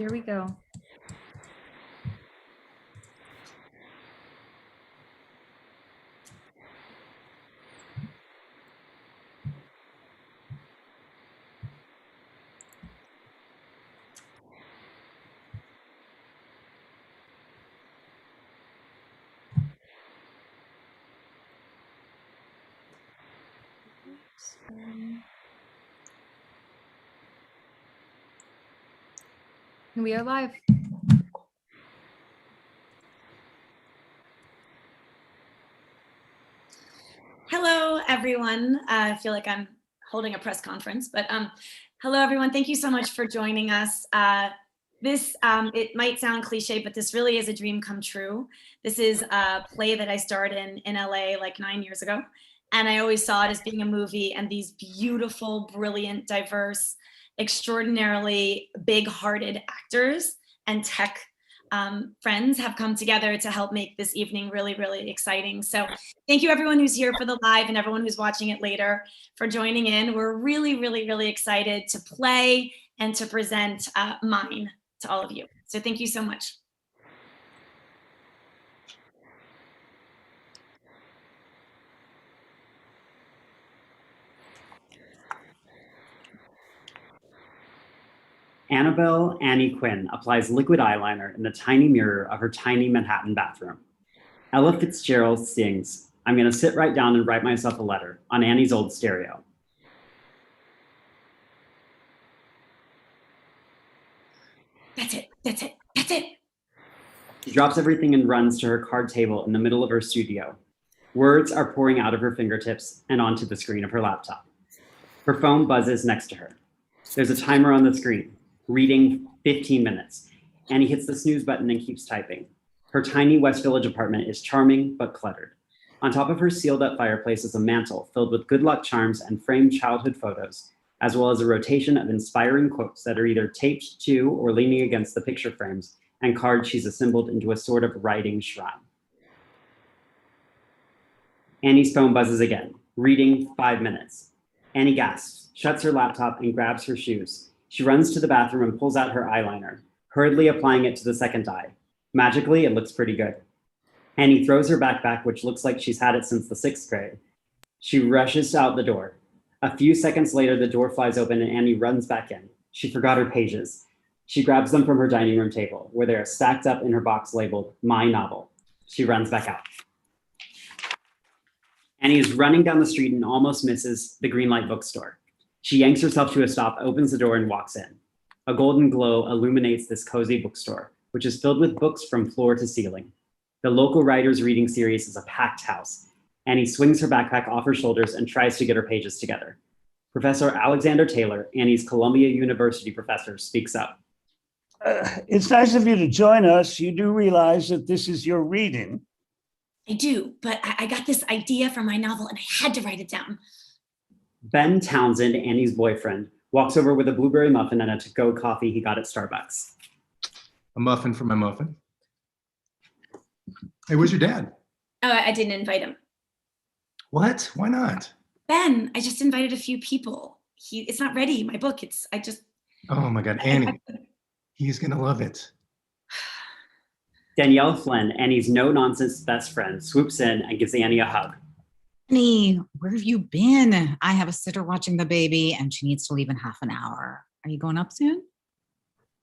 Here we go. We are live. Hello, everyone. I feel like I'm holding a press conference, but hello, everyone. Thank you so much for joining us. It might sound cliche, but this really is a dream come true. This is a play that I starred in LA like 9 years ago. And I always saw it as being a movie, and these beautiful, brilliant, diverse, extraordinarily big-hearted actors and tech friends have come together to help make this evening really, really exciting. So thank you everyone who's here for the live and everyone who's watching it later for joining in. We're really, really, really excited to play and to present Mine to all of you. So thank you so much. Annabelle Annie Quinn applies liquid eyeliner in the tiny mirror of her tiny Manhattan bathroom. Ella Fitzgerald sings, "I'm gonna sit right down and write myself a letter" on Annie's old stereo. That's it, that's it, that's it. She drops everything and runs to her card table in the middle of her studio. Words are pouring out of her fingertips and onto the screen of her laptop. Her phone buzzes next to her. There's a timer on the screen, reading 15 minutes. Annie hits the snooze button and keeps typing. Her tiny West Village apartment is charming but cluttered. On top of her sealed-up fireplace is a mantle filled with good luck charms and framed childhood photos, as well as a rotation of inspiring quotes that are either taped to or leaning against the picture frames and cards she's assembled into a sort of writing shrine. Annie's phone buzzes again, reading 5 minutes. Annie gasps, shuts her laptop, and grabs her shoes. She runs to the bathroom and pulls out her eyeliner, hurriedly applying it to the second eye. Magically, it looks pretty good. Annie throws her backpack, which looks like she's had it since the 6th grade. She rushes out the door. A few seconds later, the door flies open and Annie runs back in. She forgot her pages. She grabs them from her dining room table, where they are stacked up in her box labeled "My Novel." She runs back out. Annie is running down the street and almost misses the Greenlight bookstore. She yanks herself to a stop, opens the door, and walks in. A golden glow illuminates this cozy bookstore, which is filled with books from floor to ceiling. The local writers' reading series is a packed house. Annie swings her backpack off her shoulders and tries to get her pages together. Professor Alexander Taylor, Annie's Columbia University professor, speaks up. It's nice of you to join us. You do realize that this is your reading. I do, but I got this idea for my novel and I had to write it down. Ben Townsend, Annie's boyfriend, walks over with a blueberry muffin and a to-go coffee he got at Starbucks. A muffin for my muffin. Hey, where's your dad? Oh, I didn't invite him. What? Why not? Ben, I just invited a few people. It's not ready, my book. Oh my God, Annie. He's gonna love it. Danielle Flynn, Annie's no-nonsense best friend, swoops in and gives Annie a hug. Annie, where have you been? I have a sitter watching the baby and she needs to leave in half an hour. Are you going up soon?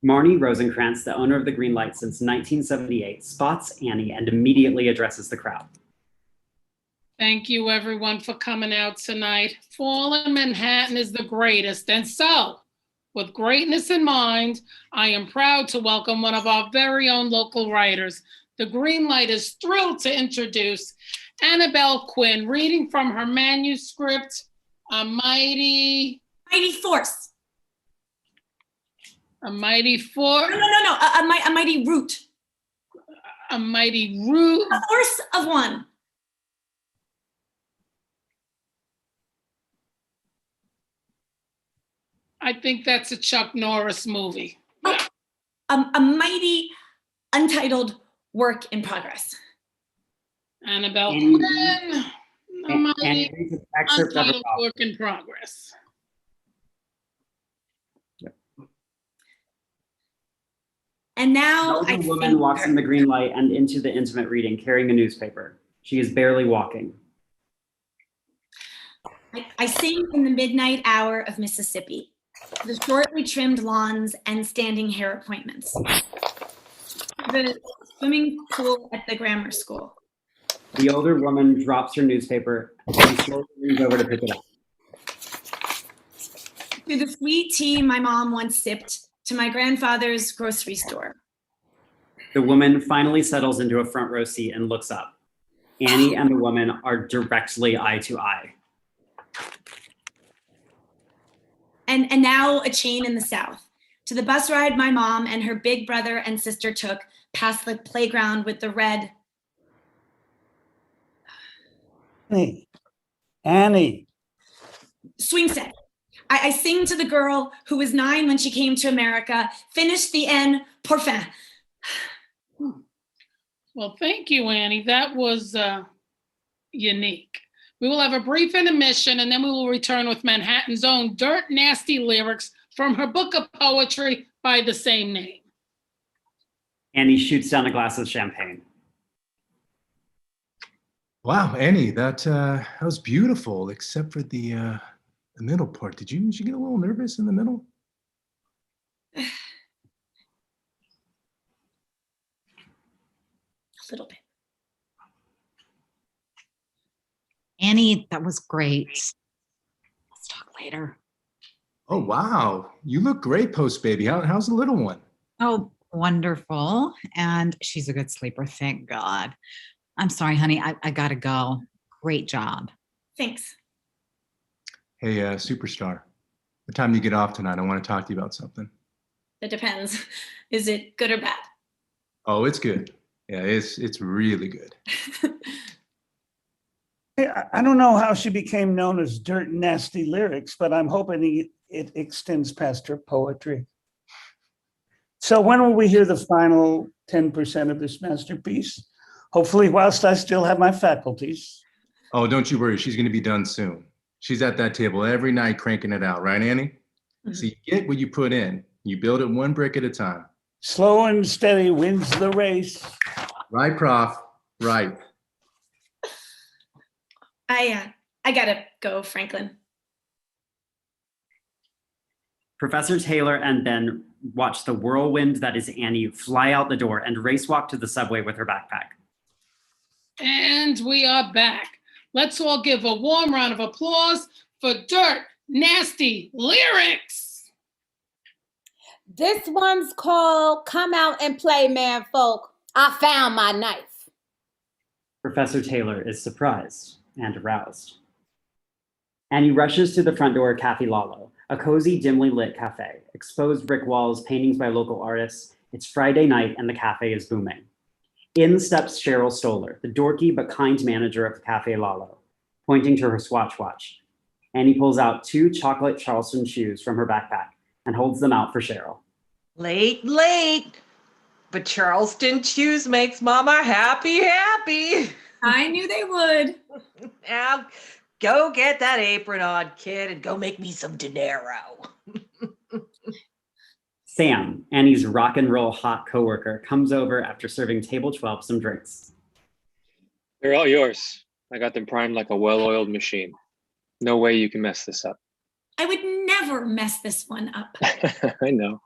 Marnie Rosenkrantz, the owner of the Greenlight since 1978, spots Annie and immediately addresses the crowd. Thank you everyone for coming out tonight. Fall in Manhattan is the greatest. And so, with greatness in mind, I am proud to welcome one of our very own local writers. The Greenlight is thrilled to introduce Annabelle Quinn, reading from her manuscript, A Mighty Force. A Mighty Force. No. A mighty root. A Mighty Root. A force of one. I think that's a Chuck Norris movie. A mighty untitled work in progress. Annabelle Quinn, A Mighty Untitled Work in Progress. And The now older I woman think walks in the green light and into the intimate reading, carrying a newspaper. She is barely walking. I sing in the midnight hour of Mississippi, the shortly trimmed lawns and standing hair appointments, the swimming pool at the grammar school. The older woman drops her newspaper and slowly leans over to pick it up. To the sweet tea my mom once sipped, to my grandfather's grocery store. The woman finally settles into a front row seat and looks up. Annie and the woman are directly eye to eye. And now a chain in the South. To the bus ride my mom and her big brother and sister took past the playground with the red. Annie. Swing set. I sing to the girl who was 9 when she came to America, finished the N pour fin. Well, thank you, Annie. That was unique. We will have a brief intermission, and then we will return with Manhattan's own Dirt Nasty lyrics from her book of poetry by the same name. Annie shoots down a glass of champagne. Wow, Annie, that was beautiful, except for the middle part. Did you get a little nervous in the middle? A little bit. Annie, that was great. Let's talk later. Oh, wow. You look great post-baby. How's the little one? Oh, wonderful. And she's a good sleeper, thank God. I'm sorry, honey. I gotta go. Great job. Thanks. Hey, superstar. What time do you get off tonight? I want to talk to you about something. It depends. Is it good or bad? Oh, it's good. Yeah, it's really good. I don't know how she became known as Dirt Nasty Lyrics, but I'm hoping it extends past her poetry. So when will we hear the final 10% of this masterpiece? Hopefully, whilst I still have my faculties. Oh, don't you worry. She's going to be done soon. She's at that table every night cranking it out, right, Annie? Mhm. So you get what you put in. You build it one brick at a time. Slow and steady wins the race. Right, Prof. Right. I gotta go, Franklin. Professor Taylor and Ben watch the whirlwind that is Annie fly out the door and race walk to the subway with her backpack. And we are back. Let's all give a warm round of applause for Dirt Nasty Lyrics. This one's called Come Out and Play, Man Folk. I found my knife. Professor Taylor is surprised and aroused. Annie rushes to the front door of Cafe Lalo, a cozy, dimly lit cafe, exposed brick walls, paintings by local artists. It's Friday night and the cafe is booming. In steps Cheryl Stoller, the dorky but kind manager of Cafe Lalo, pointing to her Swatch watch. Annie pulls out 2 chocolate Charleston shoes from her backpack and holds them out for Cheryl. Late, but Charleston shoes makes Mama happy. I knew they would. Now, go get that apron on, kid, and go make me some dinero. Sam, Annie's rock and roll hot coworker, comes over after serving table 12 some drinks. They're all yours. I got them primed like a well-oiled machine. No way you can mess this up. I would never mess this one up. I know.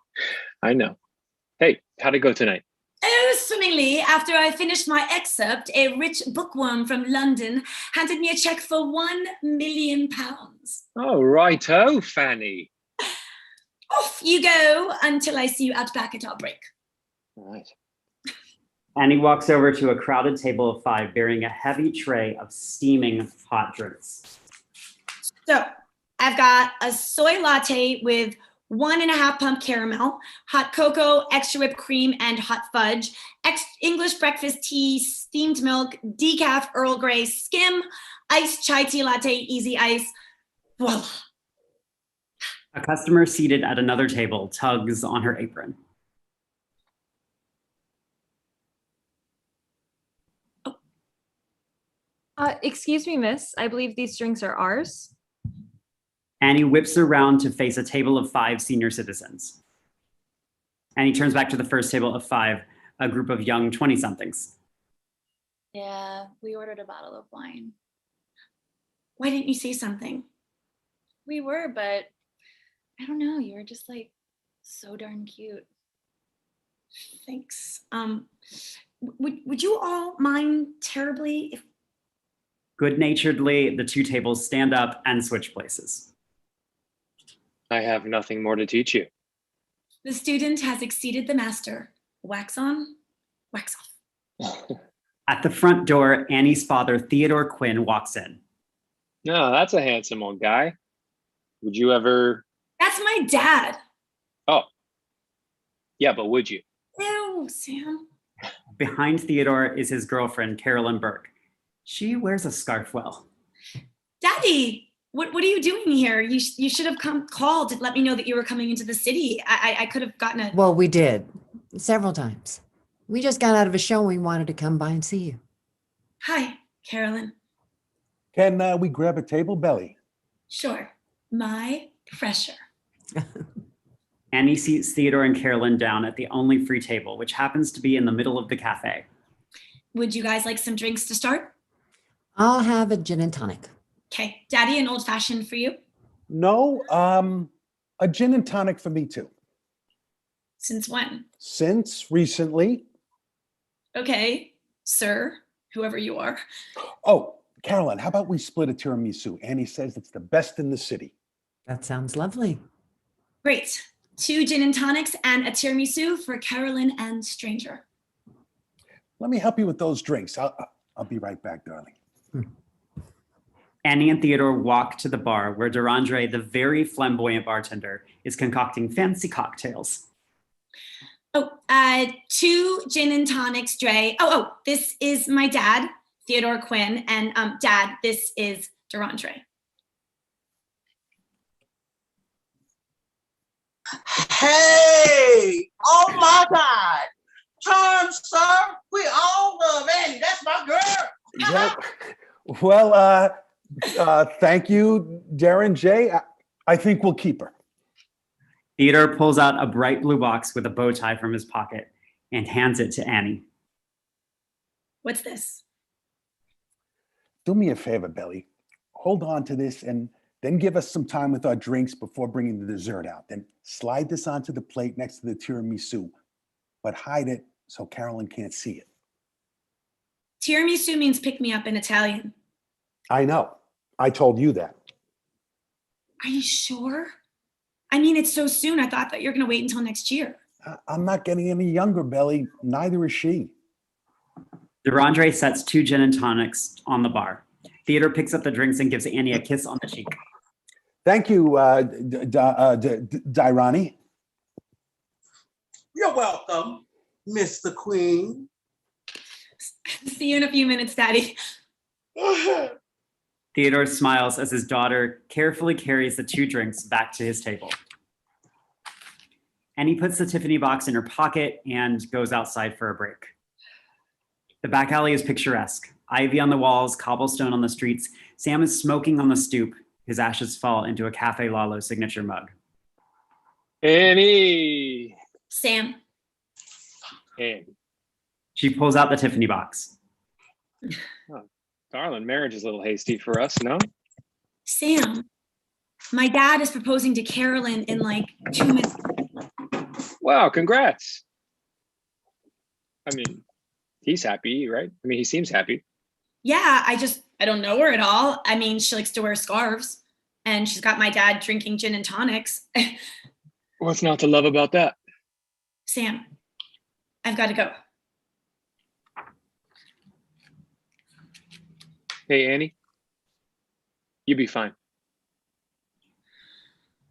Hey, how'd it go tonight? Oh, swimmingly. After I finished my excerpt, a rich bookworm from London handed me a check for £1 million. Oh, righto, Fanny. Off you go until I see you out back at our break. All right. Annie walks over to a crowded table of 5 bearing a heavy tray of steaming hot drinks. So I've got a soy latte with 1.5 pump caramel, hot cocoa, extra whipped cream, and hot fudge, English breakfast tea, steamed milk, decaf, Earl Grey, skim, iced chai tea latte, easy ice. Voila. A customer seated at another table tugs on her apron. Excuse me, miss. I believe these drinks are ours. Annie whips around to face a table of 5 senior citizens. And he turns back to the first table of 5, a group of young 20-somethings. Yeah, we ordered a bottle of wine. Why didn't you say something? We were, but I don't know. You were just like so darn cute. Thanks. Would you all mind terribly if Good-naturedly, the 2 tables stand up and switch places. I have nothing more to teach you. the student has exceeded the master? Wax on, wax off. At the front door, Annie's father, Theodore Quinn, walks in. No, that's a handsome old guy. Would you ever? That's my dad. Oh, yeah, but would you? Ew, Sam. Behind Theodore is his girlfriend, Carolyn Burke. She wears a scarf well. Daddy, what are you doing here? You should have called to let me know that you were coming into the city. I could have gotten a... Well, we did. Several times. We just got out of a show and we wanted to come by and see you. Hi, Carolyn. Can we grab a table, Belly? Sure. My pressure. Annie seats Theodore and Carolyn down at the only free table, which happens to be in the middle of the cafe. Would you guys like some drinks to start? I'll have a gin and tonic. Okay. Daddy, an old fashioned for you? No, a gin and tonic for me too. Since when? Since recently. Okay, sir, whoever you are. Oh, Carolyn, how about we split a tiramisu? Annie says it's the best in the city. That sounds lovely. Great. 2 gin and tonics and a tiramisu for Carolyn and Stranger. Let me help you with those drinks. I'll be right back, darling. Annie and Theodore walk to the bar where Durandre, the very flamboyant bartender, is concocting fancy cocktails. Oh, 2 gin and tonics, Dre. Oh, this is my dad, Theodore Quinn, and Dad, this is Durandre. Hey! Oh my God! Turn, sir. We all love Annie. That's my girl. Well, thank you, Darren J. I think we'll keep her. Theodore pulls out a bright blue box with a bow tie from his pocket and hands it to Annie. What's this? Do me a favor, Belly. Hold on to this and then give us some time with our drinks before bringing the dessert out. Then slide this onto the plate next to the tiramisu, but hide it so Carolyn can't see it. Tiramisu means pick me up in Italian. I know. I told you that. Are you sure? I mean, it's so soon. I thought that you're going to wait until next year. I'm not getting any younger, Belly. Neither is she. Durandre sets 2 gin and tonics on the bar. Theodore picks up the drinks and gives Annie a kiss on the cheek. Thank you, Dirani. You're welcome, Mr. Queen. See you in a few minutes, Daddy. Theodore smiles as his daughter carefully carries the 2 drinks back to his table. Annie puts the Tiffany box in her pocket and goes outside for a break. The back alley is picturesque. Ivy on the walls, cobblestone on the streets. Sam is smoking on the stoop. His ashes fall into a Cafe Lalo signature mug. Annie. Sam. Annie. She pulls out the Tiffany box. Oh, darling, marriage is a little hasty for us, no? Sam, my dad is proposing to Carolyn in like 2 minutes. Wow, congrats. I mean, he's happy, right? I mean, he seems happy. Yeah, I don't know her at all. I mean, she likes to wear scarves and she's got my dad drinking gin and tonics. What's not to love about that? Sam, I've got to go. Hey, Annie, you be fine.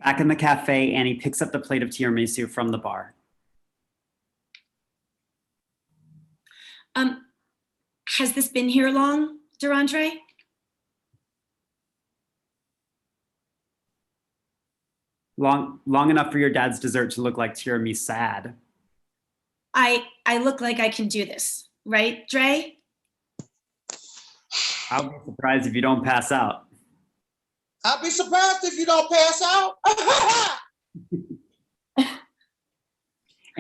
Back in the cafe, Annie picks up the plate of tiramisu from the bar. Has this been here long, Durandre? Long enough for your dad's dessert to look like tiramisu sad. I look like I can do this, right, Dre? I'll be surprised if you don't pass out. I'll be surprised if you don't pass out.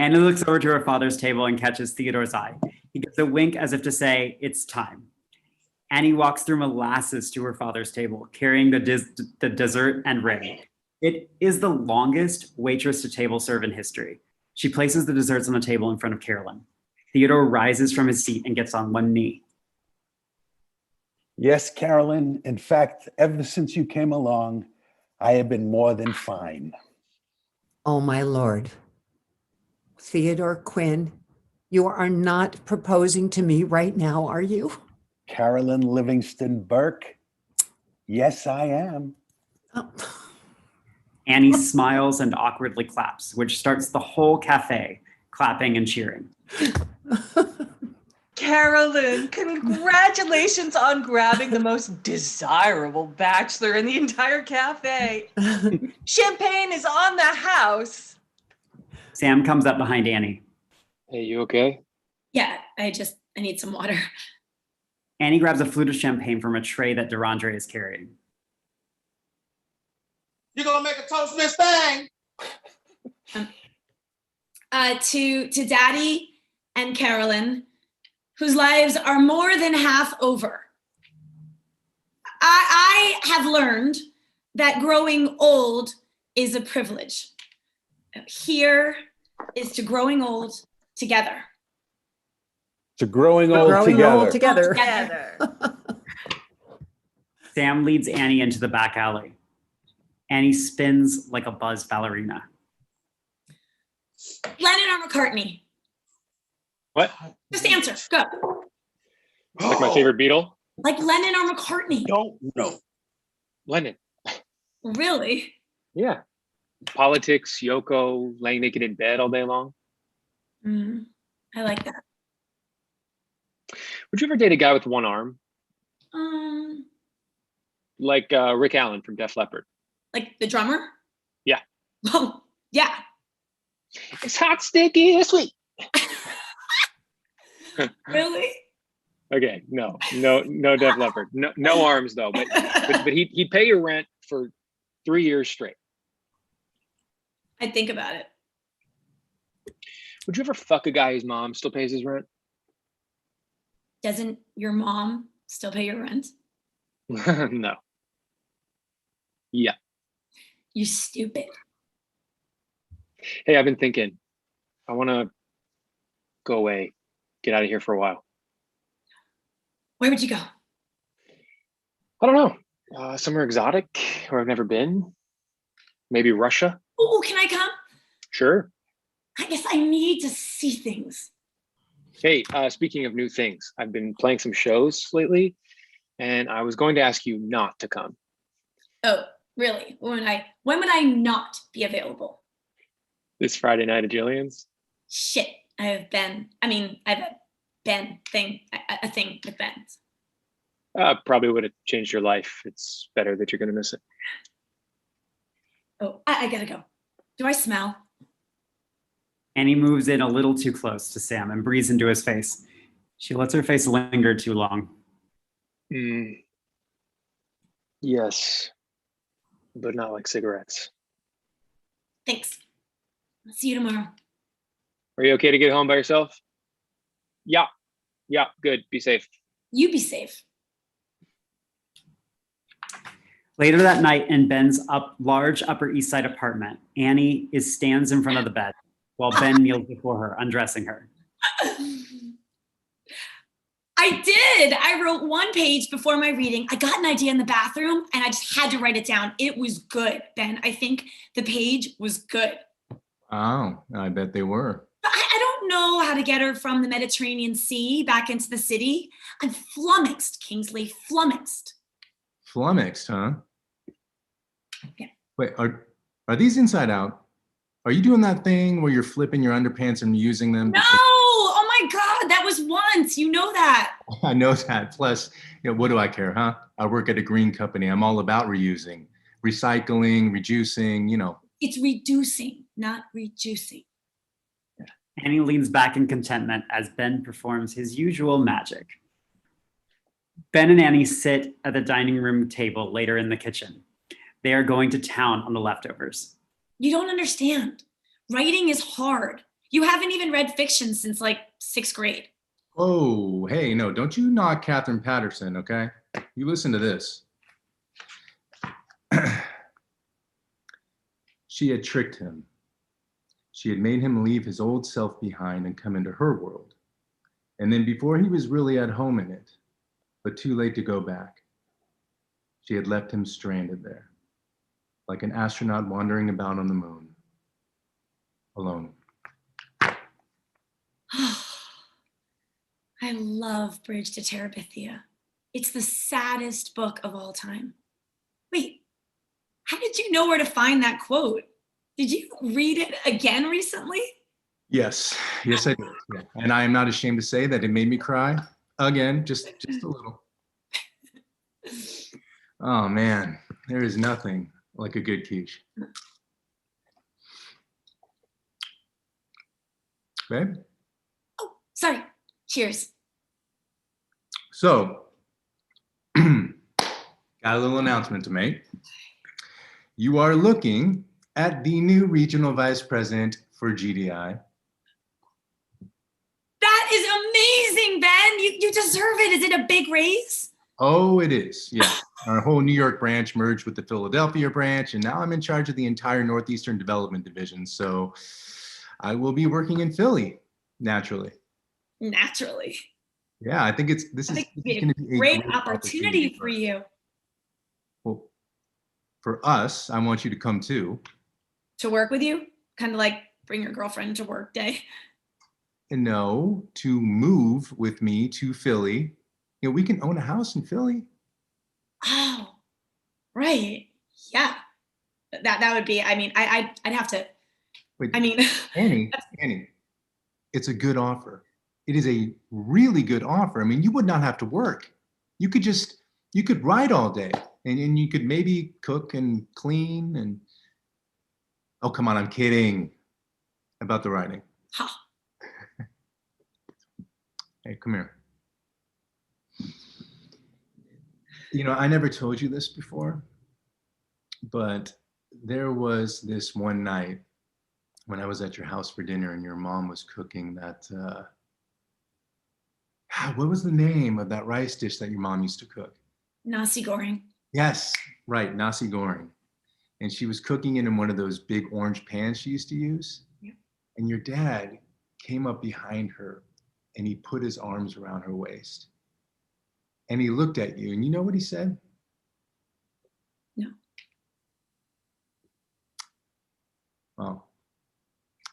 Annie looks over to her father's table and catches Theodore's eye. He gives a wink as if to say, it's time. Annie walks through molasses to her father's table, carrying the dessert and ring. It is the longest waitress to table serve in history. She places the desserts on the table in front of Carolyn. Theodore rises from his seat and gets on one knee. Yes, Carolyn. In fact, ever since you came along, I have been more than fine. Oh, my Lord. Theodore Quinn, you are not proposing to me right now, are you? Carolyn Livingston Burke. Yes, I am. Oh. Annie smiles and awkwardly claps, which starts the whole cafe clapping and cheering. Carolyn, congratulations on grabbing the most desirable bachelor in the entire cafe. Champagne is on the house. Sam comes up behind Annie. Hey, you okay? Yeah, I need some water. Annie grabs a flute of champagne from a tray that Durandre is carrying. You gonna make a toast, Miss Thing? To Daddy and Carolyn, whose lives are more than half over. I have learned that growing old is a privilege. Here is to growing old together. To growing old together. Sam leads Annie into the back alley. Annie spins like a buzzed ballerina. Lennon or McCartney? What? Just answer. Go. Like my favorite Beatle? Like Lennon or McCartney? Don't know. Lennon. Really? Yeah. Politics, Yoko, laying naked in bed all day long. I like that. Would you ever date a guy with one arm? Like Rick Allen from Def Leppard. Like the drummer? Yeah. Oh, yeah. It's hot, sticky, sweet. Really? Okay, no Def Leppard. No arms though, but he'd pay your rent for 3 years straight. I'd think about it. Would you ever fuck a guy whose mom still pays his rent? Doesn't your mom still pay your rent? No. Yeah. You stupid. Hey, I've been thinking. I want to go away, get out of here for a while. Where would you go? I don't know. Somewhere exotic where I've never been. Maybe Russia. Oh, can I come? Sure. I guess I need to see things. Hey, speaking of new things, I've been playing some shows lately, and I was going to ask you not to come. Oh, really? When would I not be available? This Friday night at Jillian's? Shit. I have a thing with Ben. Probably would have changed your life. It's better that you're going to miss it. Oh, I gotta go. Do I smell? Annie moves in a little too close to Sam and breathes into his face. She lets her face linger too long. Yes, but not like cigarettes. Thanks. I'll see you tomorrow. Are you okay to get home by yourself? Yeah, good. Be safe. You be safe. Later that night in Ben's large Upper East Side apartment, Annie stands in front of the bed while Ben kneels before her, undressing her. I did. I wrote one page before my reading. I got an idea in the bathroom and I just had to write it down. It was good, Ben. I think the page was good. Oh, I bet they were. I don't know how to get her from the Mediterranean Sea back into the city. I'm flummoxed, Kingsley, flummoxed. Flummoxed, huh? Yeah. Wait, are these inside out? Are you doing that thing where you're flipping your underpants and using them? No! Oh my God, that was once. You know that. I know that. Plus, what do I care, huh? I work at a green company. I'm all about reusing, recycling, reducing, It's reducing, not reducing. Annie leans back in contentment as Ben performs his usual magic. Ben and Annie sit at the dining room table later in the kitchen. They are going to town on the leftovers. You don't understand. Writing is hard. You haven't even read fiction since like 6th grade. Oh, hey, no, don't you knock Catherine Patterson, okay? You listen to this. She had tricked him. She had made him leave his old self behind and come into her world. And then before he was really at home in it, but too late to go back, she had left him stranded there, like an astronaut wandering about on the moon, alone. I love Bridge to Terabithia. It's the saddest book of all time. Wait, how did you know where to find that quote? Did you read it again recently? Yes, yes, I did. Yeah. And I am not ashamed to say that it made me cry again, just a little. Oh man, there is nothing like a good quiche. Babe? Oh, sorry. Cheers. So, got a little announcement to make. You are looking at the new regional vice president for GDI. That is amazing, Ben. You deserve it. Is it a big raise? Oh, it is. Yeah. Our whole New York branch merged with the Philadelphia branch, and now I'm in charge of the entire Northeastern Development Division. So I will be working in Philly, naturally. Naturally. Yeah, I think this is going to be a great opportunity for us. you. Well, for us, I want you to come too. To work with you? Kind of like bring your girlfriend to work day. And no, to move with me to Philly. You know, we can own a house in Philly. Oh, right. Yeah. That would be, I mean, I'd have to, Wait, I mean. Annie, it's a good offer. It is a really good offer. I mean, you would not have to work. You could ride all day and you could maybe cook and clean and, oh, come on, I'm kidding about the riding. Huh. Hey, come here. You know, I never told you this before, but there was this one night when I was at your house for dinner and your mom was cooking that, what was the name of that rice dish that your mom used to cook? Nasi goreng. Yes, right, nasi goreng. And she was cooking it in one of those big orange pans she used to use. Yeah. And your dad came up behind her and he put his arms around her waist. And he looked at you, and you know what he said? No. Well,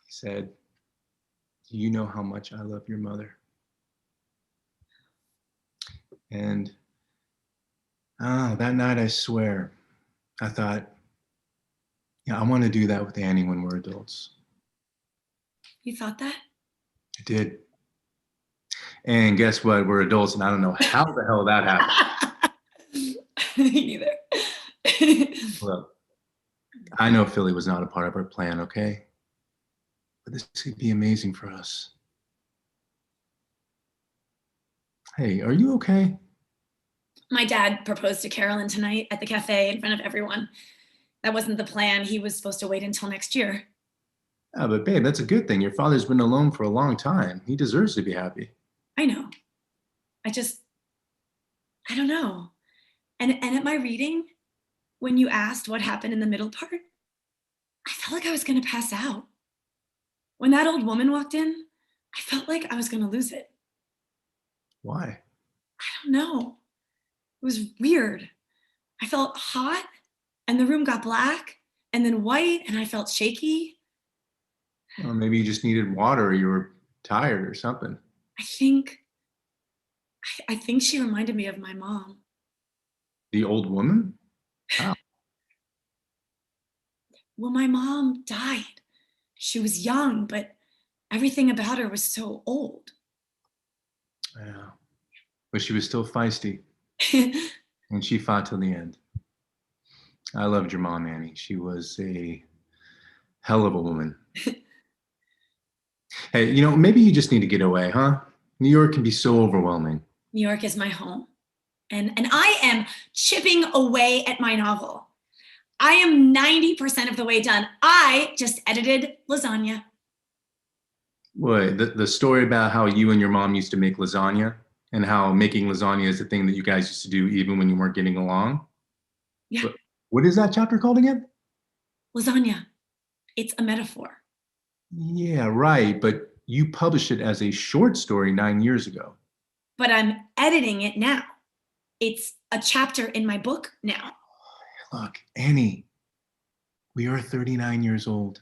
he said, do you know how much I love your mother? And that night, I swear, I thought, yeah, I want to do that with Annie when we're adults. You thought that? I did. And guess what? We're adults, and I don't know how the hell that happened. Me neither. Look, I know Philly was not a part of our plan, okay? But this could be amazing for us. Hey, are you okay? My dad proposed to Carolyn tonight at the cafe in front of everyone. That wasn't the plan. He was supposed to wait until next year. Yeah, but babe, that's a good thing. Your father's been alone for a long time. He deserves to be happy. I know. I don't know. And at my reading, when you asked what happened in the middle part, I felt like I was going to pass out. When that old woman walked in, I felt like I was going to lose it. Why? I don't know. It was weird. I felt hot, and the room got black, and then white, and I felt shaky. Well, maybe you just needed water or you were tired or something. I think she reminded me of my mom. The old woman? How? Well, my mom died. She was young, but everything about her was so old. Yeah. But she was still feisty. And she fought till the end. I loved your mom, Annie. She was a hell of a woman. Hey, you know, maybe you just need to get away, huh? New York can be so overwhelming. New York is my home. And I am chipping away at my novel. I am 90% of the way done. I just edited lasagna. What, the story about how you and your mom used to make lasagna and how making lasagna is the thing that you guys used to do even when you weren't getting along? Yeah. What is that chapter called again? Lasagna. It's a metaphor. Yeah, right. But you published it as a short story 9 years ago. But I'm editing it now. It's a chapter in my book now. Look, Annie, we are 39 years old.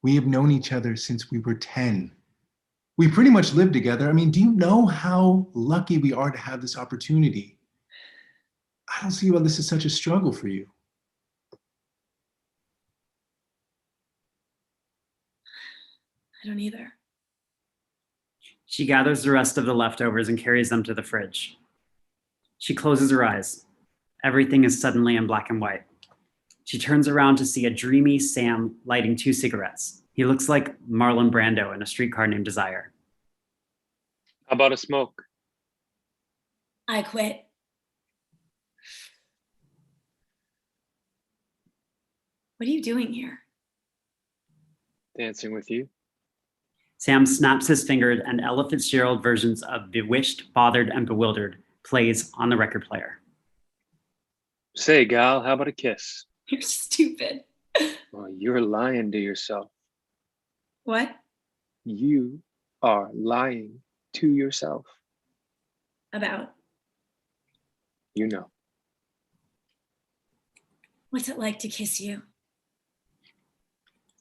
We have known each other since we were 10. We pretty much lived together. I mean, do you know how lucky we are to have this opportunity? I don't see why this is such a struggle for you. I don't either. She gathers the rest of the leftovers and carries them to the fridge. She closes her eyes. Everything is suddenly in black and white. She turns around to see a dreamy Sam lighting 2 cigarettes. He looks like Marlon Brando in A Streetcar Named Desire. How about a smoke? I quit. What are you doing here? Dancing with you. Sam snaps his fingers and Ella Fitzgerald versions of Bewitched, Bothered, and Bewildered plays on the record player. Say, gal, how about a kiss? You're stupid. Well, you're lying to yourself. What? You are lying to yourself. About? You know. What's it like to kiss you?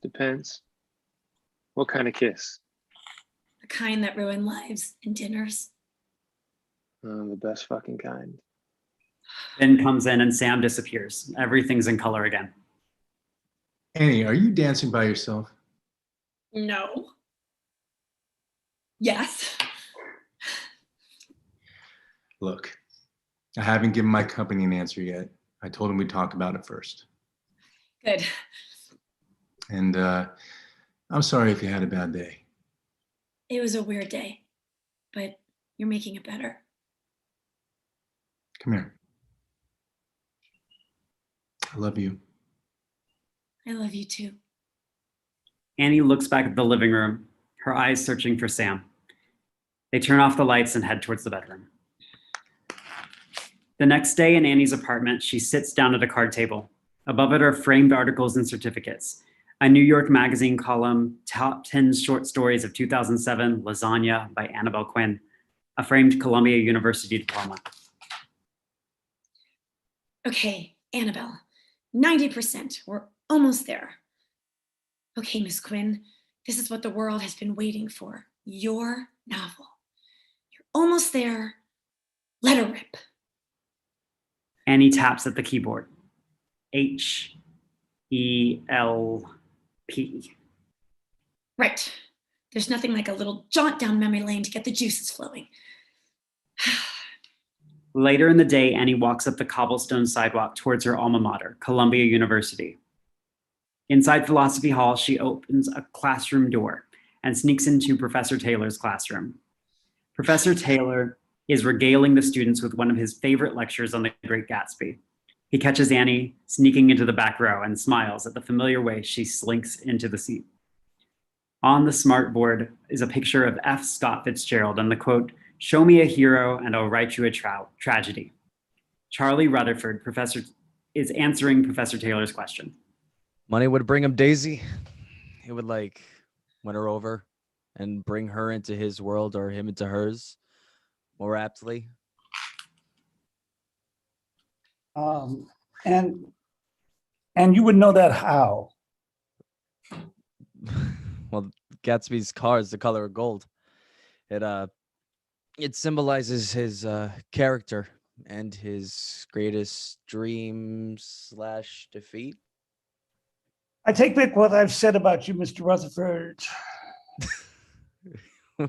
Depends. What kind of kiss? The kind that ruin lives and dinners. The best fucking kind. Ben comes in and Sam disappears. Everything's in color again. Annie, are you dancing by yourself? No. Yes. Look, I haven't given my company an answer yet. I told them we'd talk about it first. Good. And I'm sorry if you had a bad day. It was a weird day, but you're making it better. Come here. I love you. I love you too. Annie looks back at the living room, her eyes searching for Sam. They turn off the lights and head towards the bedroom. The next day in Annie's apartment, she sits down at a card table. Above it are framed articles and certificates. A New York Magazine column, Top 10 Short Stories of 2007, Lasagna by Annabelle Quinn, a framed Columbia University diploma. Okay, Annabelle, 90%. We're almost there. Okay, Miss Quinn, this is what the world has been waiting for. Your novel. You're almost there. Let her rip. Annie taps at the keyboard. H-E-L-P. Right. There's nothing like a little jaunt down memory lane to get the juices flowing. Later in the day, Annie walks up the cobblestone sidewalk towards her alma mater, Columbia University. Inside Philosophy Hall, she opens a classroom door and sneaks into Professor Taylor's classroom. Professor Taylor is regaling the students with one of his favorite lectures on The Great Gatsby. He catches Annie sneaking into the back row and smiles at the familiar way she slinks into the seat. On the smartboard is a picture of F. Scott Fitzgerald and the quote, "Show me a hero and I'll write you a tragedy." Charlie Rutherford, is answering Professor Taylor's question. Money would bring him Daisy. He would like win her over and bring her into his world or him into hers more aptly. And you would know that how? Well, Gatsby's car is the color of gold. It symbolizes his character and his greatest dream / defeat. I take back what I've said about you, Mr. Rutherford.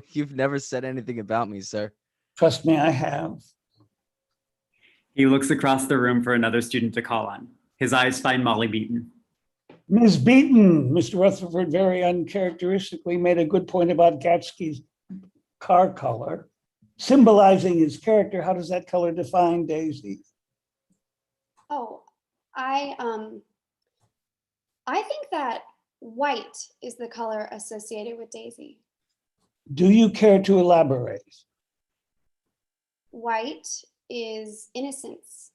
You've never said anything about me, sir. Trust me, I have. He looks across the room for another student to call on. His eyes find Molly Beaton. Ms. Beaton, Mr. Rutherford very uncharacteristically made a good point about Gatsby's car color, symbolizing his character. How does that color define Daisy? Oh, I think that white is the color associated with Daisy. Do you care to elaborate? White is innocence,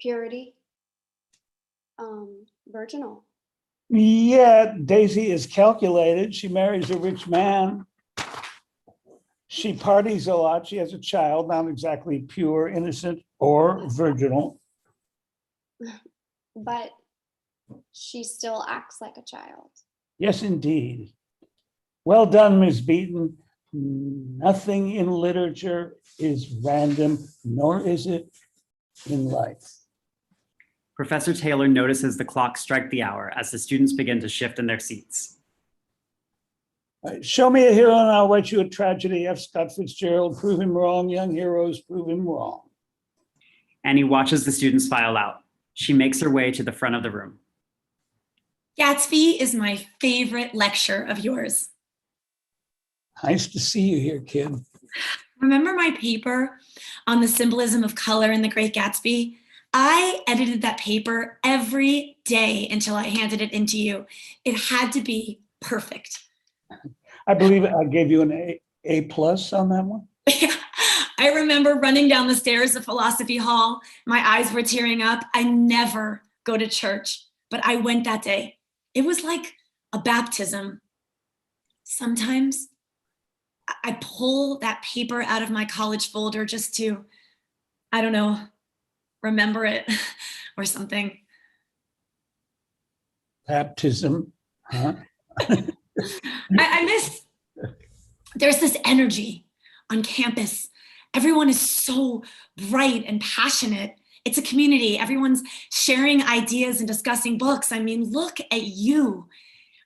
purity, virginal. Yeah, Daisy is calculated. She marries a rich man. She parties a lot. She has a child, not exactly pure, innocent, or virginal. But she still acts like a child. Yes, indeed. Well done, Ms. Beaton. Nothing in literature is random, nor is it in life. Professor Taylor notices the clock strike the hour as the students begin to shift in their seats. Show me a hero and I'll write you a tragedy. F. Scott Fitzgerald, prove him wrong. Young heroes, prove him wrong. Annie watches the students file out. She makes her way to the front of the room. Gatsby is my favorite lecture of yours. Nice to see you here, kid. Remember my paper on the symbolism of color in The Great Gatsby? I edited that paper every day until I handed it in to you. It had to be perfect. I believe I gave you an A plus on that one. I remember running down the stairs of Philosophy Hall. My eyes were tearing up. I never go to church, but I went that day. It was like a baptism. Sometimes I pull that paper out of my college folder just to, I don't know, remember it or something. Baptism, huh? I miss, there's this energy on campus. Everyone is so bright and passionate. It's a community. Everyone's sharing ideas and discussing books. I mean, look at you.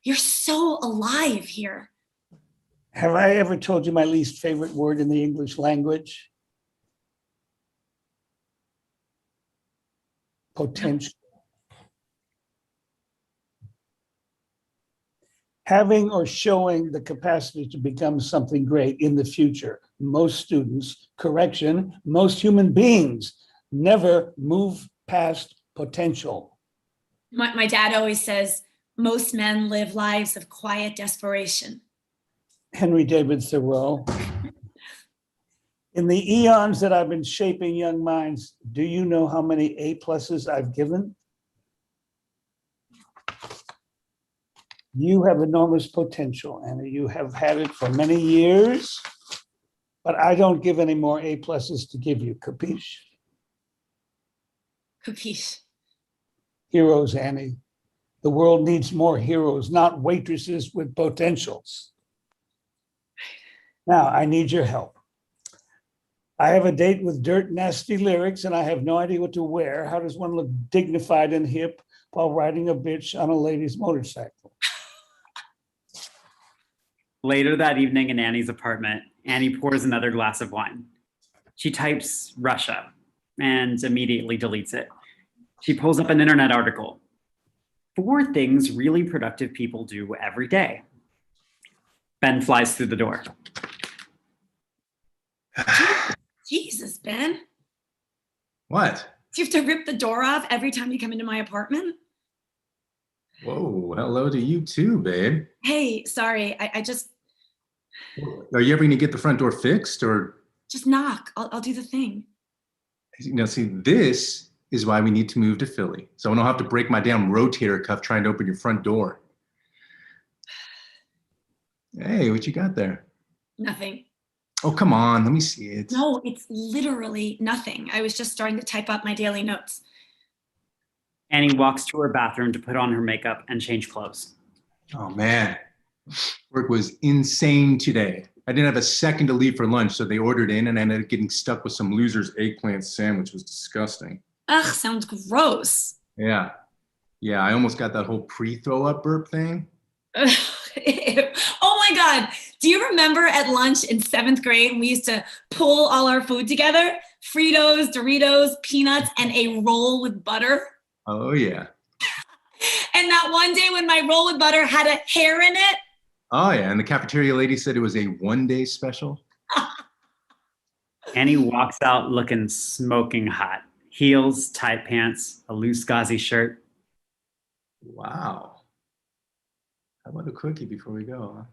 You're so alive here. Have I ever told you my least favorite word in the English language? Potential. Having or showing the capacity to become something great in the future. Most students, correction, most human beings never move past potential. My dad always says, most men live lives of quiet desperation. Henry David Thoreau. In the eons that I've been shaping young minds, do you know how many A pluses I've given? You have enormous potential, and you have had it for many years, but I don't give any more A pluses to give you, capiche? Capiche. Heroes, Annie. The world needs more heroes, not waitresses with potentials. Now, I need your help. I have a date with dirt nasty lyrics, and I have no idea what to wear. How does one look dignified and hip while riding a bitch on a lady's motorcycle? Later that evening in Annie's apartment, Annie pours another glass of wine. She types Russia and immediately deletes it. She pulls up an internet article. 4 things really productive people do every day. Ben flies through the door. Jesus, Ben. What? Do you have to rip the door off every time you come into my apartment? Whoa, hello to you too, babe. Hey, sorry, I just Are you ever going to get the front door fixed or? knock. I'll do the thing. Now, see, this is why we need to move to Philly. So I don't have to break my damn rotator cuff trying to open your front door. Hey, what you got there? Nothing. Oh, come on, let me see it. No, it's literally nothing. I was just starting to type up my daily notes. Annie walks to her bathroom to put on her makeup and change clothes. Oh, man. Work was insane today. I didn't have a second to leave for lunch, so they ordered in and I ended up getting stuck with some loser's eggplant sandwich. It was disgusting. Ugh, sounds gross. Yeah. Yeah, I almost got that whole pre-throw up burp thing. Oh my God. Do you remember at lunch in 7th grade when we used to pull all our food together? Fritos, Doritos, peanuts, and a roll with butter? Oh, yeah. And that one day when my roll with butter had a hair in it? Oh, yeah. And the cafeteria lady said it was a one-day special. Annie walks out looking smoking hot. Heels, tight pants, a loose gauzy shirt. Wow. How about a quickie before we go, huh?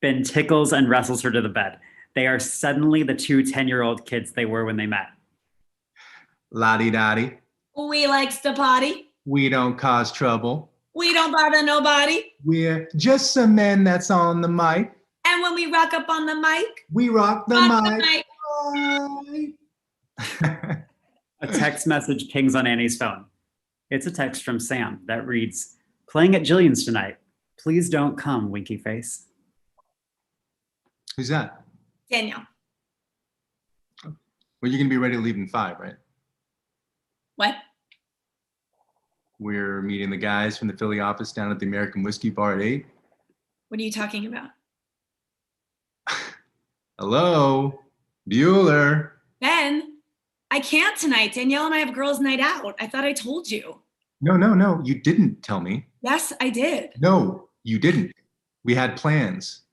Ben tickles and wrestles her to the bed. They are suddenly the two 10-year-old kids they were when they met. La-di-da-di. We likes to party. We don't cause trouble. We don't bother nobody. We're just some men that's on the mic. And when we rock up on the mic, we rock the mic. A text message pings on Annie's phone. It's a text from Sam that reads, "Playing at Jillian's tonight. Please don't come, winky face." Who's that? Daniel. Well, you're going to be ready to leave in 5, right? What? We're meeting the guys from the Philly office down at the American Whiskey Bar at 8. What are you talking about? Hello, Bueller. Ben, I can't tonight. Danielle and I have girls' night out. I thought I told you. No, you didn't tell me. Yes, I did. No, you didn't. We had plans.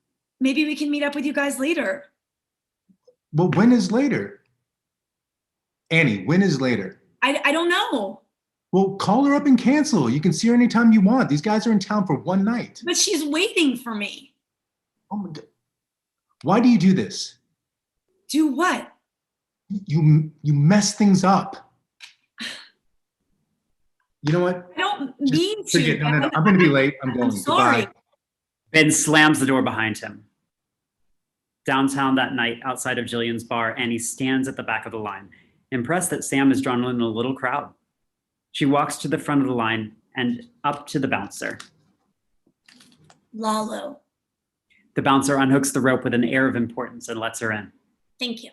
Maybe we can meet up with you guys later. Well, when is later? Annie, when is later? I don't know. Well, call her up and cancel. You can see her anytime you want. These guys are in town for one night. But she's waiting for me. Oh my God. Why do you do this? Do what? You mess things up. You know what? I don't mean to. Forget, no. I'm going to be late. I'm going. I'm sorry. Goodbye. Ben slams the door behind him. Downtown that night, outside of Jillian's bar, Annie stands at the back of the line, impressed that Sam is drawn in a little crowd. She walks to the front of the line and up to the bouncer. Lalo. The bouncer unhooks the rope with an air of importance and lets her in. Thank you.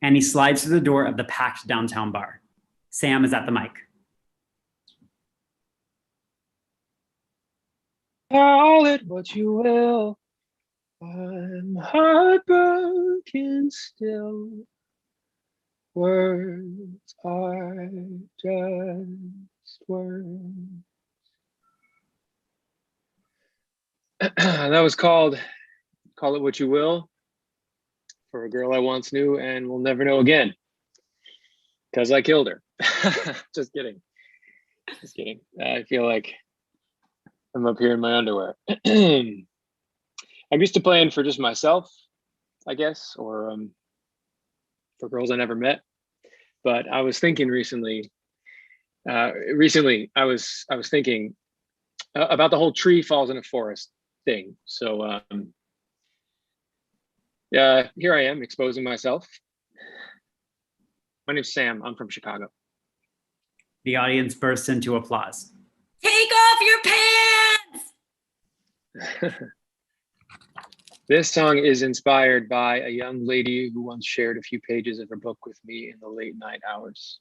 Annie slides through the door of the packed downtown bar. Sam is at the mic. Call it what you will. I'm heartbroken still. Words are just words. That was called Call It What You Will, for a girl I once knew and will never know again. Because I killed her. Just kidding. Just kidding. I feel like I'm up here in my underwear. I'm used to playing for just myself, I guess, or for girls I never met. But I was thinking recently, I was thinking about the whole tree falls in a forest thing. So here I am exposing myself. My name's Sam. I'm from Chicago. The audience bursts into applause. Take off your pants! This song is inspired by a young lady who once shared a few pages of her book with me in the late night hours.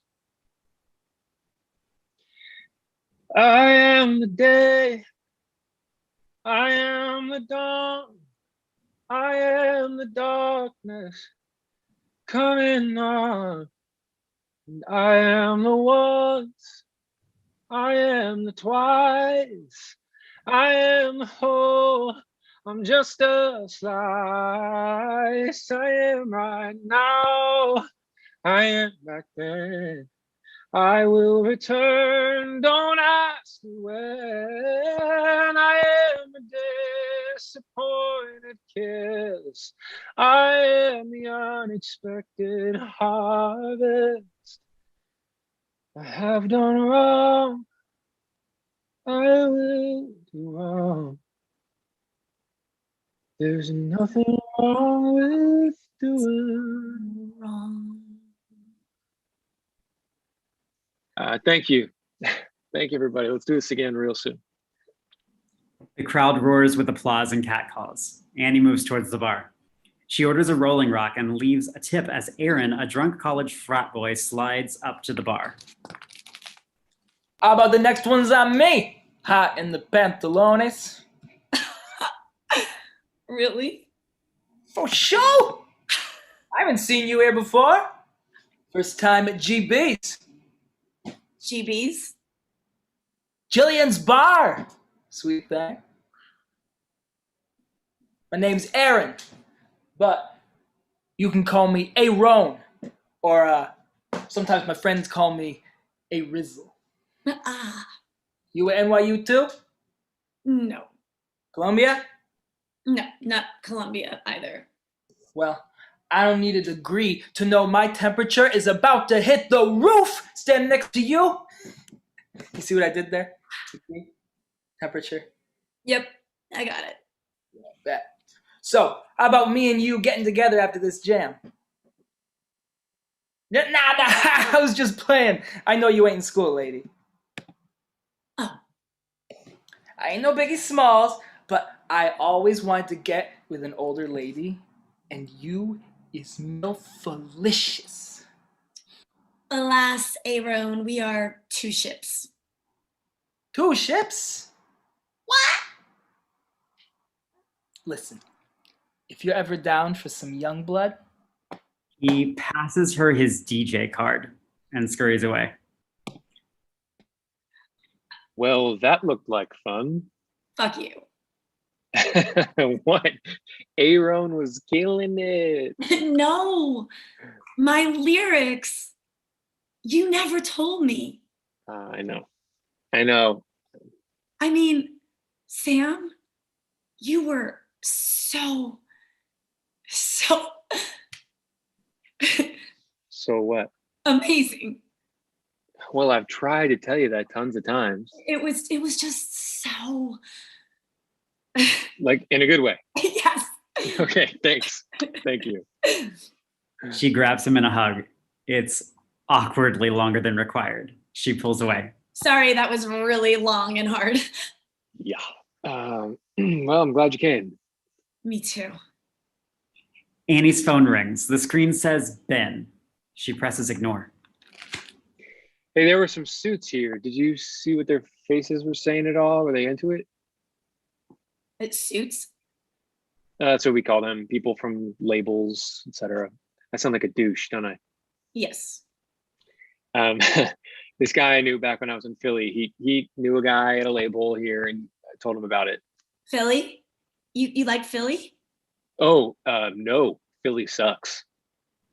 I am the day. I am the dawn. I am the darkness coming on. And I am the once. I am the twice. I am the whole. I'm just a slice. I am right now. I am back then. I will return. Don't ask me when. I am a disappointed kiss. I am the unexpected harvest. I have done wrong. I will do wrong. There's nothing wrong with doing wrong. Thank you. Thank you, everybody. Let's do this again real soon. The crowd roars with applause and catcalls. Annie moves towards the bar. She orders a Rolling Rock and leaves a tip as Aaron, a drunk college frat boy, slides up to the bar. How about the next one's on me? Hot in the pantalones. Really? For sure. I haven't seen you here before. First time at GB's. GB's? Jillian's bar. Sweet thing. My name's Aaron, but you can call me Aaron, or sometimes my friends call me A Rizzle. You at NYU too? No. Columbia? No, not Columbia either. Well, I don't need a degree to know my temperature is about to hit the roof standing next to you. You see what I did there? Temperature. Yep, I got it. Bet. So, how about me and you getting together after this jam? Nah, I was just playing. I know you ain't in school, lady. Oh. I ain't no Biggie Smalls, but I always wanted to get with an older lady, and you is milfalicious. Alas, Aaron, we are two ships. Two ships? What? Listen, if you're ever down for some young blood. He passes her his DJ card and scurries away. Well, that looked like fun. Fuck you. What? Aaron was killing it. No, my lyrics. You never told me. I know. I know. I mean, Sam, you were so. So what? Amazing. Well, I've tried to tell you that tons of times. It was just so. Like in a good way. Yes. Okay, thanks. Thank you. She grabs him in a hug. It's awkwardly longer than required. She pulls away. Sorry, that was really long and hard. Yeah. Well, I'm glad you came. Me too. Annie's phone rings. The screen says Ben. She presses ignore. Hey, there were some suits here. Did you see what their faces were saying at all? Were they into it? It suits. That's what we call them. People from labels, etc. I sound like a douche, don't I? Yes. This guy I knew back when I was in Philly. He knew a guy at a label here, and I told him about it. Philly? You like Philly? Oh, no, Philly sucks.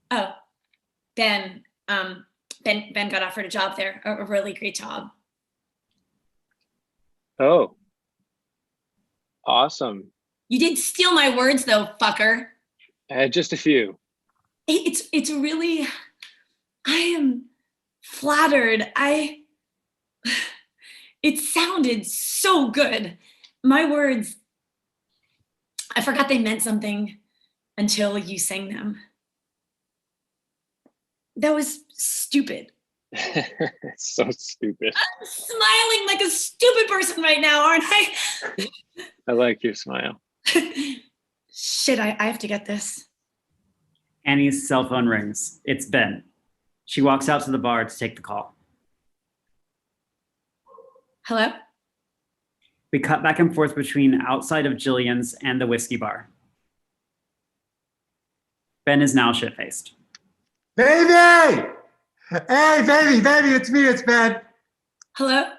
Oh, Ben got offered a job there, a really great job. Oh, awesome. You did steal my words though, fucker. Just a few. It's really, I am flattered. It sounded so good. My words, I forgot they meant something until you sang them. That was stupid. So stupid. I'm smiling like a stupid person right now, aren't I? I like your smile. Shit, I have to get this. Annie's cell phone rings. It's Ben. She walks out to the bar to take the call. Hello? We cut back and forth between outside of Jillian's and the whiskey bar. Ben is now shit-faced. Baby! Hey, baby, it's me, it's Ben. Hello?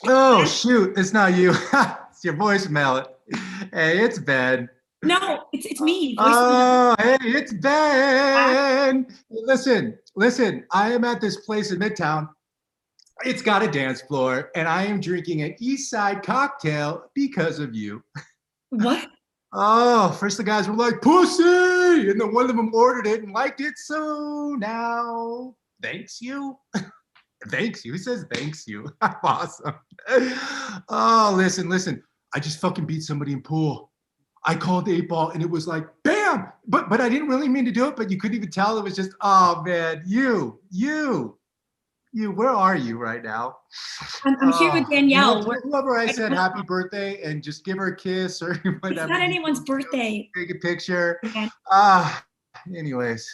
Oh, shoot, it's not you. It's your voicemail. Hey, it's Ben. No, it's me. Oh, hey, it's Ben. Listen, I am at this place in Midtown. It's got a dance floor, and I am drinking an East Side cocktail because of you. What? Oh, first the guys were like, pussy! And then one of them ordered it and liked it, so now, thanks you. Thanks you. He says thanks you. Awesome. Oh, listen. I just fucking beat somebody in pool. I called the 8-ball and it was like, bam! But I didn't really mean to do it, but you couldn't even tell. It was just, oh man, you, where are you right now? I'm here with Danielle. Whoever I said happy birthday and just give her a kiss or whatever. It's not anyone's birthday. Take a picture. Okay. Anyways.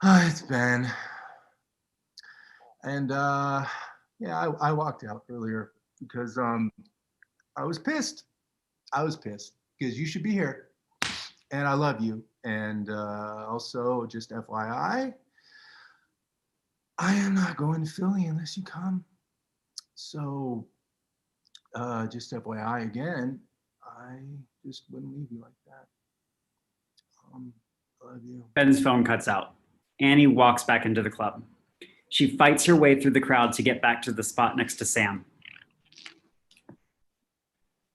It's Ben. And yeah, I walked out earlier because I was pissed. Because you should be here. And I love you. And also, just FYI, I am not going to Philly unless you come. So, just FYI again, I just wouldn't leave you like that. I love you. Ben's phone cuts out. Annie walks back into the club. She fights her way through the crowd to get back to the spot next to Sam.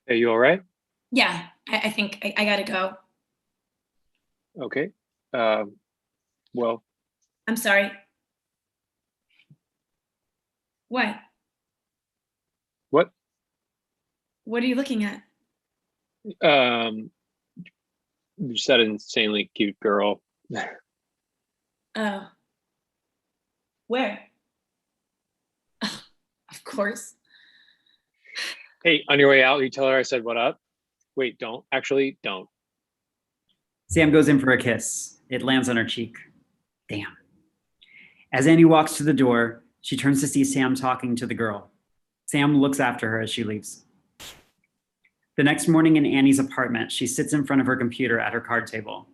Hey, you all right? Yeah, I think I gotta go. Okay. Well, I'm sorry. What? what? What are you looking at? Um, you said an insanely cute girl. Oh. Where? Of course. Hey, on your way out, you tell her I said what up. Wait, don't. Actually, don't. Sam goes in for a kiss. It lands on her cheek. Damn. As Annie walks to the door, she turns to see Sam talking to the girl. Sam looks after her as she leaves. The next morning in Annie's apartment, she sits in front of her computer at her card table.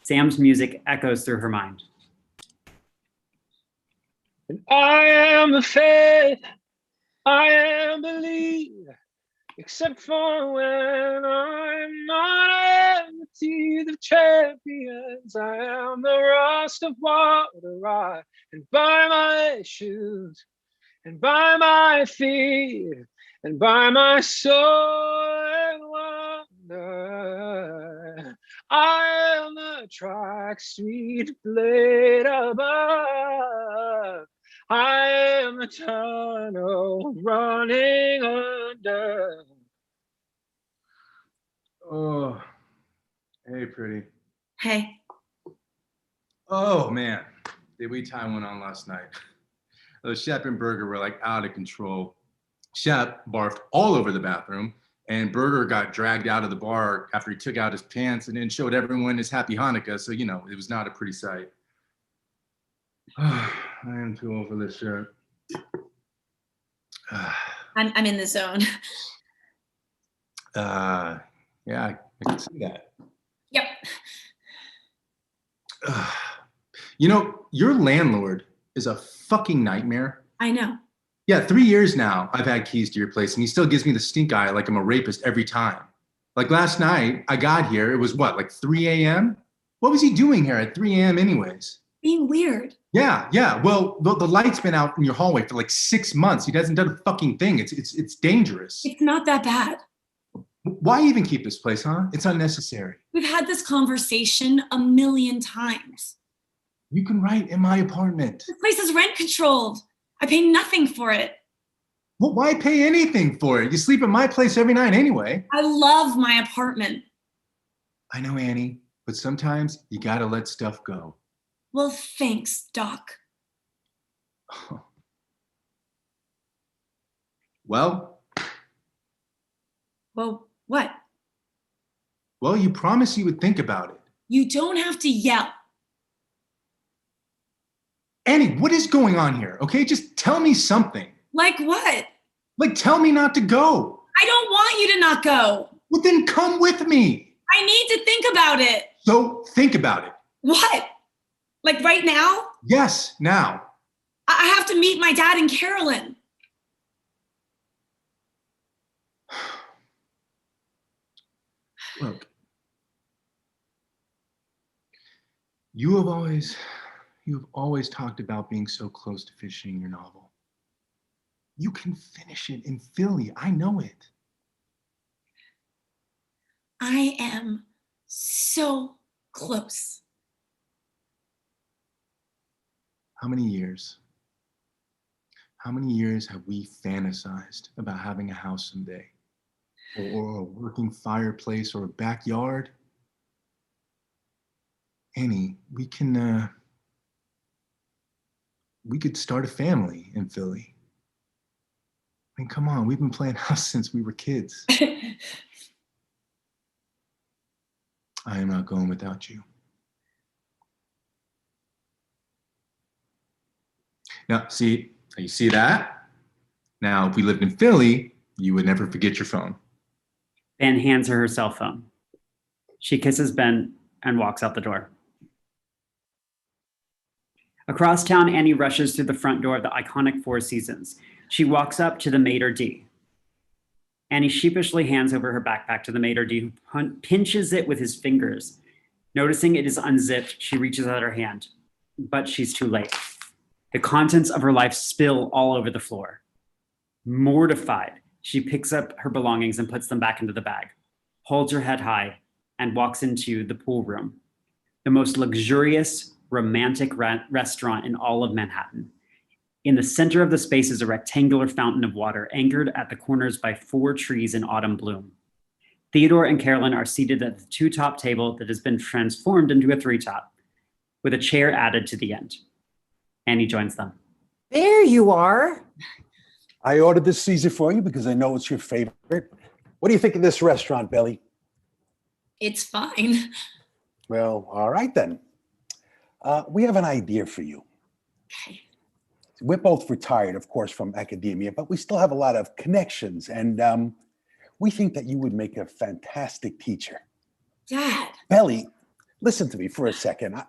Sam's music echoes through her mind. I am the faith. I am belief. Except for when I'm not, I am the teeth of champions. I am the rust of water, and by my shoes, and by my feet, and by my soul and wonder. I am the track sweet blade above. I am the tunnel running under. Oh, hey, pretty. Hey. Oh, man. Did we tie one on last night? Those Shep and Burger were like out of control. Shep barfed all over the bathroom, and Burger got dragged out of the bar after he took out his pants and then showed everyone his happy Hanukkah. So, you know, it was not a pretty sight. I am too old for this shit. I'm in the zone. Yeah, I can see that. Yep. You know, your landlord is a fucking nightmare. I know. Yeah, 3 years now I've had keys to your place, and he still gives me the stink eye like I'm a rapist every time. Like last night, I got here, it was what, like 3 a.m.? What was he doing here at 3 a.m. anyways? Being weird. Yeah. Well, the light's been out in your hallway for like 6 months. He hasn't done a fucking thing. It's dangerous. It's not that bad. Why even keep this place, huh? It's unnecessary. We've had this conversation a million times. You can write in my apartment. This place is rent controlled. I pay nothing for it. Well, why pay anything for it? You sleep at my place every night anyway. I love my apartment. I know, Annie, but sometimes you gotta let stuff go. Well, thanks, Doc. Well, Well, what? well, you promised you would think about it. You don't have to yell. Annie, what is going on here? Okay, just tell me something. Like what? Like, tell me not to go. I don't want you to not go. Well, then come with me. I need to think about it. So think about it. What? Like right now? Yes, now. I have to meet my dad and Carolyn. Look, you have always talked about being so close to finishing your novel. You can finish it in Philly. I know it. I am so close. How many years? How many years have we fantasized about having a house someday? Or a working fireplace or a backyard? Annie, we could start a family in Philly. I mean, come on, we've been playing house since we were kids. I am not going without you. Now, you see that? Now, if we lived in Philly, you would never forget your phone. Ben hands her cell phone. She kisses Ben and walks out the door. Across town, Annie rushes through the front door of the iconic Four Seasons. She walks up to the maitre d'. Annie sheepishly hands over her backpack to the maitre d', who pinches it with his fingers. Noticing it is unzipped, she reaches out her hand, but she's too late. The contents of her life spill all over the floor. Mortified, she picks up her belongings and puts them back into the bag. holds her head high, and walks into the pool room, the most luxurious, romantic restaurant in all of Manhattan. In the center of the space is a rectangular fountain of water anchored at the corners by 4 trees in autumn bloom. Theodore and Carolyn are seated at the 2-top table that has been transformed into a 3-top, with a chair added to the end. Annie joins them. There you are. I ordered this Caesar for you because I know it's your favorite. What do you think of this restaurant, Belly? It's fine. Well, all right then. We have an idea for you. Okay. We're both retired, of course, from academia, but we still have a lot of connections, and we think that you would make a fantastic teacher. Dad. Belly, listen to me for a second.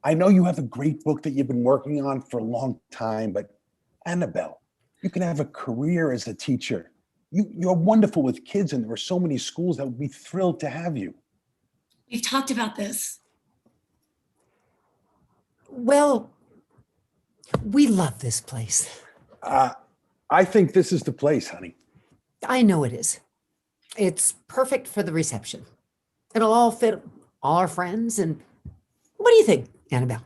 I know you have a great book that you've been working on for a long time, but Annabelle, you can have a career as a teacher. You're wonderful with kids, and there are so many schools that would be thrilled to have you. We've talked about this. Well, we love this place. I think this is the place, honey. I know it is. It's perfect for the reception. It'll all fit all our friends. And what do you think, Annabelle?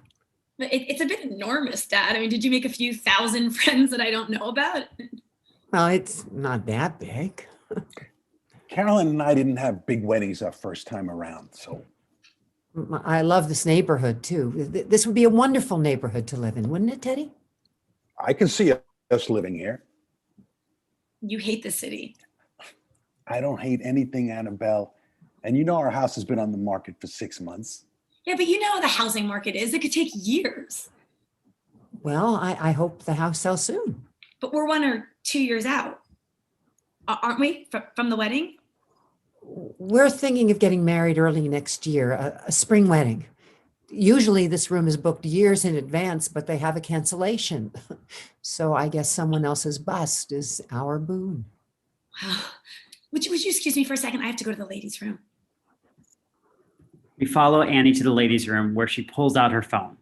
It's a bit enormous, Dad. I mean, did you make a few thousand friends that I don't know about? Well, it's not that big. Carolyn and I didn't have big weddings our first time around, so. I love this neighborhood, too. This would be a wonderful neighborhood to live in, wouldn't it, Teddy? I can see us living here. You hate the city. I don't hate anything, Annabelle. And you know our house has been on the market for 6 months. Yeah, but you know how the housing market is. It could take years. Well, I hope the house sells soon. But we're 1 or 2 years out. Aren't we, from the wedding? We're thinking of getting married early next year, a spring wedding. Usually this room is booked years in advance, but they have a cancellation. So I guess someone else's bust is our boon. Wow. Would you excuse me for a second? I have to go to the ladies' room. We follow Annie to the ladies' room where she pulls out her phone.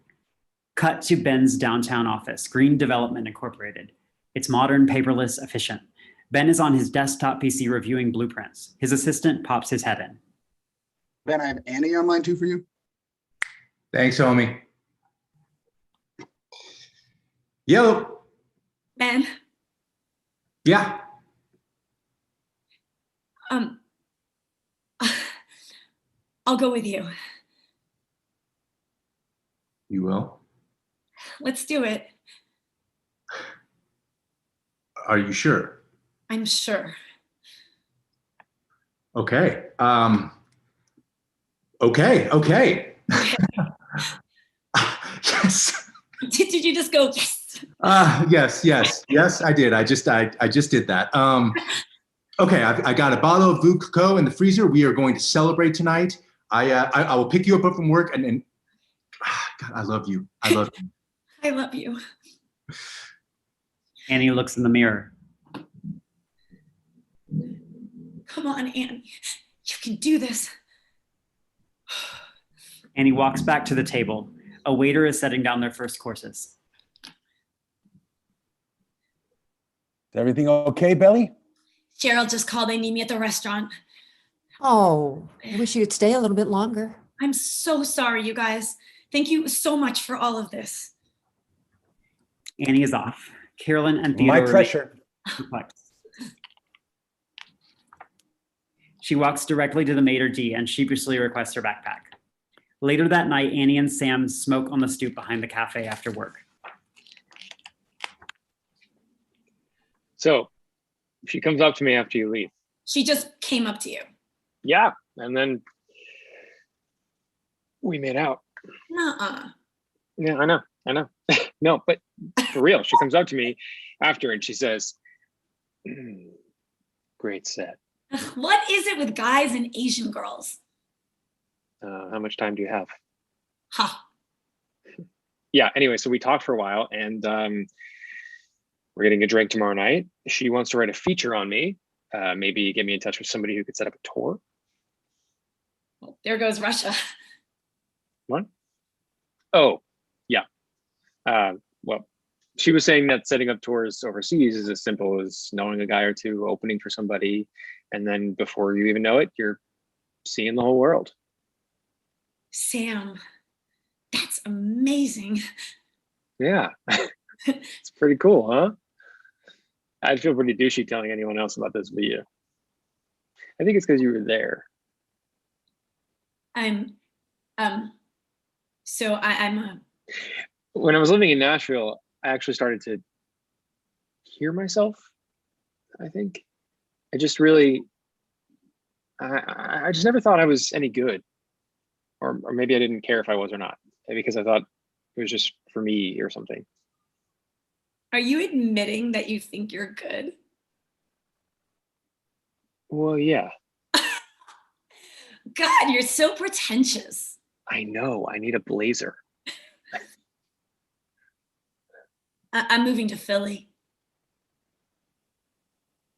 Cut to Ben's downtown office, Green Development Incorporated. It's modern, paperless, efficient. Ben is on his desktop PC reviewing blueprints. His assistant pops his head in. Ben, I have Annie on line 2 for you. Thanks, homie. Yellow. Ben? Yeah. I'll go with you. You will? Let's do it. Are you sure? I'm sure. Okay. Okay. Yes. Did you just go, yes? Yes, I did. I just did that. Okay, I got a bottle of Blue Cocoa in the freezer. We are going to celebrate tonight. I will pick you up from work, and God, I love you. I love you. I love you. Annie looks in the mirror. Come on, Annie. You can do this. Annie walks back to the table. A waiter is setting down their first courses. Is everything okay, Belly? Cheryl just called. They need me at the restaurant. Oh, I wish you could stay a little bit longer. I'm so sorry, you guys. Thank you so much for all of this. Annie is off. Carolyn and Theodore. My pressure. Perplexed. She walks directly to the maitre d' and sheepishly requests her backpack. Later that night, Annie and Sam smoke on the stoop behind the cafe after work. So, she comes up to me after you leave. She just came up to you. Yeah, and then we made out. Nuh-uh. Yeah, I know. No, but for real, she comes up to me after and she says, great set. What is it with guys and Asian girls? How much time do you have? Huh. Yeah, anyway, so we talked for a while and we're getting a drink tomorrow night. She wants to write a feature on me. Maybe get me in touch with somebody who could set up a tour. Well, there goes Russia. What? Oh, yeah. Well, she was saying that setting up tours overseas is as simple as knowing a guy or two, opening for somebody, and then before you even know it, you're seeing the whole world. Sam, that's amazing. Yeah. It's pretty cool, huh? I'd feel pretty douchey telling anyone else about this video. I think it's because you were there. I'm so I'm When I was living in Nashville, I actually started to hear myself, I think. I just really, I just never thought I was any good. Or maybe I didn't care if I was or not, because I thought it was just for me or something. Are you admitting that you think you're good? Well, yeah, God, you're so pretentious. I know. I need a blazer. I'm moving to Philly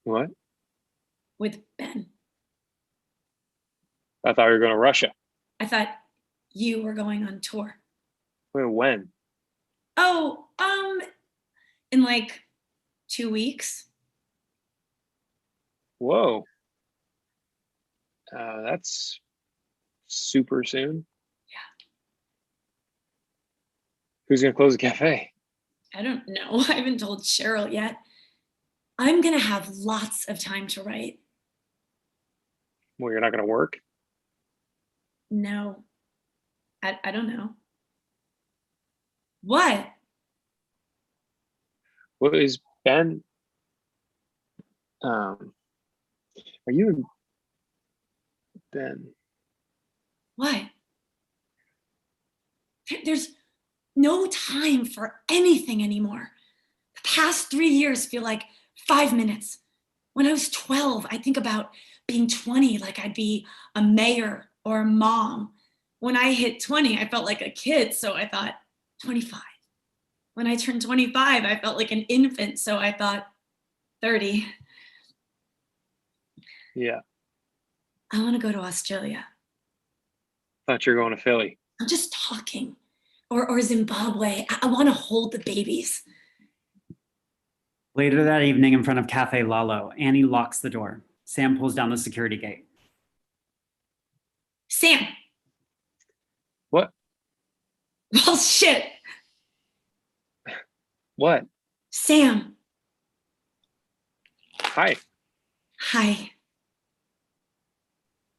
What? with Ben. I thought we were going to Russia. I thought you were going on tour. Wait, when? Oh, in like 2 weeks. Whoa. That's super soon. Yeah. Who's going to close the cafe? I don't know. I haven't told Cheryl yet. I'm gonna have lots of time to write. Well, you're not going to work? No, I don't know. What? What is Ben? Are you and Ben? What? There's no time for anything anymore. The past 3 years feel like 5 minutes. When I was 12, I think about being 20 like I'd be a mayor or a mom. When I hit 20, I felt like a kid, so I thought 25. When I turned 25, I felt like an infant, so I thought 30. Yeah. I want to go to Australia. Thought you were going to Philly. I'm just talking. Or Zimbabwe. I want to hold the babies. Later that evening, in front of Cafe Lalo, Annie locks the door. Sam pulls down the security gate. Sam. What? Well, shit. What? Sam. Hi. Hi.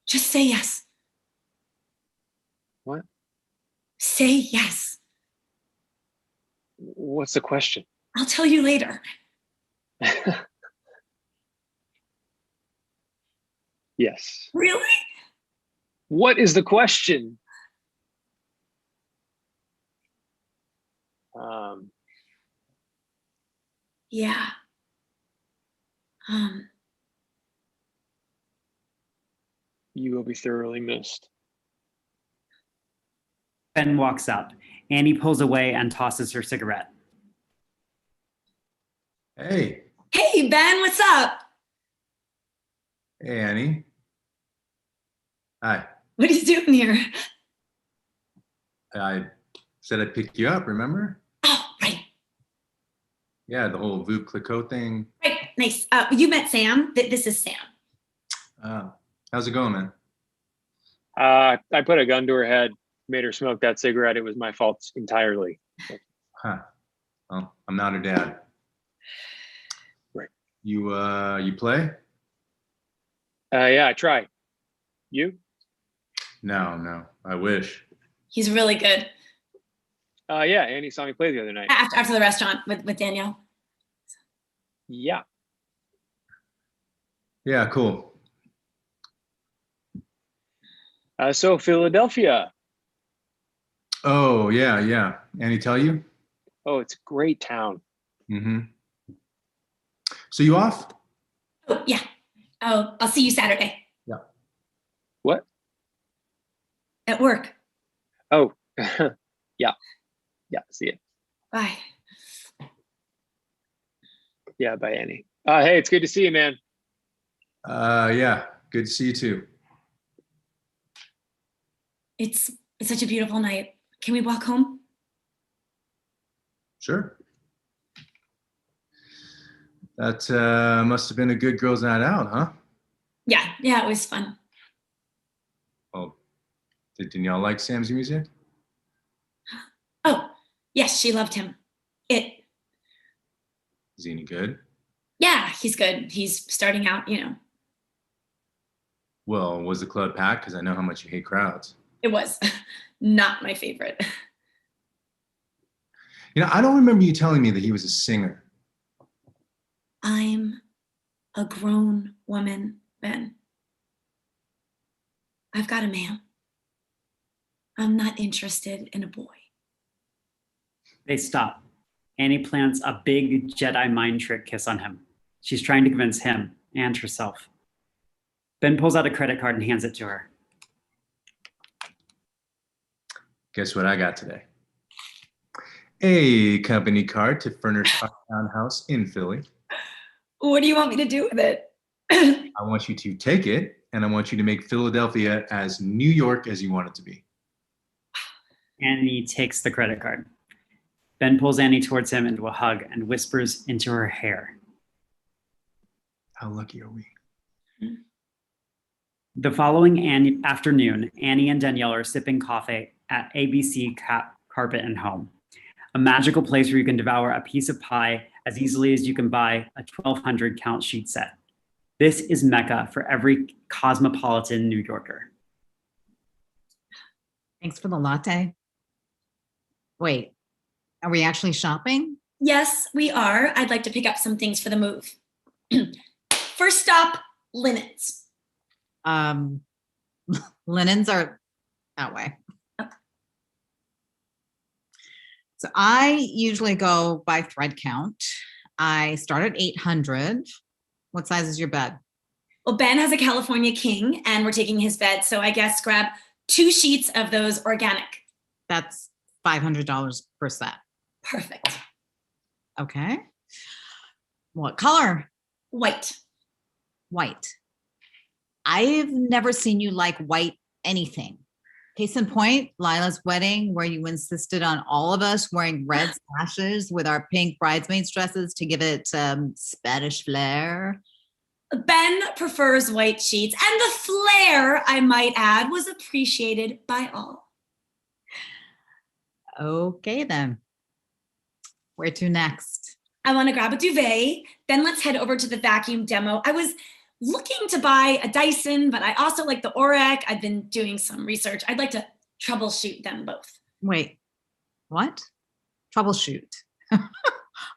Just say yes. What? Say yes. What's the question? I'll tell you later. Yes. Really? What is the question? Yeah. You will be thoroughly missed. Ben walks up. Annie pulls away and tosses her cigarette. Hey. Hey, Ben, what's up? Hey, Annie. Hi. What are you doing here? I said I'd pick you up, remember? Oh, right. Yeah, the whole Veuve Clicquot thing. Right, nice. You met Sam. This is Sam. How's it going, man? I put a gun to her head, made her smoke that cigarette. It was my fault entirely. Huh. Well, I'm not her dad. Right. You play? Yeah, I tried. You? No. I wish. He's really good. Yeah, Annie saw me play the other night. After the restaurant with Danielle. Yeah. Yeah, cool. So Philadelphia. Oh, yeah. Annie tell you? Oh, it's a great town. Mm-hmm. So you off? Oh, yeah. Oh, I'll see you Saturday. Yeah. What? At work. Oh, yeah. Yeah, see it. Bye. Yeah, bye, Annie. Hey, it's good to see you, man. Yeah, good to see you too. It's such a beautiful night. Can we walk home? Sure. That must have been a good girls' night out, huh? Yeah, it was fun. Did Danielle like Sam's music? Oh, yes, she loved him. Is he any good? Yeah, he's good. He's starting out, Well, was the club packed? Because I know how much you hate crowds. It was not my favorite. I don't remember you telling me that he was a singer. I'm a grown woman, Ben. I've got a man. I'm not interested in a boy. They stop. Annie plants a big Jedi mind trick kiss on him. She's trying to convince him and herself. Ben pulls out a credit card and hands it to her. Guess what I got today? A company card to furnish our townhouse in Philly. What do you want me to do with it? I want you to take it, and I want you to make Philadelphia as New York as you want it to be. Annie takes the credit card. Ben pulls Annie towards him into a hug and whispers into her hair. How lucky are we? The following afternoon, Annie and Danielle are sipping coffee at ABC Carpet and Home, a magical place where you can devour a piece of pie as easily as you can buy a 1,200 count sheet set. This is Mecca for every cosmopolitan New Yorker. Thanks for the latte. Wait, are we actually shopping? Yes, we are. I'd like to pick up some things for the move. First stop, linens. Linens are that way. So I usually go by thread count. I start at 800. What size is your bed? Well, Ben has a California king and we're taking his bed. So I guess grab 2 sheets of those organic. That's $500 per set. Perfect. Okay. What color? White. White. I've never seen you like white anything. Case in point, Lila's wedding, where you insisted on all of us wearing red sashes with our pink bridesmaids dresses to give it Spanish flair. Ben prefers white sheets, and the flair, I might add, was appreciated by all. Okay, then. Where to next? I want to grab a duvet. Then let's head over to the vacuum demo. I was looking to buy a Dyson, but I also like the Orec. I've been doing some research. I'd like to troubleshoot them both. Wait, what? Troubleshoot.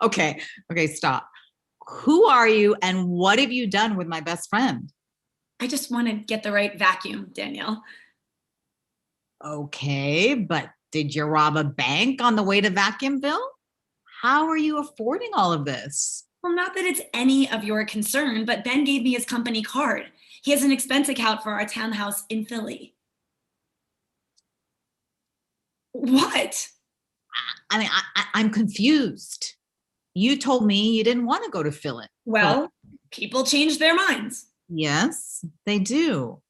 Okay, stop. Who are you and what have you done with my best friend? I just want to get the right vacuum, Danielle. Okay, but did you rob a bank on the way to Vacuumville? How are you affording all of this? Well, not that it's any of your concern, but Ben gave me his company card. He has an expense account for our townhouse in Philly. What? I mean, I'm confused. You told me you didn't want to go to Philly. Well, people change their minds. Yes, they do.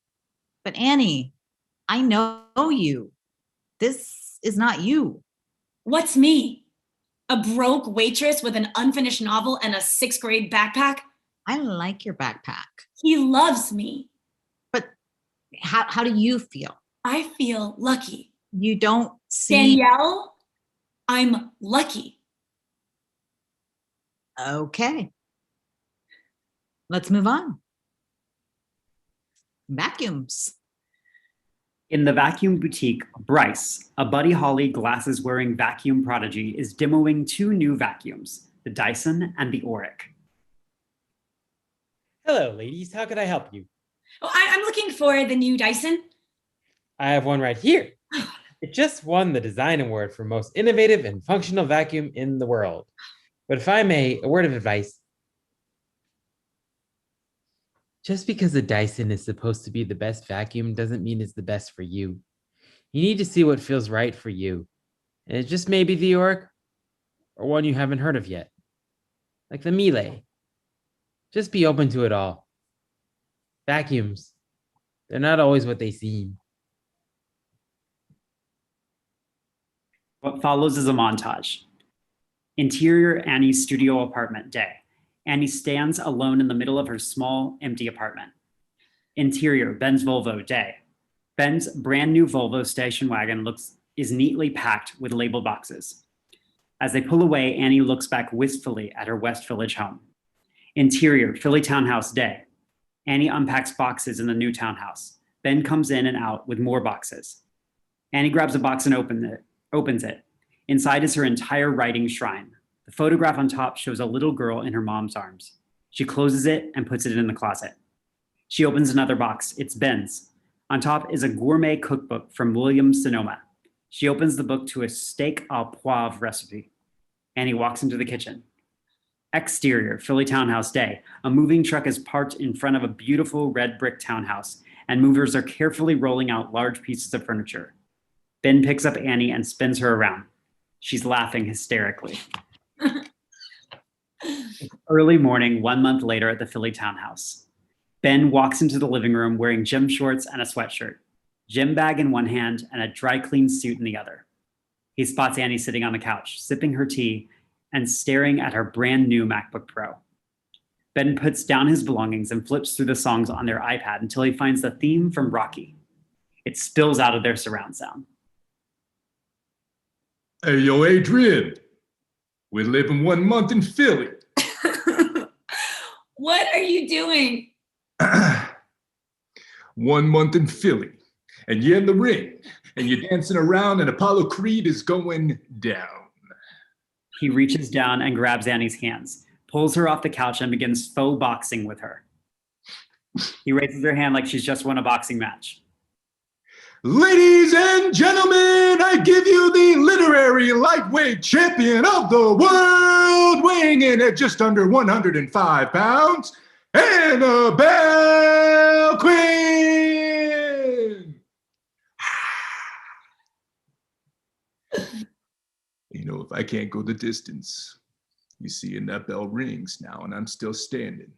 But Annie, I know you. This is not you. What's me? A broke waitress with an unfinished novel and a 6th grade backpack? I like your backpack. He loves me. But how do you feel? I feel lucky. You don't see... Danielle, I'm lucky. Okay. Let's move on. Vacuums. In the vacuum boutique, Bryce, a Buddy Holly glasses-wearing vacuum prodigy, is demoing 2 new vacuums, the Dyson and the Orec. Hello, ladies. How could I help you? Oh, I'm looking for the new Dyson. I have one right here. It just won the design award for most innovative and functional vacuum in the world. But if I may, a word of advice. Just because the Dyson is supposed to be the best vacuum doesn't mean it's the best for you. You need to see what feels right for you. And it just may be the Orc or one you haven't heard of yet. Like the Miele. Just be open to it all. Vacuums, they're not always what they seem. What follows is a montage. Interior Annie's studio apartment, day. Annie stands alone in the middle of her small, empty apartment. Interior, Ben's Volvo, day. Ben's brand new Volvo station wagon is neatly packed with labeled boxes. As they pull away, Annie looks back wistfully at her West Village home. Interior, Philly townhouse day. Annie unpacks boxes in the new townhouse. Ben comes in and out with more boxes. Annie grabs a box and opens it. Inside is her entire writing shrine. The photograph on top shows a little girl in her mom's arms. She closes it and puts it in the closet. She opens another box. It's Ben's. On top is a gourmet cookbook from William Sonoma. She opens the book to a steak au poivre recipe. Annie walks into the kitchen. Exterior, Philly townhouse day. A moving truck is parked in front of a beautiful red brick townhouse, and movers are carefully rolling out large pieces of furniture. Ben picks up Annie and spins her around. She's laughing hysterically. Early morning, 1 month later at the Philly townhouse. Ben walks into the living room wearing gym shorts and a sweatshirt, gym bag in one hand and a dry clean suit in the other. He spots Annie sitting on the couch, sipping her tea and staring at her brand new MacBook Pro. Ben puts down his belongings and flips through the songs on their iPad until he finds the theme from Rocky. It spills out of their surround sound. Hey, yo, Adrian. We're living 1 month in Philly. What are you doing? 1 month in Philly. And you're in the ring. And you're dancing around and Apollo Creed is going down. He reaches down and grabs Annie's hands, pulls her off the couch and begins faux boxing with her. He raises her hand like she's just won a boxing match. Ladies and gentlemen, I give you the literary lightweight champion of the world, weighing in at just under 105 pounds, Annabelle Quinn. You know, if I can't go the distance, you see, and that bell rings now and I'm still standing,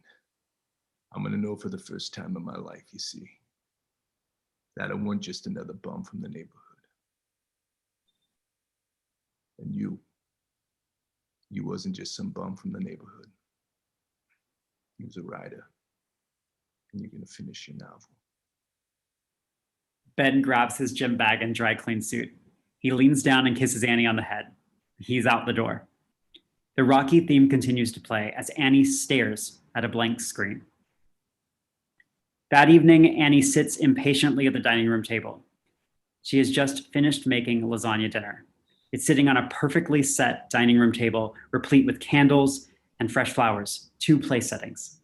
I'm gonna know for the first time in my life, you see, that I wasn't just another bum from the neighborhood. And you wasn't just some bum from the neighborhood. You was a writer, and you're gonna finish your novel. Ben grabs his gym bag and dry clean suit. He leans down and kisses Annie on the head. He's out the door. The Rocky theme continues to play as Annie stares at a blank screen. That evening, Annie sits impatiently at the dining room table. She has just finished making lasagna dinner. It's sitting on a perfectly set dining room table, replete with candles and fresh flowers, 2 place settings.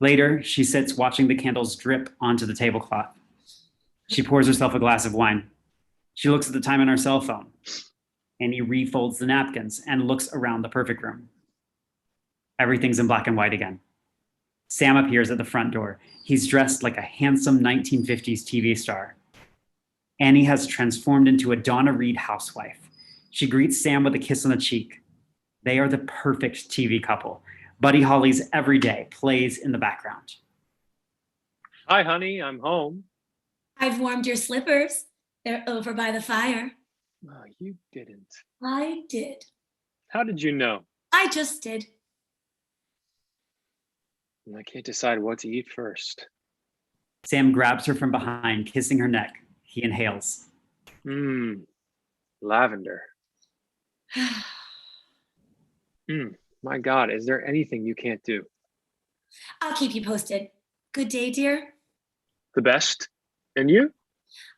Later, she sits watching the candles drip onto the tablecloth. She pours herself a glass of wine. She looks at the time on her cell phone. Annie refolds the napkins and looks around the perfect room. Everything's in black and white again. Sam appears at the front door. He's dressed like a handsome 1950s TV star. Annie has transformed into a Donna Reed housewife. She greets Sam with a kiss on the cheek. They are the perfect TV couple. Buddy Holly's Every Day plays in the background. Hi, honey, I'm home. I've warmed your slippers. They're over by the fire. Oh, you didn't. I did. How did you know? I just did. I can't decide what to eat first. Sam grabs her from behind, kissing her neck. He inhales. Lavender. My God, is there anything you can't do? I'll keep you posted. Good day, dear. The best? And you?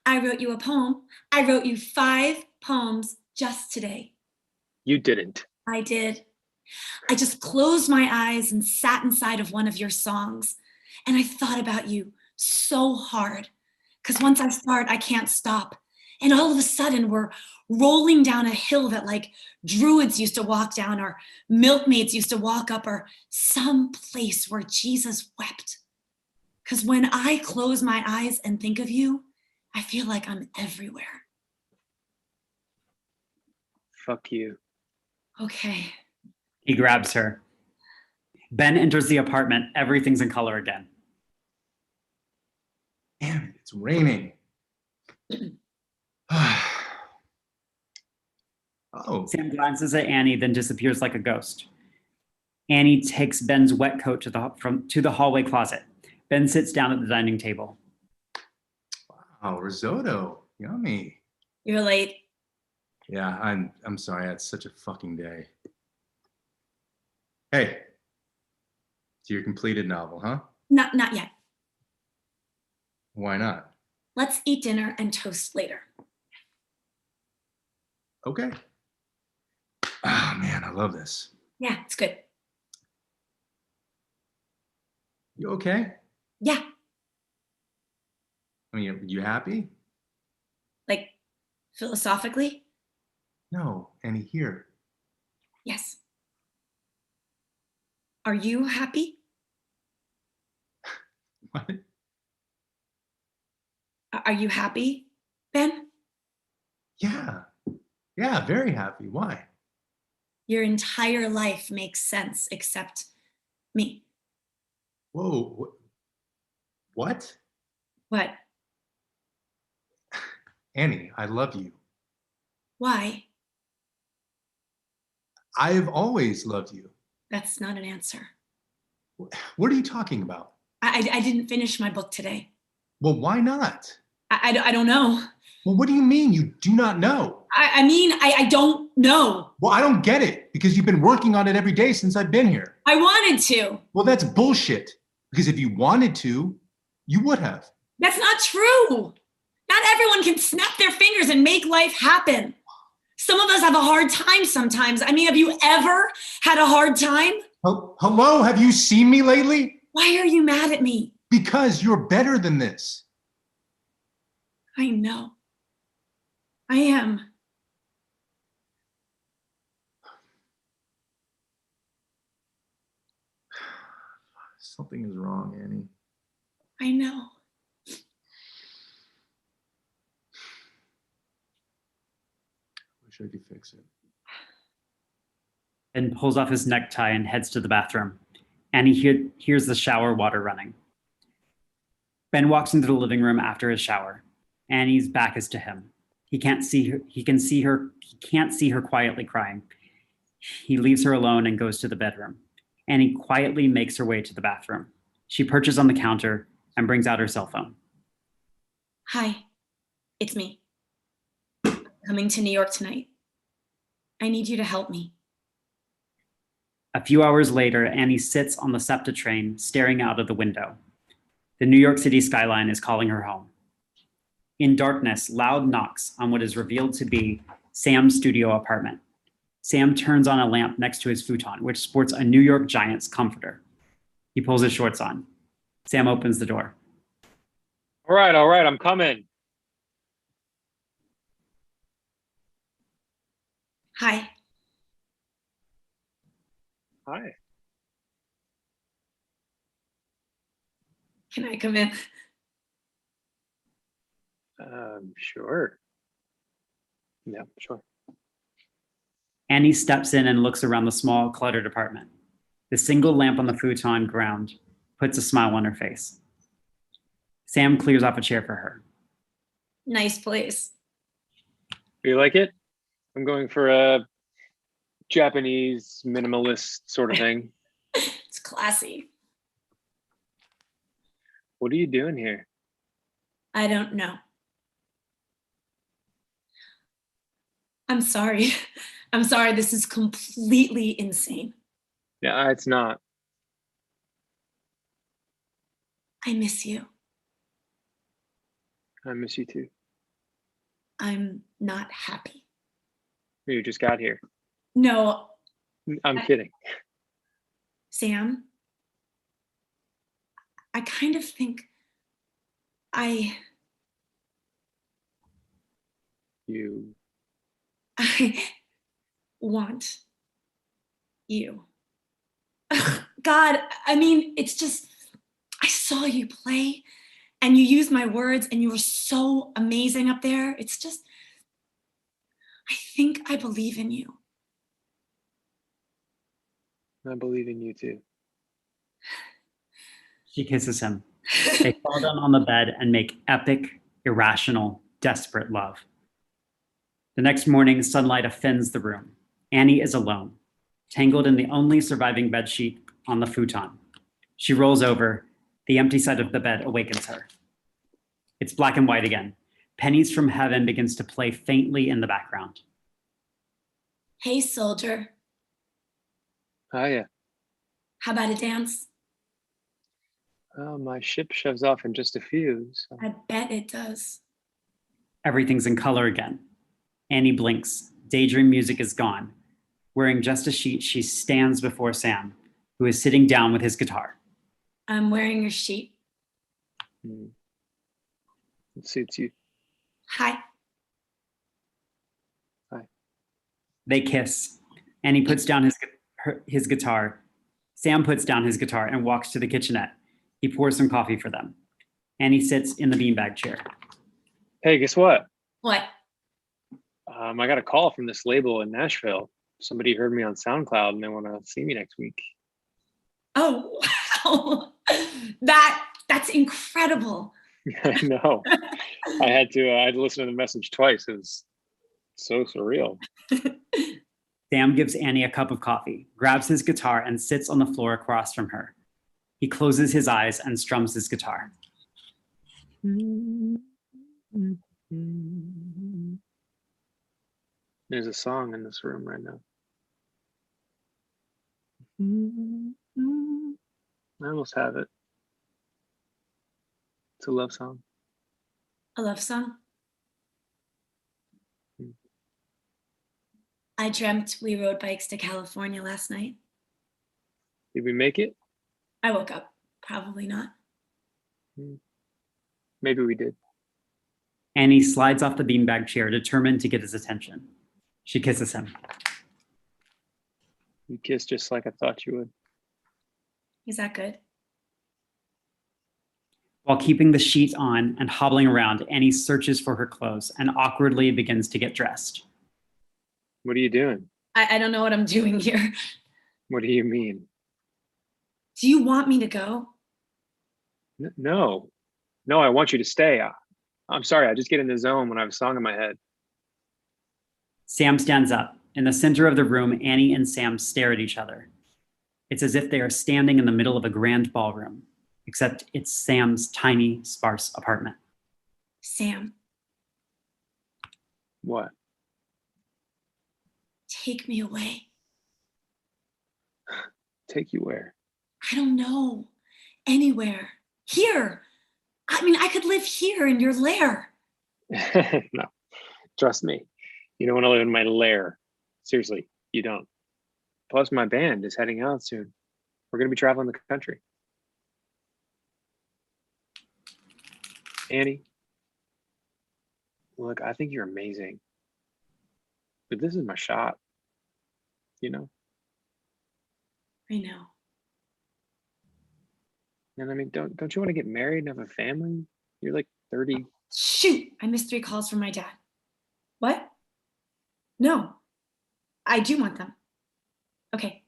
I wrote you a poem. I wrote you 5 poems just today. You didn't. I did. I just closed my eyes and sat inside of one of your songs. And I thought about you so hard. Because once I start, I can't stop. And all of a sudden, we're rolling down a hill that like druids used to walk down, or milkmaids used to walk up, or some place where Jesus wept. Because when I close my eyes and think of you, I feel like I'm everywhere. Fuck you. Okay. He grabs her. Ben enters the apartment. Everything's in color again. Damn it, it's raining. Oh. Sam glances at Annie, then disappears like a ghost. Annie takes Ben's wet coat to the hallway closet. Ben sits down at the dining table. Oh, risotto. Yummy. You're late. Yeah, I'm sorry. I had such a fucking day. Hey, it's your completed novel, huh? Not yet. Why not? Let's eat dinner and toast later. Okay. Oh man, I love this. Yeah, it's good. You okay? Yeah, I mean, you happy? like philosophically, No, Annie, here. yes. Are you happy? What? Are you happy, Ben? Yeah. Yeah, very happy. Why? Your entire life makes sense except me. Whoa. What? What? Annie, I love you. Why? I've always loved you. That's not an answer. What are you talking about? I didn't finish my book today. Well, why not? I don't know. Well, what do you mean you do not know? I mean, I don't know. Well, I don't get it because you've been working on it every day since I've been here. I wanted to. Well, that's bullshit. Because if you wanted to, you would have. That's not true. Not everyone can snap their fingers and make life happen. Some of us have a hard time sometimes. I mean, have you ever had a hard time? Hello, have you seen me lately? Why are you mad at me? Because you're better than this. I know. I am. Something is wrong, Annie. I know. Wish I could fix it. Ben pulls off his necktie and heads to the bathroom. Annie hears the shower water running. Ben walks into the living room after his shower. Annie's back is to him. He can't see her. He can't see her quietly crying. He leaves her alone and goes to the bedroom. Annie quietly makes her way to the bathroom. She perches on the counter and brings out her cell phone. Hi, it's me. I'm coming to New York tonight. I need you to help me. A few hours later, Annie sits on the SEPTA train, staring out of the window. The New York City skyline is calling her home. In darkness, loud knocks on what is revealed to be Sam's studio apartment. Sam turns on a lamp next to his futon, which sports a New York Giants comforter. He pulls his shorts on. Sam opens the door. All right, I'm coming. Hi. Hi. Can I come in? Sure. Yeah, sure. Annie steps in and looks around the small, cluttered apartment. The single lamp on the futon ground puts a smile on her face. Sam clears off a chair for her. Nice place. You like it? I'm going for a Japanese minimalist sort of thing. It's classy. What are you doing here? I don't know. I'm sorry. I'm sorry. This is completely insane. Yeah, it's not. I miss you. I miss you too. I'm not happy. You just got here. No, I'm kidding. Sam. I kind of think You. I want you. God, I mean, it's just, I saw you play and you used my words and you were so amazing up there. It's just, I think I believe in you. I believe in you too. She kisses him. They fall down on the bed and make epic, irrational, desperate love. The next morning, sunlight offends the room. Annie is alone, tangled in the only surviving bedsheet on the futon. She rolls over. The empty side of the bed awakens her. It's black and white again. Pennies from Heaven begins to play faintly in the background. Hey, soldier. Hiya. How about a dance? Oh, my ship shoves off in just a few. So. I bet it does. Everything's in color again. Annie blinks. Daydream music is gone. Wearing just a sheet, she stands before Sam, who is sitting down with his guitar. I'm wearing your sheet. It suits you. Hi. Hi. They kiss. Annie puts down his guitar. Sam puts down his guitar and walks to the kitchenette. He pours some coffee for them. Annie sits in the beanbag chair. Hey, guess what? What? I got a call from this label in Nashville. Somebody heard me on SoundCloud and they want to see me next week. Oh, wow. That's incredible. I know. I had to listen to the message twice. It was so surreal. Sam gives Annie a cup of coffee, grabs his guitar, and sits on the floor across from her. He closes his eyes and strums his guitar. There's a song in this room right now. I almost have it. It's a love song. A love song? I dreamt we rode bikes to California last night. Did we make it? I woke up. Probably not. Maybe we did. Annie slides off the beanbag chair, determined to get his attention. She kisses him. You kissed just like I thought you would. Is that good? While keeping the sheet on and hobbling around, Annie searches for her clothes and awkwardly begins to get dressed. What are you doing? I don't know what I'm doing here. What do you mean? Do you want me to go? No. No, I want you to stay. I'm sorry, I just get in the zone when I have a song in my head. Sam stands up. In the center of the room, Annie and Sam stare at each other. It's as if they are standing in the middle of a grand ballroom, except it's Sam's tiny, sparse apartment. Sam. What? Take me away. Take you where? I don't know. Anywhere. Here. I mean, I could live here in your lair. No, trust me. You don't want to live in my lair. Seriously, you don't. Plus, my band is heading out soon. We're going to be traveling the country. Annie, look, I think you're amazing. But this is my shot. You know? I know. And I mean, don't you want to get married and have a family? You're like 30. Shoot, I missed 3 calls from my dad. What? No, I do want them. Okay,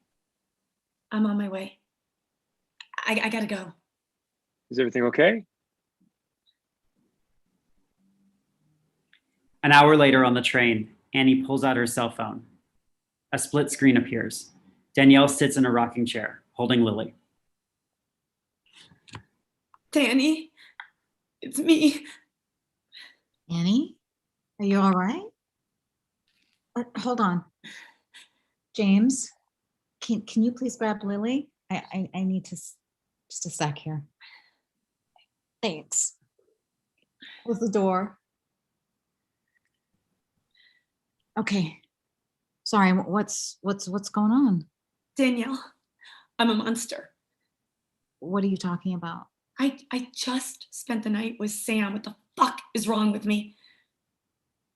I'm on my way. I gotta go. Is everything okay? An hour later on the train, Annie pulls out her cell phone. A split screen appears. Danielle sits in a rocking chair, holding Lily. Danny, it's me. Annie, are you all right? Hold on. James, can you please grab Lily? I need to, just a sec here. Thanks. Close the door. Okay. Sorry, what's going on? Danielle, I'm a monster. What are you talking about? I just spent the night with Sam. What the fuck is wrong with me?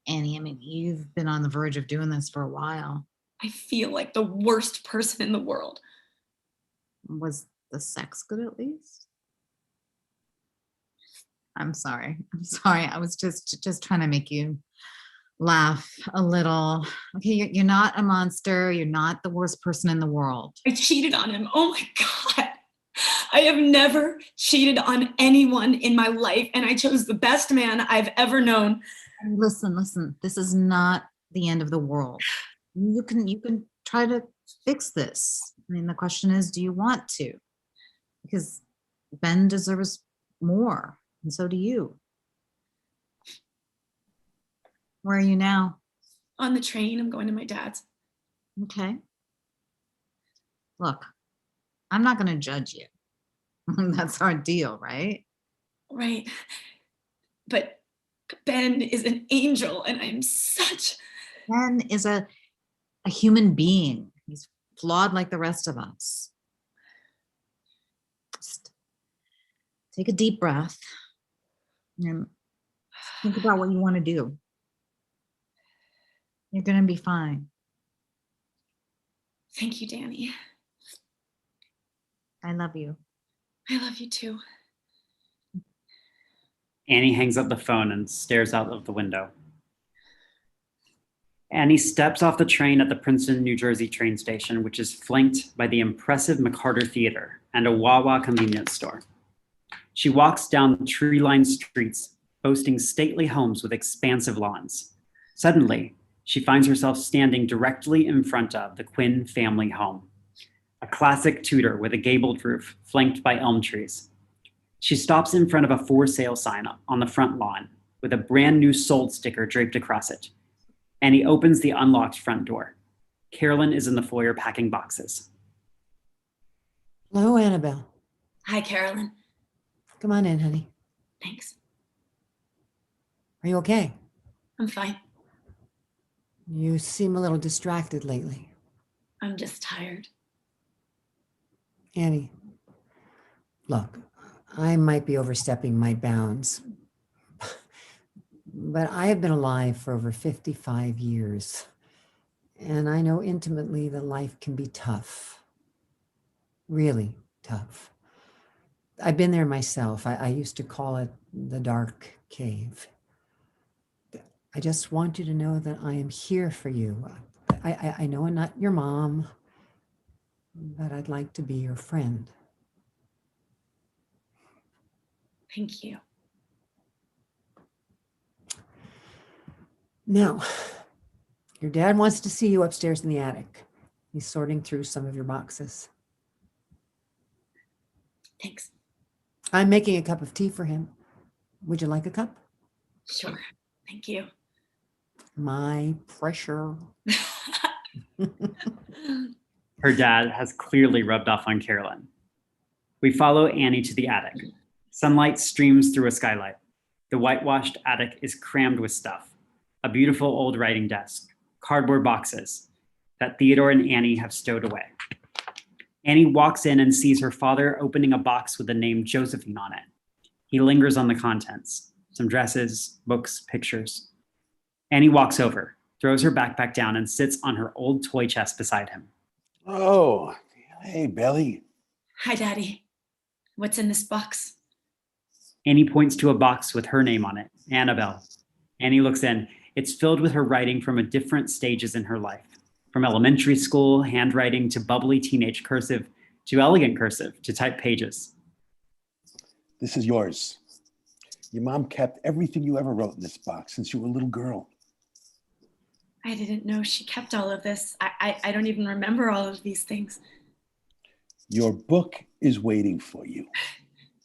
Annie, I mean, you've been on the verge of doing this for a while. I feel like the worst person in the world. Was the sex good at least? I'm sorry. I was just trying to make you laugh a little. Okay, you're not a monster. You're not the worst person in the world. I cheated on him. Oh my God. I have never cheated on anyone in my life, and I chose the best man I've ever known. Listen. This is not the end of the world. You can try to fix this. I mean, the question is, do you want to? Because Ben deserves more, and so do you. Where are you now? On the train, I'm going to my dad's. Okay. Look, I'm not going to judge you. That's our deal, right? Right. But Ben is an angel, and I'm such. Ben is a human being. He's flawed like the rest of us. Just take a deep breath and think about what you want to do. You're going to be fine. Thank you, Danny. I love you. I love you too. Annie hangs up the phone and stares out of the window. Annie steps off the train at the Princeton, New Jersey train station, which is flanked by the impressive McCarter Theater and a Wawa convenience store. She walks down tree-lined streets, boasting stately homes with expansive lawns. Suddenly, she finds herself standing directly in front of the Quinn family home, a classic Tudor with a gabled roof flanked by elm trees. She stops in front of a for sale sign on the front lawn with a brand new sold sticker draped across it. Annie opens the unlocked front door. Carolyn is in the foyer packing boxes. Hello, Annabelle. Hi, Carolyn. Come on in, honey. Thanks. Are you okay? I'm fine. You seem a little distracted lately. I'm just tired. Annie, look, I might be overstepping my bounds, but I have been alive for over 55 years, and I know intimately that life can be tough, really tough. I've been there myself. I used to call it the dark cave. I just want you to know that I am here for you. I know I'm not your mom, but I'd like to be your friend. Thank you. Now, your dad wants to see you upstairs in the attic. He's sorting through some of your boxes. Thanks. I'm making a cup of tea for him. Would you like a cup? Sure. Thank you. My pressure. Her dad has clearly rubbed off on Carolyn. We follow Annie to the attic. Sunlight streams through a skylight. The whitewashed attic is crammed with stuff. A beautiful old writing desk, cardboard boxes that Theodore and Annie have stowed away. Annie walks in and sees her father opening a box with the name Josephine on it. He lingers on the contents, some dresses, books, pictures. Annie walks over, throws her backpack down, and sits on her old toy chest beside him. Oh, hey, Belly. Hi, Daddy. What's in this box? Annie points to a box with her name on it, Annabelle. Annie looks in. It's filled with her writing from different stages in her life, from elementary school handwriting to bubbly teenage cursive to elegant cursive to typed pages. This is yours. Your mom kept everything you ever wrote in this box since you were a little girl. I didn't know she kept all of this. I don't even remember all of these things. Your book is waiting for you.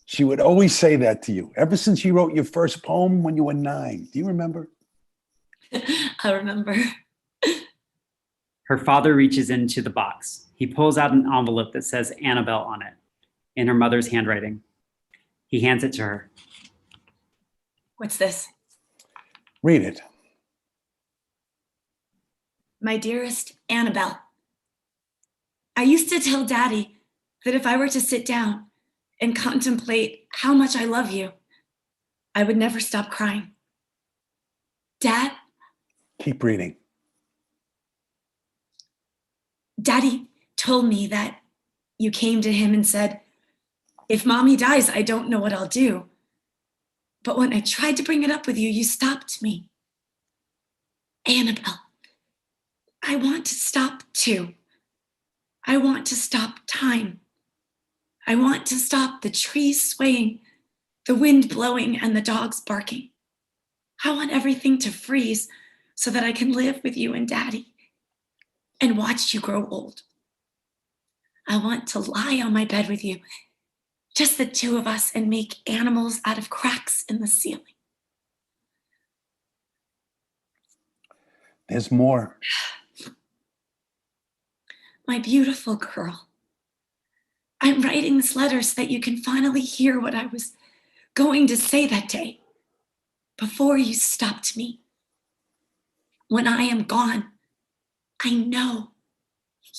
She would always say that to you, ever since she wrote your first poem when you were 9. Do you remember? I remember. Her father reaches into the box. He pulls out an envelope that says Annabelle on it, in her mother's handwriting. He hands it to her. What's this? Read it. My dearest Annabelle, I used to tell Daddy that if I were to sit down and contemplate how much I love you, I would never stop crying. Dad? Keep reading. Daddy told me that you came to him and said, if Mommy dies, I don't know what I'll do. But when I tried to bring it up with you, you stopped me. Annabelle, I want to stop too. I want to stop time. I want to stop the trees swaying, the wind blowing, and the dogs barking. I want everything to freeze so that I can live with you and Daddy and watch you grow old. I want to lie on my bed with you, just the two of us, and make animals out of cracks in the ceiling. There's more. My beautiful girl, I'm writing this letter so that you can finally hear what I was going to say that day before you stopped me. When I am gone, I know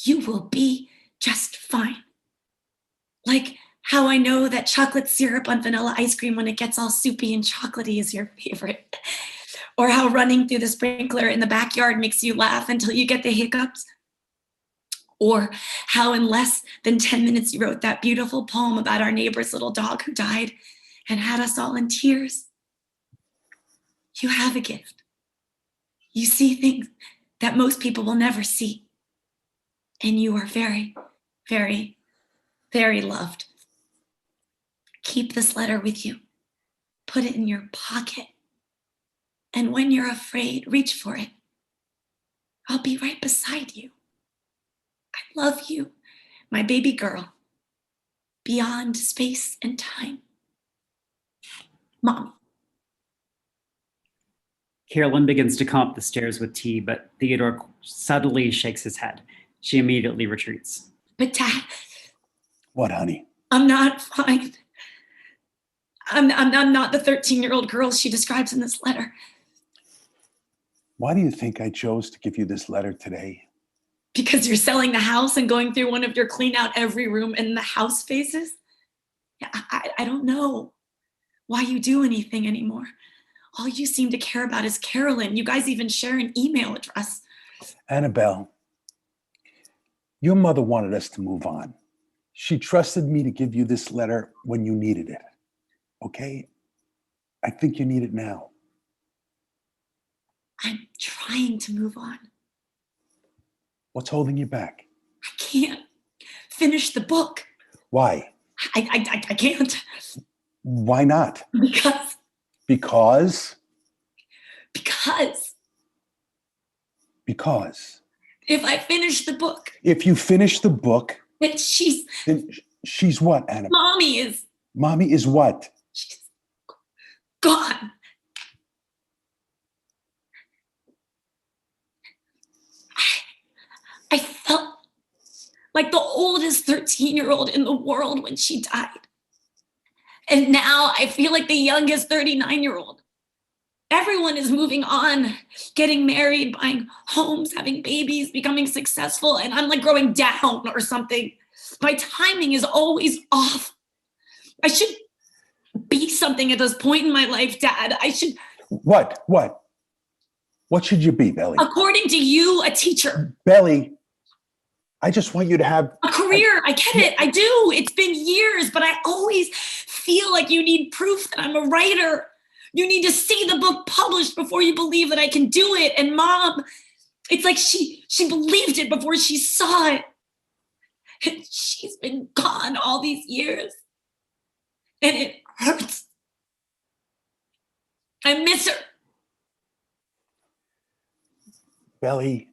you will be just fine. Like how I know that chocolate syrup on vanilla ice cream when it gets all soupy and chocolatey is your favorite. Or how running through the sprinkler in the backyard makes you laugh until you get the hiccups. Or how in less than 10 minutes you wrote that beautiful poem about our neighbor's little dog who died and had us all in tears. You have a gift. You see things that most people will never see. And you are very, very, very loved. Keep this letter with you. Put it in your pocket. And when you're afraid, reach for it. I'll be right beside you. I love you, my baby girl, beyond space and time. Mom. Carolyn begins to come up the stairs with tea, but Theodore subtly shakes his head. She immediately retreats. But Dad. What, honey? I'm not fine. I'm not the 13-year-old girl she describes in this letter. Why do you think I chose to give you this letter today? Because you're selling the house and going through one of your clean out every room in the house phases? Yeah, I don't know why you do anything anymore. All you seem to care about is Carolyn. You guys even share an email address. Annabelle, your mother wanted us to move on. She trusted me to give you this letter when you needed it. Okay? I think you need it now. I'm trying to move on. What's holding you back? I can't finish the book. Why? I can't. Why not? Because. Because? Because. Because. If I finish the book. If you finish the book. Then she's. Then she's what, Annabelle? Mommy is. Mommy is what? She's gone. I felt like the oldest 13-year-old in the world when she died. And now I feel like the youngest 39-year-old. Everyone is moving on, getting married, buying homes, having babies, becoming successful, and I'm like growing down or something. My timing is always off. I should be something at this point in my life, Dad. I should. What? What? What should you be, Belly? According to you, a teacher. Belly, I just want you to have a career. I get it. I do. It's been years, but I always feel like you need proof that I'm a writer. You need to see the book published before you believe that I can do it. And Mom, it's like she believed it before she saw it. And she's been gone all these years. And it hurts. I miss her. Belly,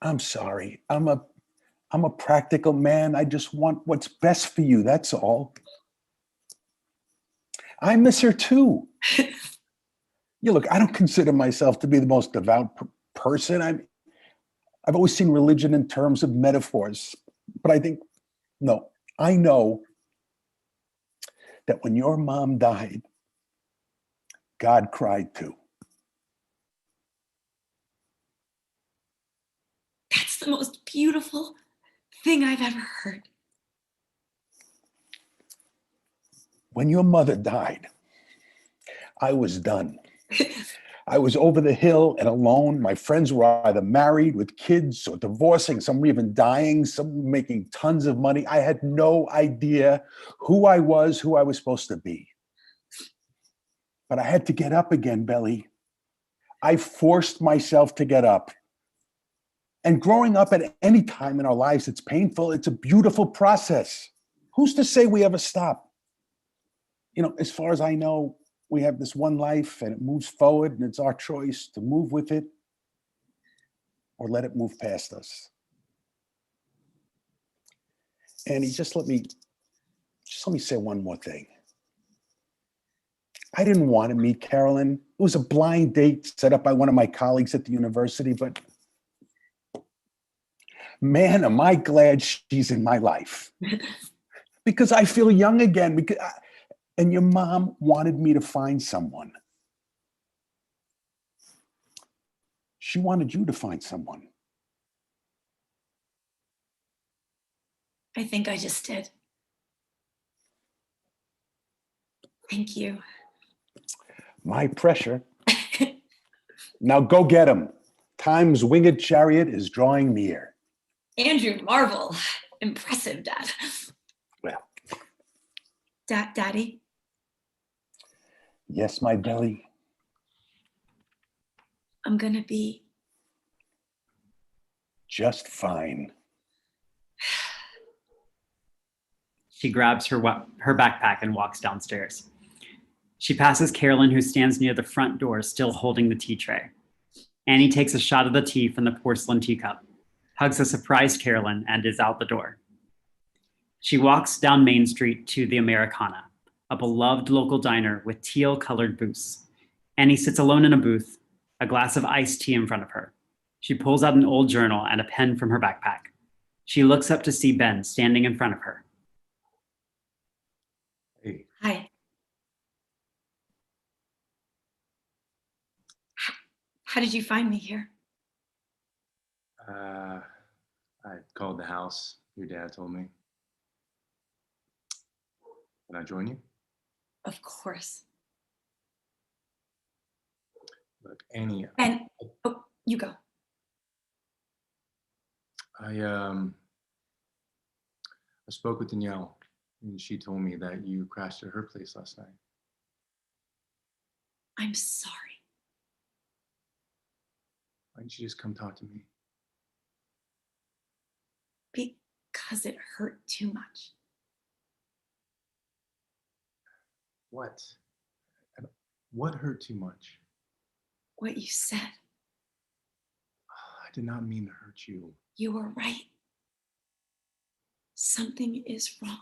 I'm sorry. I'm a practical man. I just want what's best for you. That's all. I miss her too. Look, I don't consider myself to be the most devout person. I've always seen religion in terms of metaphors, but I know that when your mom died, God cried too. That's the most beautiful thing I've ever heard. When your mother died, I was done. I was over the hill and alone. My friends were either married with kids or divorcing. Some were even dying. Some were making tons of money. I had no idea who I was supposed to be. But I had to get up again, Belly. I forced myself to get up. And growing up at any time in our lives, it's painful. It's a beautiful process. Who's to say we ever stop? As far as I know, we have this one life and it moves forward, and it's our choice to move with it or let it move past us. Annie, just let me say one more thing. I didn't want to meet Carolyn. It was a blind date set up by one of my colleagues at the university, but man, am I glad she's in my life. Because I feel young again. And your mom wanted me to find someone. She wanted you to find someone. I think I just did. Thank you. My pressure. Now go get him. Time's winged chariot is drawing near. Andrew Marvel. Impressive, Dad. Well. Daddy? Yes, my belly. I'm gonna be just fine. She grabs her backpack and walks downstairs. She passes Carolyn, who stands near the front door, still holding the tea tray. Annie takes a shot of the tea from the porcelain teacup, hugs a surprised Carolyn, and is out the door. She walks down Main Street to the Americana, a beloved local diner with teal-colored booths. Annie sits alone in a booth, a glass of iced tea in front of her. She pulls out an old journal and a pen from her backpack. She looks up to see Ben standing in front of her. Hey. Hi. How did you find me here? I called the house. Your dad told me. Can I join you? Of course. Look, Annie. Ben, you go. I spoke with Danielle, and she told me that you crashed at her place last night. I'm sorry. Why didn't you just come talk to me? Because it hurt too much. What? What hurt too much? What you said. I did not mean to hurt you. You were right. Something is wrong.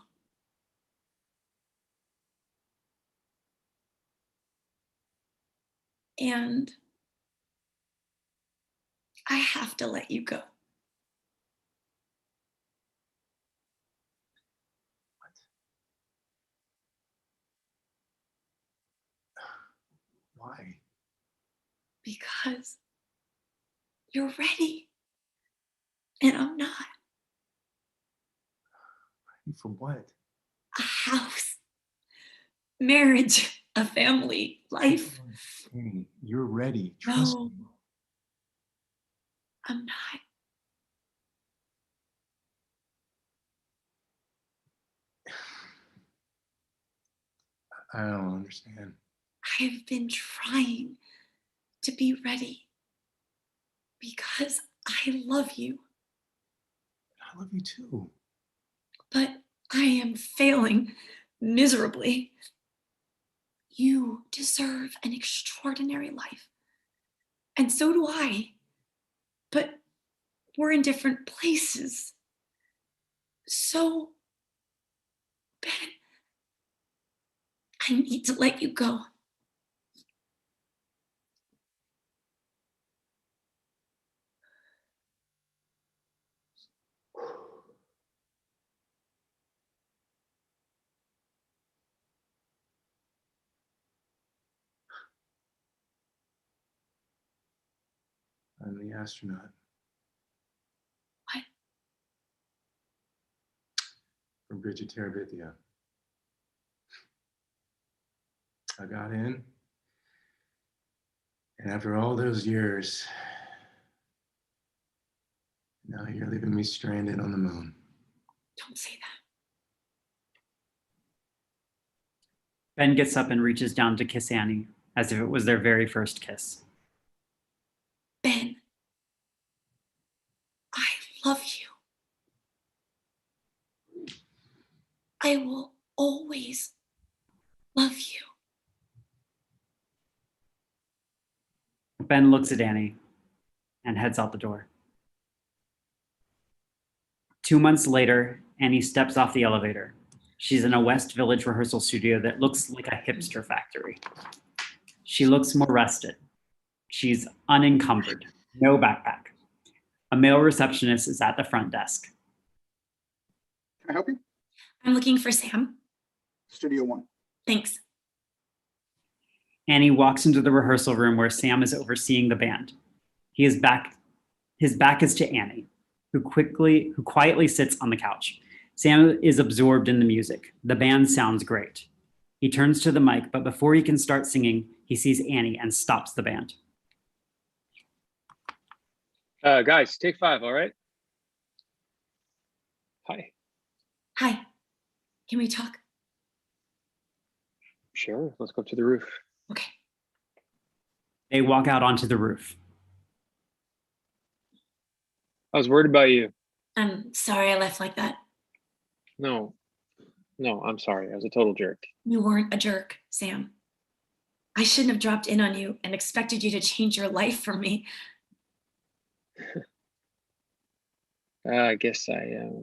And I have to let you go. Why? Because you're ready. And I'm not. Ready for what? A house, marriage, a family, life. Annie, you're ready. Trust me. I'm not. I don't understand. I've been trying to be ready because I love you. I love you too. But I am failing miserably. You deserve an extraordinary life. And so do I. But we're in different places. So, Ben, I need to let you go. I'm the astronaut. What? From Bridget Terabithia. I got in, and after all those years, now you're leaving me stranded on the moon. Don't say that. Ben gets up and reaches down to kiss Annie, as if it was their very first kiss. Ben, I love you. I will always love you. Ben looks at Annie and heads out the door. 2 months later, Annie steps off the elevator. She's in a West Village rehearsal studio that looks like a hipster factory. She looks more rested. She's unencumbered, no backpack. A male receptionist is at the front desk. Can I help you? I'm looking for Sam. Studio 1. Thanks. Annie walks into the rehearsal room where Sam is overseeing the band. His back is to Annie, who quietly sits on the couch. Sam is absorbed in the music. The band sounds great. He turns to the mic, but before he can start singing, he sees Annie and stops the band. Guys, take 5, all right? Hi. Hi. Can we talk? Sure, let's go up to the roof. Okay. They walk out onto the roof. I was worried about you. I'm sorry I left like that. No, I'm sorry. I was a total jerk. You weren't a jerk, Sam. I shouldn't have dropped in on you and expected you to change your life for me. I guess I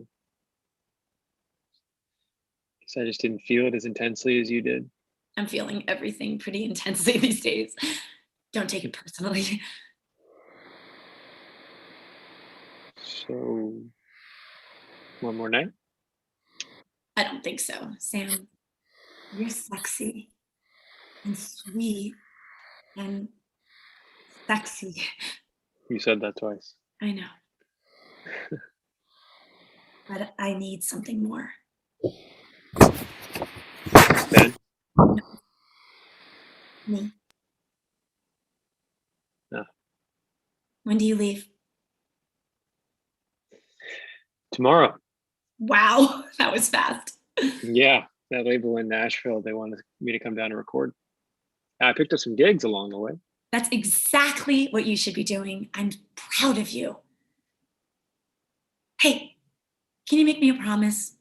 just didn't feel it as intensely as you did. I'm feeling everything pretty intensely these days. Don't take it personally. So, one more night? I don't think so, Sam. You're sexy and sweet and sexy. You said that twice. I know. But I need something more. Ben? No. Me. No. When do you leave? Tomorrow. Wow, that was fast. Yeah, that label in Nashville, they wanted me to come down and record. I picked up some gigs along the way. That's exactly what you should be doing. I'm proud of you. Hey, can you make me a promise?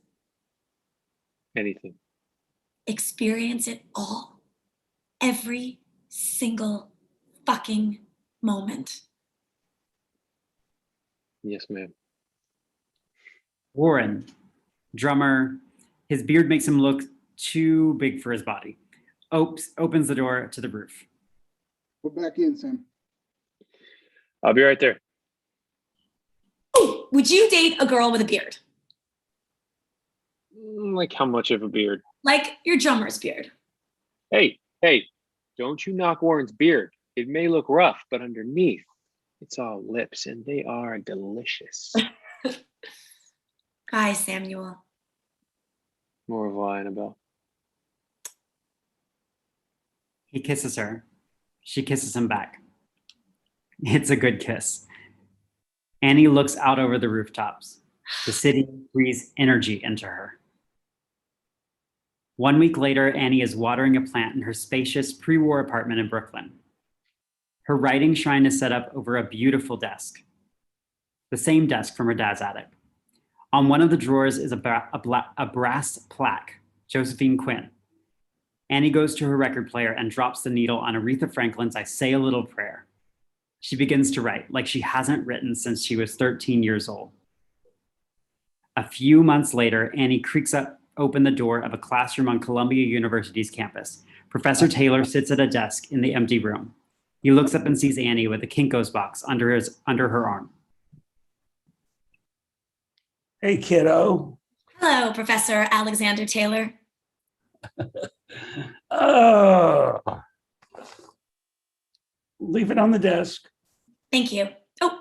Anything. Experience it all. Every single fucking moment. Yes, ma'am. Warren, drummer, his beard makes him look too big for his body. Opens the door to the roof. Put back in, Sam. I'll be right there. Oh, would you date a girl with a beard? Like how much of a beard? Like your drummer's beard. Hey, don't you knock Warren's beard. It may look rough, but underneath, it's all lips, and they are delicious. Bye, Samuel. More of a Annabelle. He kisses her. She kisses him back. It's a good kiss. Annie looks out over the rooftops. The city breathes energy into her. 1 week later, Annie is watering a plant in her spacious pre-war apartment in Brooklyn. Her writing shrine is set up over a beautiful desk, the same desk from her dad's attic. On one of the drawers is a brass plaque, Josephine Quinn. Annie goes to her record player and drops the needle on Aretha Franklin's I Say a Little Prayer. She begins to write like she hasn't written since she was 13 years old. A few months later, Annie creaks open the door of a classroom on Columbia University's campus. Professor Taylor sits at a desk in the empty room. He looks up and sees Annie with a Kinko's box under her arm. Hey, kiddo. Hello, Professor Alexander Taylor. Oh. Leave it on the desk. Thank you. Oh,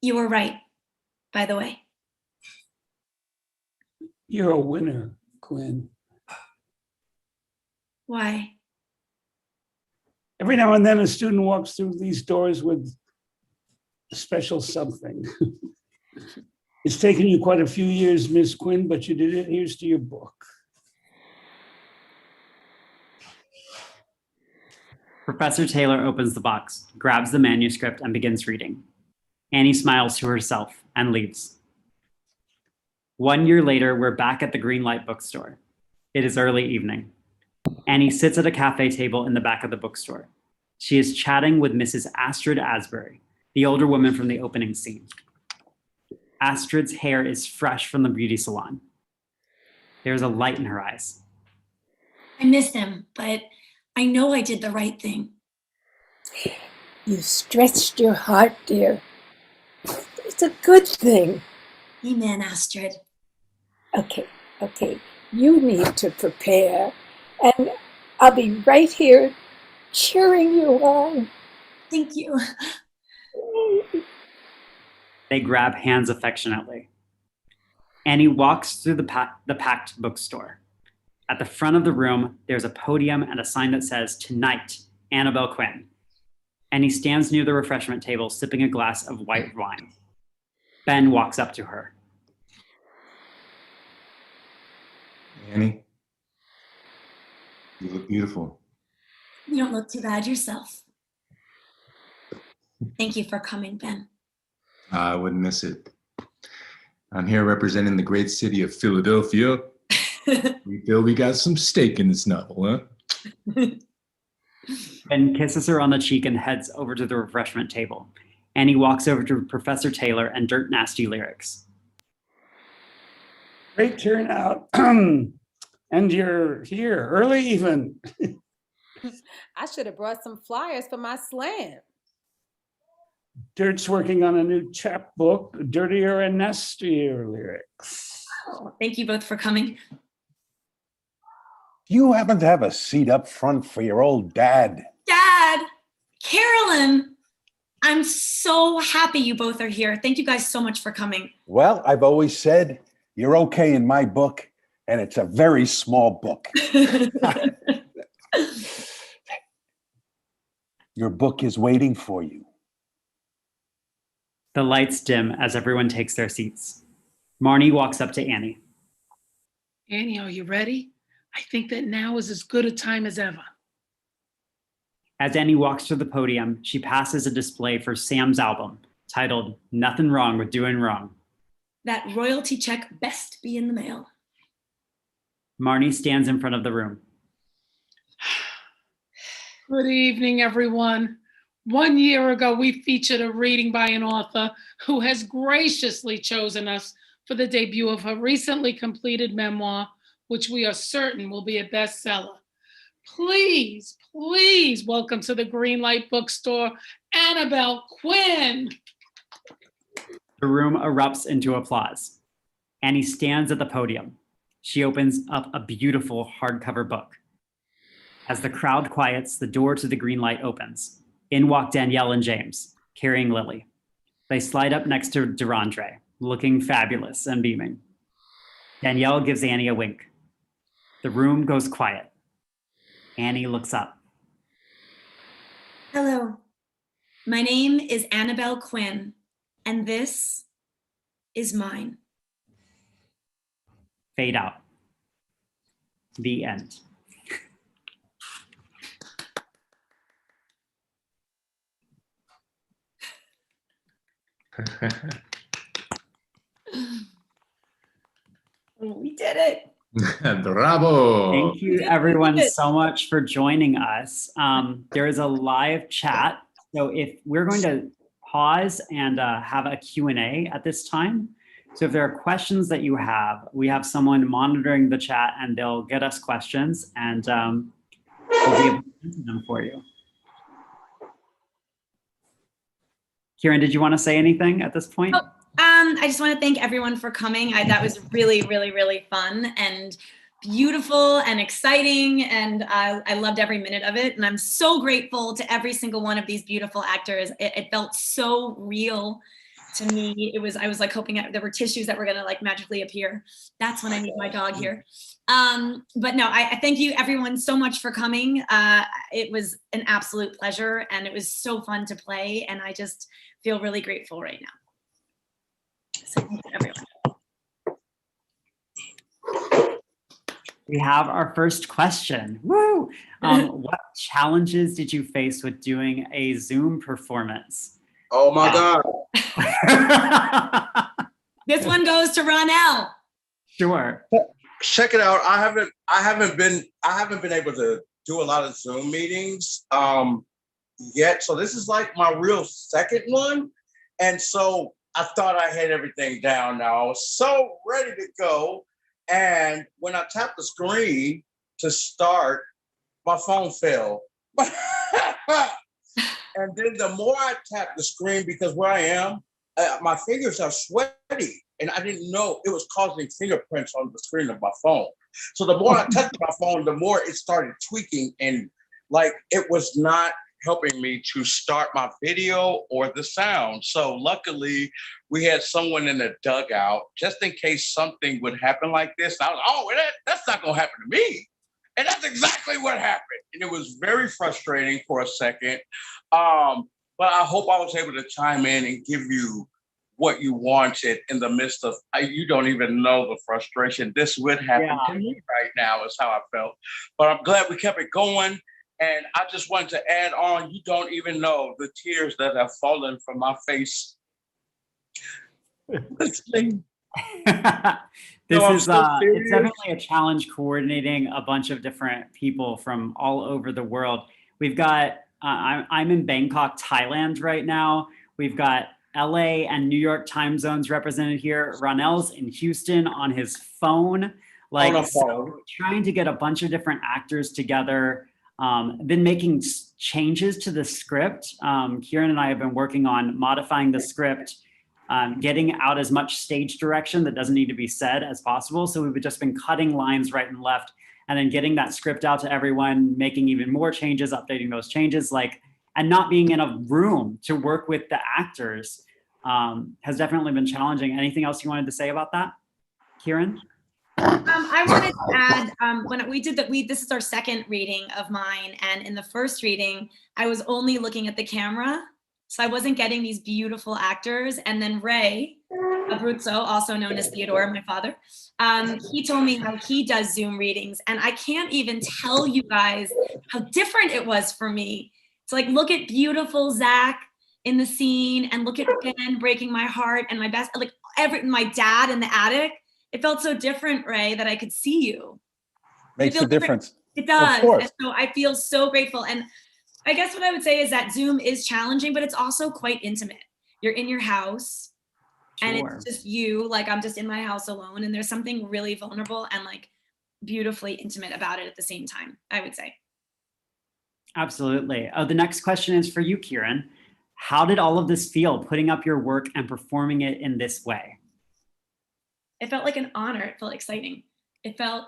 you were right, by the way. You're a winner, Quinn. Why? Every now and then a student walks through these doors with a special something. It's taken you quite a few years, Miss Quinn, but you did it. Here's to your book. Professor Taylor opens the box, grabs the manuscript, and begins reading. Annie smiles to herself and leaves. 1 year later, we're back at the Greenlight bookstore. It is early evening. Annie sits at a cafe table in the back of the bookstore. She is chatting with Mrs. Astrid Asbury, the older woman from the opening scene. Astrid's hair is fresh from the beauty salon. There's a light in her eyes. I miss him, but I know I did the right thing. You stretched your heart, dear. It's a good thing. Amen, Astrid. Okay. You need to prepare, and I'll be right here cheering you on. Thank you. They grab hands affectionately. Annie walks through the packed bookstore. At the front of the room, there's a podium and a sign that says, "Tonight, Annabelle Quinn." Annie stands near the refreshment table, sipping a glass of white wine. Ben walks up to her. Annie, you look beautiful. You don't look too bad yourself. Thank you for coming, Ben. I wouldn't miss it. I'm here representing the great city of Philadelphia. We feel we got some stake in this novel, huh? Ben kisses her on the cheek and heads over to the refreshment table. Annie walks over to Professor Taylor and Dirt Nasty Lyrics. Great turnout. And you're here early even. I should have brought some flyers for my slam. Dirt's working on a new chapbook, Dirtier and Nastier Lyrics. Oh, thank you both for coming. Do you happen to have a seat up front for your old dad? Dad, Carolyn, I'm so happy you both are here. Thank you guys so much for coming. Well, I've always said you're okay in my book, and it's a very small book. Your book is waiting for you. The lights dim as everyone takes their seats. Marnie walks up to Annie. Annie, are you ready? I think that now is as good a time as ever. As Annie walks to the podium, she passes a display for Sam's album titled "Nothing Wrong with Doing Wrong." That royalty check best be in the mail. Marnie stands in front of the room. Good evening, everyone. 1 year ago, we featured a reading by an author who has graciously chosen us for the debut of her recently completed memoir, which we are certain will be a bestseller. Please welcome to the Greenlight Bookstore, Annabelle Quinn. The room erupts into applause. Annie stands at the podium. She opens up a beautiful hardcover book. As the crowd quiets, the door to the Greenlight opens. In walk Danielle and James, carrying Lily. They slide up next to Durandre, looking fabulous and beaming. Danielle gives Annie a wink. The room goes quiet. Annie looks up. Hello, my name is Annabelle Quinn, and this is mine. Fade out. The end. We did it. Bravo. Thank you, everyone, so much for joining us. There is a live chat. So if we're going to pause and have a Q&A at this time. So if there are questions that you have, we have someone monitoring the chat and they'll get us questions and we'll be able to answer them for you. Kieran, did you want to say anything at this point? I just want to thank everyone for coming. That was really, really, really fun and beautiful and exciting. And I loved every minute of it. And I'm so grateful to every single one of these beautiful actors. It felt so real to me. I was like hoping there were tissues that were going to like magically appear. That's when I need my dog here. But no, I thank you everyone so much for coming. It was an absolute pleasure and it was so fun to play. And I just feel really grateful right now. So thank you, everyone. We have our first question. Woo! What challenges did you face with doing a Zoom performance? Oh my God. This one goes to Ronell. Sure. Check it out. I haven't been able to do a lot of Zoom meetings yet. So this is like my real second one. And so I thought I had everything down now. I was so ready to go. And when I tapped the screen to start, my phone fell. And then the more I tapped the screen, because where I am, my fingers are sweaty. And I didn't know it was causing fingerprints on the screen of my phone. So the more I touched my phone, the more it started tweaking. And like, it was not helping me to start my video or the sound. So luckily, we had someone in the dugout just in case something would happen like this. I was, oh, that's not going to happen to me. And that's exactly what happened. And it was very frustrating for a second. But I hope I was able to chime in and give you what you wanted in the midst of, you don't even know the frustration. This would happen to me right now is how I felt. But I'm glad we kept it going. And I just wanted to add on, you don't even know the tears that have fallen from my face. Listening. It's definitely a challenge coordinating a bunch of different people from all over the world. We've got, I'm in Bangkok, Thailand right now. We've got LA and New York time zones represented here. Ronell's in Houston on his phone. So trying to get a bunch of different actors together. Been making changes to the script. Kieran and I have been working on modifying the script, getting out as much stage direction that doesn't need to be said as possible. So we've just been cutting lines right and left and then getting that script out to everyone, making even more changes, updating those changes, and not being in a room to work with the actors has definitely been challenging. Anything else you wanted to say about that, Kieran? I wanted to add, when we did that, this is our second reading of mine. And in the first reading, I was only looking at the camera. So I wasn't getting these beautiful actors. And then Ray Abruzzo, also known as Theodore, my father, he told me how he does Zoom readings. And I can't even tell you guys how different it was for me to look at beautiful Zach in the scene and look at Ben breaking my heart and my best, my dad in the attic. It felt so different, Ray, that I could see you. Makes a difference. It does. Of course. And so I feel so grateful. And I guess what I would say is that Zoom is challenging, but it's also quite intimate. You're in your house and it's just you, I'm just in my house alone. And there's something really vulnerable and beautifully intimate about it at the same time, I would say. Absolutely. The next question is for you, Kieran. How did all of this feel, putting up your work and performing it in this way? It felt like an honor. It felt exciting. It felt,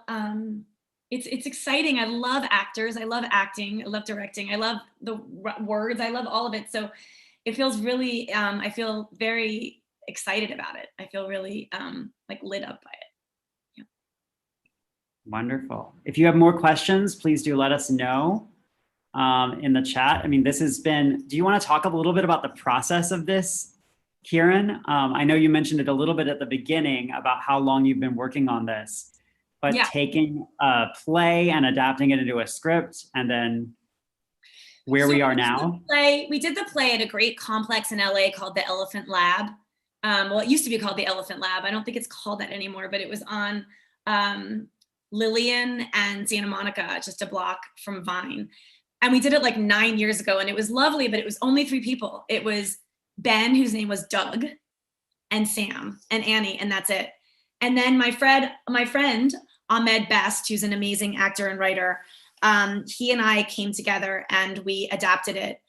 it's exciting. I love actors. I love acting. I love directing. I love the words. I love all of it. So it feels really, I feel very excited about it. I feel really lit up by it. Yeah. Wonderful. If you have more questions, please do let us know in the chat. I mean, this has been, do you want to talk a little bit about the process of this, Kieran? I know you mentioned it a little bit at the beginning about how long you've been working on this, but taking a play and adapting it into a script and then where we are now. We did the play at a great complex in LA called the Elephant Lab. Well, it used to be called the Elephant Lab. I don't think it's called that anymore, but it was on Lillian and Santa Monica, just a block from Vine. And we did it 9 years ago and it was lovely, but it was only 3 people. It was Ben, whose name was Doug, and Sam and Annie, and that's it. And then my friend Ahmed Best, who's an amazing actor and writer, he and I came together and we adapted it.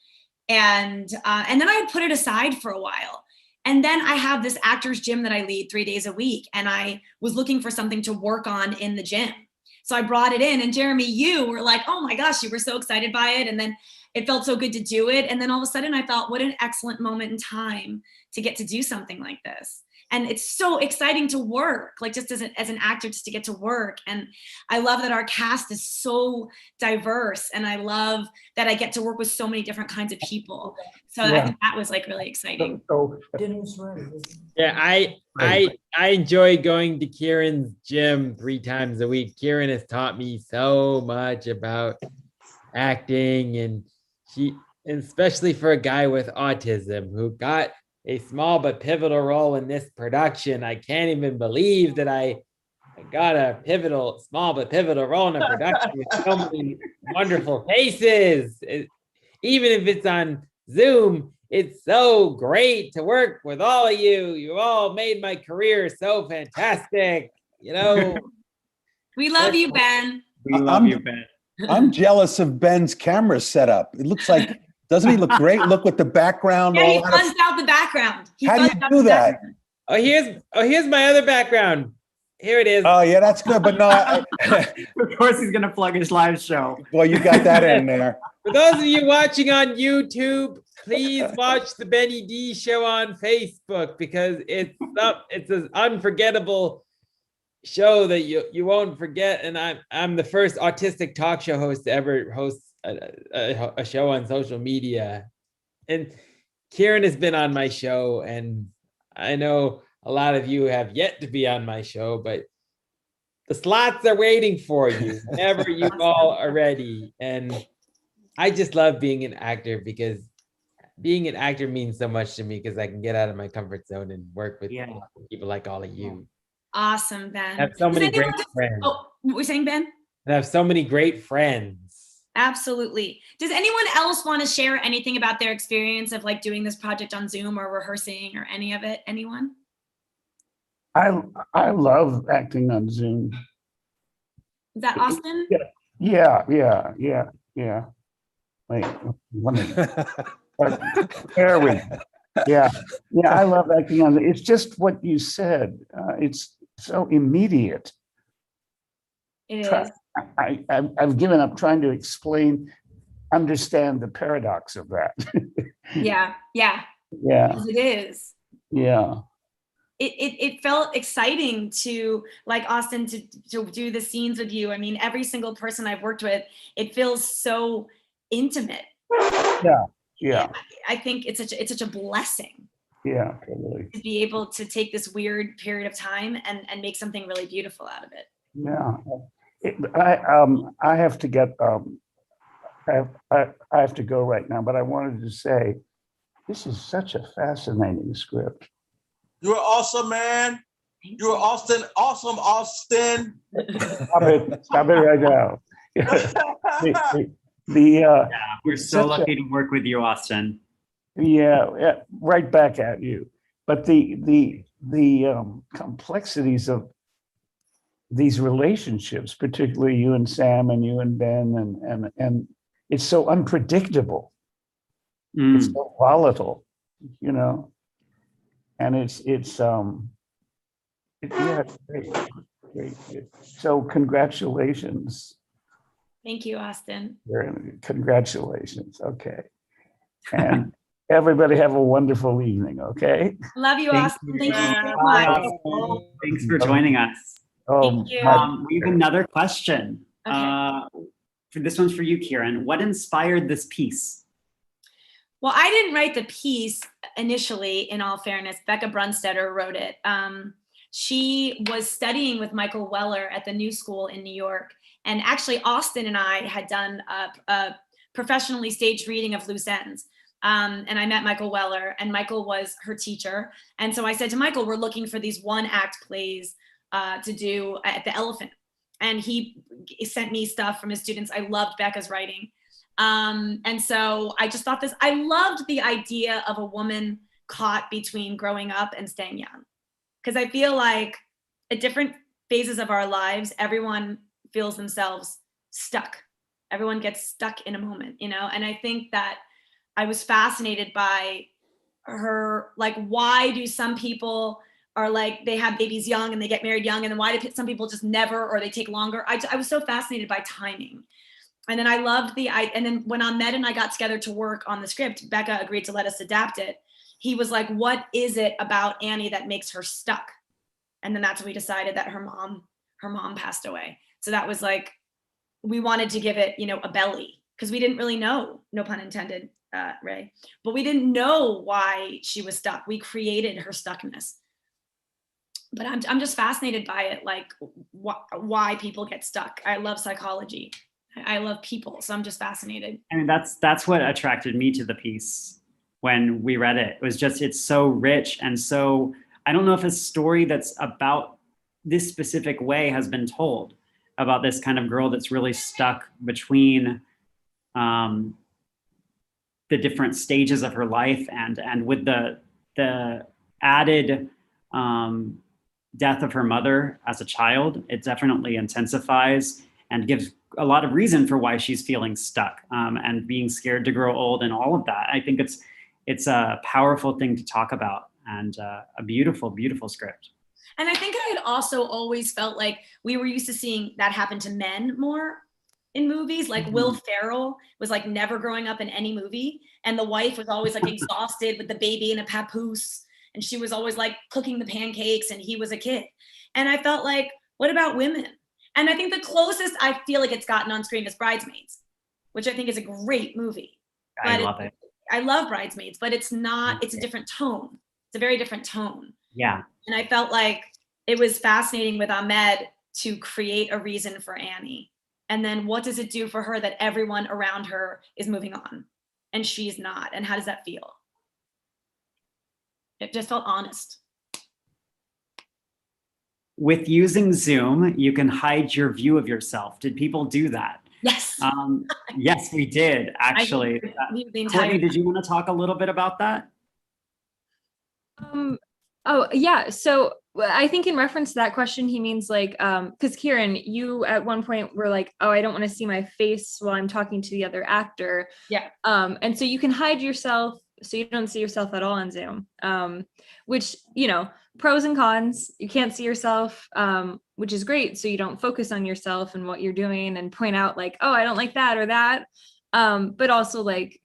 And then I put it aside for a while. And then I have this actor's gym that I lead 3 days a week. And I was looking for something to work on in the gym. So I brought it in and Jeremy, you were like, oh my gosh, you were so excited by it. And then it felt so good to do it. And then all of a sudden I thought, what an excellent moment in time to get to do something like this. And it's so exciting to work, just as an actor, just to get to work. And I love that our cast is so diverse. And I love that I get to work with so many different kinds of people. So I think that was really exciting. Yeah, I enjoy going to Kieran's gym 3 times a week. Kieran has taught me so much about acting, and especially for a guy with autism who got a small but pivotal role in this production. I can't even believe that I got a small but pivotal role in a production with so many wonderful faces. Even if it's on Zoom, it's so great to work with all of you. You all made my career so fantastic. We love you, Ben. We love you, Ben. I'm jealous of Ben's camera setup. It looks like, doesn't he look great? Look with the background. Yeah, he all out of- fuzzed out the background. How do you do that? Here's my other background. Here it is. Oh yeah, that's good. But no, Of course he's gonna plug his live show. well, you got that in there. For those of you watching on YouTube, please watch the Benny D show on Facebook because it's an unforgettable show that you won't forget. And I'm the first autistic talk show host to ever host a show on social media. And Kieran has been on my show, and I know a lot of you have yet to be on my show, but the slots are waiting for you whenever you all are ready. And I just love being an actor because being an actor means so much to me because I can get out of my comfort zone and work with people like all of you. Awesome, Ben. I have so many Does anyone great friends. Oh, what were you saying, Ben? I have so many great friends. Absolutely. Does anyone else want to share anything about their experience of like doing this project on Zoom or rehearsing or any of it? Anyone? I love acting on Zoom. Is that Austin? Yeah. Wait, let me. There we go. Yeah, I love acting on it. It's just what you said. It's so immediate. It is. I've given up trying to understand the paradox of that. Yeah. Yeah. Because it is. Yeah. It felt exciting to, like Austin, to do the scenes with you. I mean, every single person I've worked with, it feels so intimate. Yeah. I think it's such a blessing. Yeah, totally. To be able to take this weird period of time and make something really beautiful out of it. Yeah. I have to get I have to go right now, but I wanted to say this is such a fascinating script. You're awesome, man. You're Austin. Awesome, Austin. Stop it right now. We're so lucky to work with you, Austin. Yeah, right back at you. But the complexities of these relationships, particularly you and Sam and you and Ben, and it's so unpredictable. It's so volatile, and it's great. So congratulations. Thank you, Austin. Congratulations. Okay. And everybody have a wonderful evening, okay? Love you, Austin. Thank you so much. Thanks for joining us. Thank you. We have another question. This one's for you, Kieran. What inspired this piece? Well, I didn't write the piece initially, in all fairness. Becca Brunstetter wrote it. She was studying with Michael Weller at the New School in New York. And actually, Austin and I had done a professionally staged reading of Loose Ends. And I met Michael Weller, and Michael was her teacher. And so I said to Michael, we're looking for these one-act plays to do at the Elephant. And he sent me stuff from his students. I loved Becca's writing. And so I just thought I loved the idea of a woman caught between growing up and staying young. Because I feel like at different phases of our lives, everyone feels themselves stuck. Everyone gets stuck in a moment, and I think that I was fascinated by her, like, why do some people are like, they have babies young and they get married young, and then why do some people just never, or they take longer? I was so fascinated by timing. And then I loved and then when Ahmed and I got together to work on the script, Becca agreed to let us adapt it. He was like, what is it about Annie that makes her stuck? And then that's when we decided that her mom passed away. So that was like, we wanted to give it, a belly, because we didn't really know, no pun intended, Ray, but we didn't know why she was stuck. We created her stuckness. But I'm just fascinated by it, like why people get stuck. I love psychology. I love people, so I'm just fascinated. I mean, that's what attracted me to the piece when we read it. It was just, it's so rich, and so I don't know if a story that's about this specific way has been told, about this kind of girl that's really stuck between the different stages of her life, and with the added death of her mother as a child, it definitely intensifies and gives a lot of reason for why she's feeling stuck and being scared to grow old and all of that. I think it's a powerful thing to talk about and a beautiful, beautiful script. And I think I had also always felt like we were used to seeing that happen to men more in movies. Like Will Ferrell was like never growing up in any movie. And the wife was always like exhausted with the baby in a papoose. And she was always like cooking the pancakes and he was a kid. And I felt like, what about women? And I think the closest I feel like it's gotten on screen is Bridesmaids, which I think is a great movie. I love it. I love Bridesmaids, but it's not, it's a different tone. It's a very different tone. Yeah. And I felt like it was fascinating with Ahmed to create a reason for Annie. And then what does it do for her that everyone around her is moving on and she's not? And how does that feel? It just felt honest. With using Zoom, you can hide your view of yourself. Did people do that? Yes. Yes, we did, actually. Courtney, did you want to talk a little bit about that? Oh, yeah. So I think in reference to that question, he means like, because Kieran, you at one point were like, oh, I don't want to see my face while I'm talking to the other actor. Yeah. And so you can hide yourself so you don't see yourself at all on Zoom, which, pros and cons. You can't see yourself, which is great. So you don't focus on yourself and what you're doing and point out like, oh, I don't like that or that. But also like,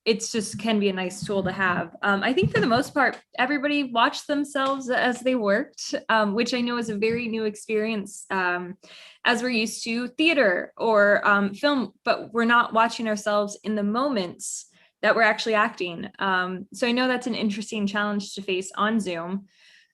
it's just can be a nice tool to have. I think for the most part, everybody watched themselves as they worked, which I know is a very new experience as we're used to theater or film, but we're not watching ourselves in the moments that we're actually acting. So I know that's an interesting challenge to face on Zoom.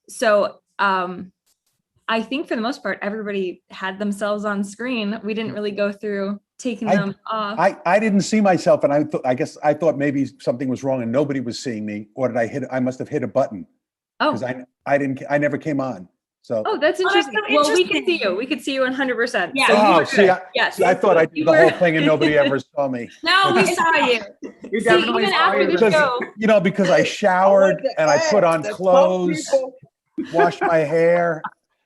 So I think for the most part, everybody had themselves on screen. We didn't really go through taking them off. I didn't see myself, and I guess I thought maybe something was wrong and nobody was seeing me, or did I must have hit a button. Oh, because I never came on. So oh, that's interesting. Well, we can see you. We could see you 100%. Yeah. So see, I thought I did the whole thing and nobody ever saw me. No, we saw you. Even after the show. Because I showered and I put on clothes, washed my hair.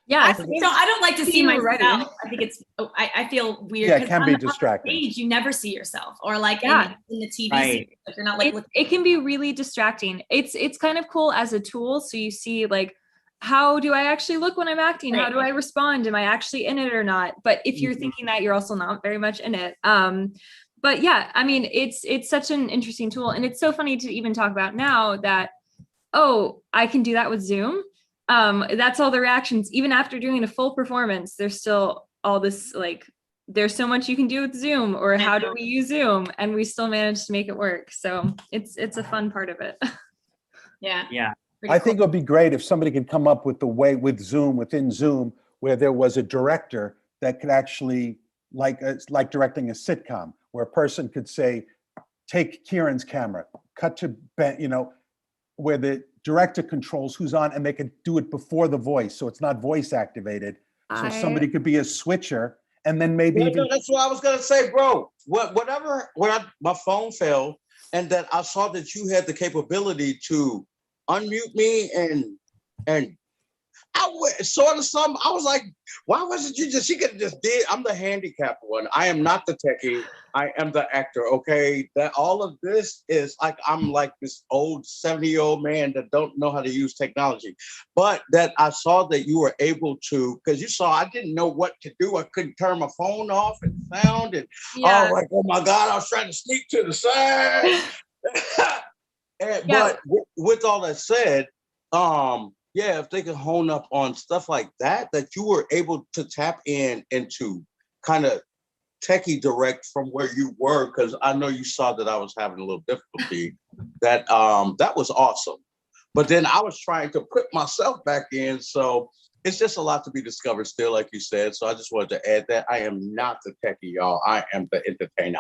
Yeah. So I don't like to see myself. Ready. I think it's, I feel weird. Yeah, it can be on distracting. Stage, you never see yourself, or like Yeah. in the TV Right. series, like you're not like It can be really distracting. It's kind of cool as a tool. So you see like, how do I actually look when I'm acting? How do I respond? Am I actually in it or not? But if you're thinking that, you're also not very much in it. But yeah, I mean, it's such an interesting tool. And it's so funny to even talk about now that, oh, I can do that with Zoom. That's all the reactions. Even after doing a full performance, there's still all this, like, there's so much you can do with Zoom, or how do we use Zoom? And we still manage to make it work. So it's a fun part of it. Yeah. Yeah. I think it would be great if somebody could come up with the way within Zoom, where there was a director that could actually, like directing a sitcom, where a person could say, take Kieran's camera, cut to Ben, where the director controls who's on, and they could do it before the voice, so it's not voice activated. So somebody could be a switcher, and then maybe even. That's what I was gonna say, bro. My phone fell, and that I saw that you had the capability to unmute me and I saw the some. I was like, why wasn't you she could have just did. I'm the handicapped one. I am not the techie. I am the actor. Okay. That all of this is like, I'm like this old 70-year-old man that don't know how to use technology. But that I saw that you were able to, because you saw I didn't know what to do. I couldn't turn my phone off and sound and I was like, oh my God, I was trying to sneak to the side. But with all that said, if they could hone up on stuff like that you were able to tap into kind of techie direct from where you were, because I know you saw that I was having a little difficulty, that was awesome. But then I was trying to put myself back in, so it's just a lot to be discovered still, like you said. So I just wanted to add that I am not the techie, y'all. I am the entertainer.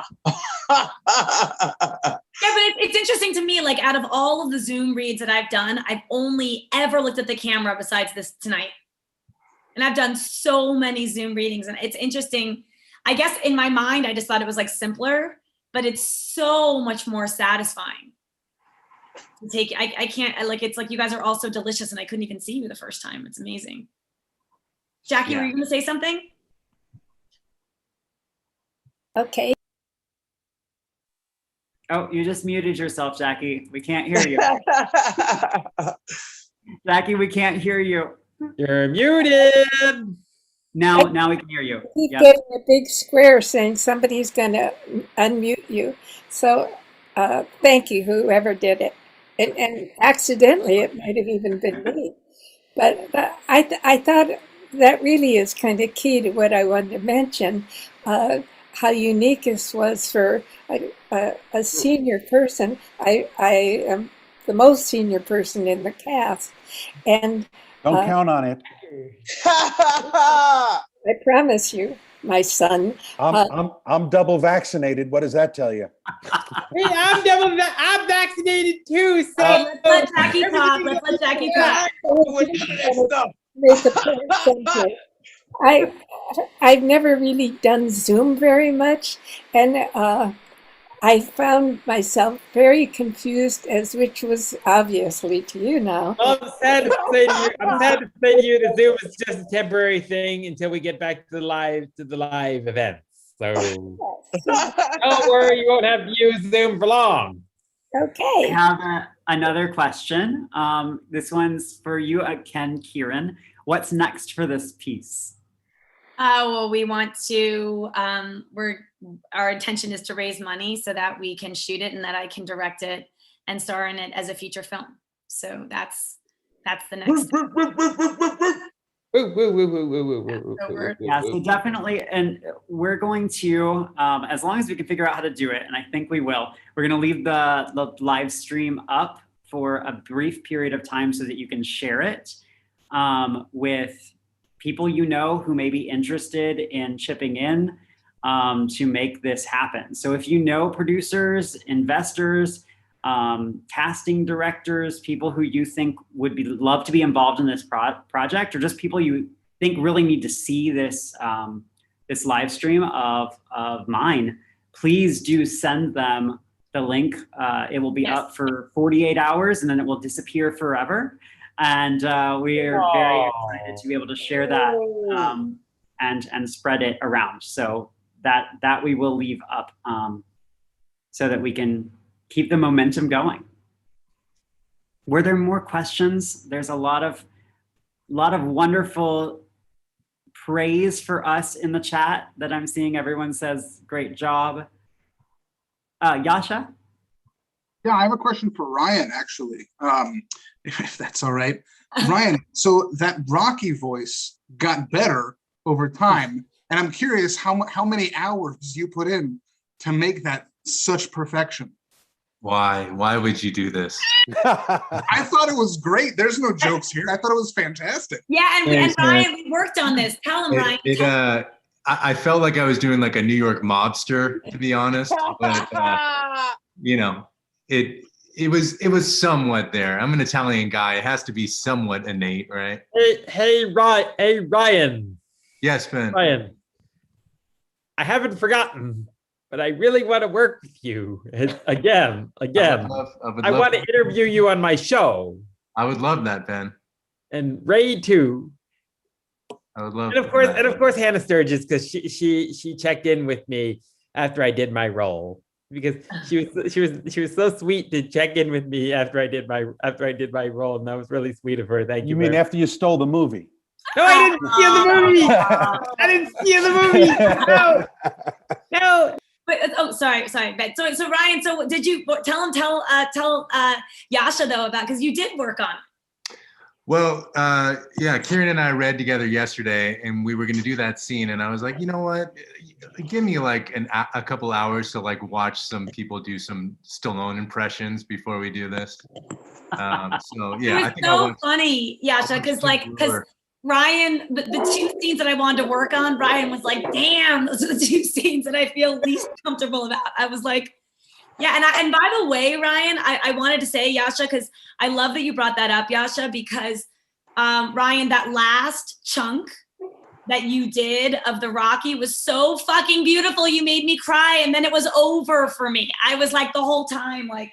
Yeah, but it's interesting to me, like out of all of the Zoom reads that I've done, I've only ever looked at the camera besides this tonight. And I've done so many Zoom readings, and it's interesting. I guess in my mind, I just thought it was like simpler, but it's so much more satisfying take. I can't. Like it's like you guys are all so delicious, and I couldn't even see you the first time. It's amazing. Jackie, were you going to say something? Okay. Oh, you just muted yourself, Jackie. We can't hear you. Jackie, we can't hear you. You're muted. Now we can hear you. Keep Yep. getting a big square saying somebody's going to unmute you. So thank you, whoever did it. And accidentally, it might have even been me. But I thought that really is kind of key to what I wanted to mention, how unique this was for a senior person. I am the most senior person in the cast. And Don't count on it. I promise you, my son. I'm double vaccinated. What does that tell you? Hey, I'm vaccinated too. So Let's let Jackie talk. Let's let Jackie talk. Make a point someday. I've never really done Zoom very much, and I found myself very confused, as which was obviously to you now. Well, I'm sad to say to you that Zoom is just a temporary thing until we get back to the live events. So don't worry, you won't have to use Zoom for long. Okay. I have another question. This one's for you, Ken Kieran. What's next for this piece? Well, we want to, our intention is to raise money so that we can shoot it and that I can direct it and star in it as a feature film. So that's the next step. Yeah, so definitely, and we're going to, as long as we can figure out how to do it, and I think we will, we're going to leave the live stream up for a brief period of time so that you can share it with people you know who may be interested in chipping in to make this happen. So if you know producers, investors, casting directors, people who you think would love to be involved in this project, or just people you think really need to see this this live stream of mine, please do send them the link. It will be up for 48 hours and then it will disappear forever. And we are very excited to be able to share that and spread it around. So that we will leave up so that we can keep the momentum going. Were there more questions? There's a lot of wonderful praise for us in the chat that I'm seeing. Everyone says, great job. Yasha? Yeah, I have a question for Ryan, actually, if that's all right. Ryan, so that Rocky voice got better over time, and I'm curious how many hours you put in to make that such perfection. Why would you do this? I thought it was great. There's no jokes here. I thought it was fantastic. Yeah, and Ryan, we worked on this. Tell him, Ryan. I felt like I was doing like a New York mobster, to be honest. But you know, it was somewhat there. I'm an Italian guy. It has to be somewhat innate, right? Hey, Ryan. Yes, Ben. Ryan, I haven't forgotten, but I really want to work with you again. I want to interview you on my show. I would love that, Ben. And Ray too. I would love. And of course, Hannah Sturgis, because she checked in with me after I did my role, because she was so sweet to check in with me after I did my role, and that was really sweet of her. Thank you. You mean after you stole the movie? No, I didn't steal the movie. I didn't steal the movie. No. But, sorry. But so Ryan, so did you tell Yasha though about, because you did work on it? Well, yeah, Kieran and I read together yesterday, and we were going to do that scene, and I was like, you know what? Give me like a couple hours to like watch some people do some Stallone impressions before we do this. So yeah, it was so funny, Yasha, because Ryan, the two scenes that I wanted to work on, Ryan was like, damn, those are the two scenes that I feel least comfortable about. I was like, yeah, and by the way, Ryan, I wanted to say, Yasha, because I love that you brought that up, Yasha, because Ryan, that last chunk that you did of the Rocky was so fucking beautiful. You made me cry, and then it was over for me. I was like the whole time, like,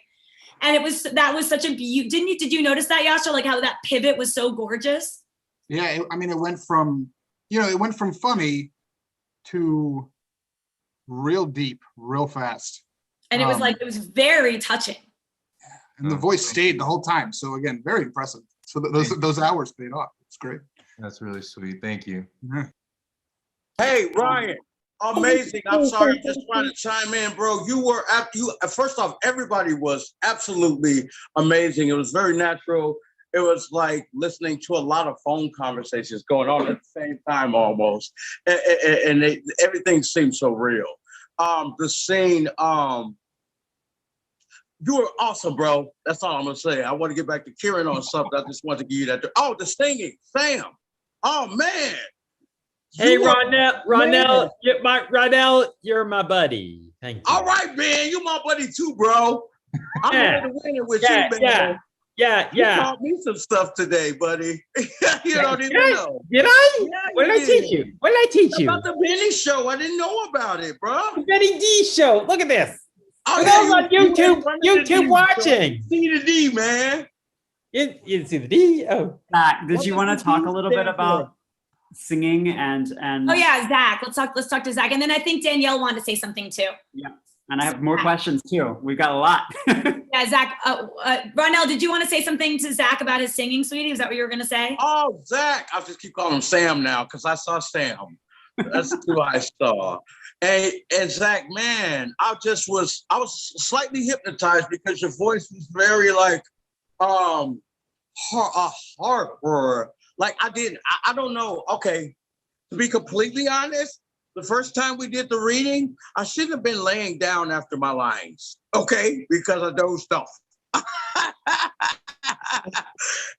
And that was such a beauty. Did you notice that, Yasha? Like how that pivot was so gorgeous? Yeah, it went from, it went from funny to real deep, real fast. And it was it was very touching. And the voice stayed the whole time. So again, very impressive. So those hours paid off. It's great. That's really sweet. Thank you. Hey, Ryan, amazing. I'm sorry, I'm just trying to chime in, bro. First off, everybody was absolutely amazing. It was very natural. It was like listening to a lot of phone conversations going on at the same time almost. And everything seemed so real. The scene, you were awesome, bro. That's all I'm gonna say. I want to get back to Kieran on something. I just want to give you that. Oh, the singing, Sam. Oh man. Hey, Ronell, you're my buddy. Thank you. All right, man. You my buddy too, bro. I'm Yeah. here to win it with Yeah, you, man. Yeah. You taught me some stuff today, buddy. You don't even know. Did I? Yeah, What did I teach you? What did I teach you? About the Benny show. I didn't know about it, bro. The Benny D show. Look at this. Oh, For yeah, those on YouTube, D watching. See the D, man. You didn't see the D? Oh. Zach, did What you does want the to talk D a little bit stand about singing and Oh yeah, Zach. Let's talk to Zach. And then I think Danielle wanted to say something too. yeah, and I have more questions too. We've got a lot. Yeah, Zach. Ronell, did you want to say something to Zach about his singing, sweetie? Is that what you were gonna say? Oh, Zach. I'll just keep calling him Sam now because I saw Sam. That's who I saw. And Zach, man, I was slightly hypnotized because your voice was very like a harp or like I don't know. Okay, to be completely honest, the first time we did the reading, I shouldn't have been laying down after my lines, okay, because I dozed off.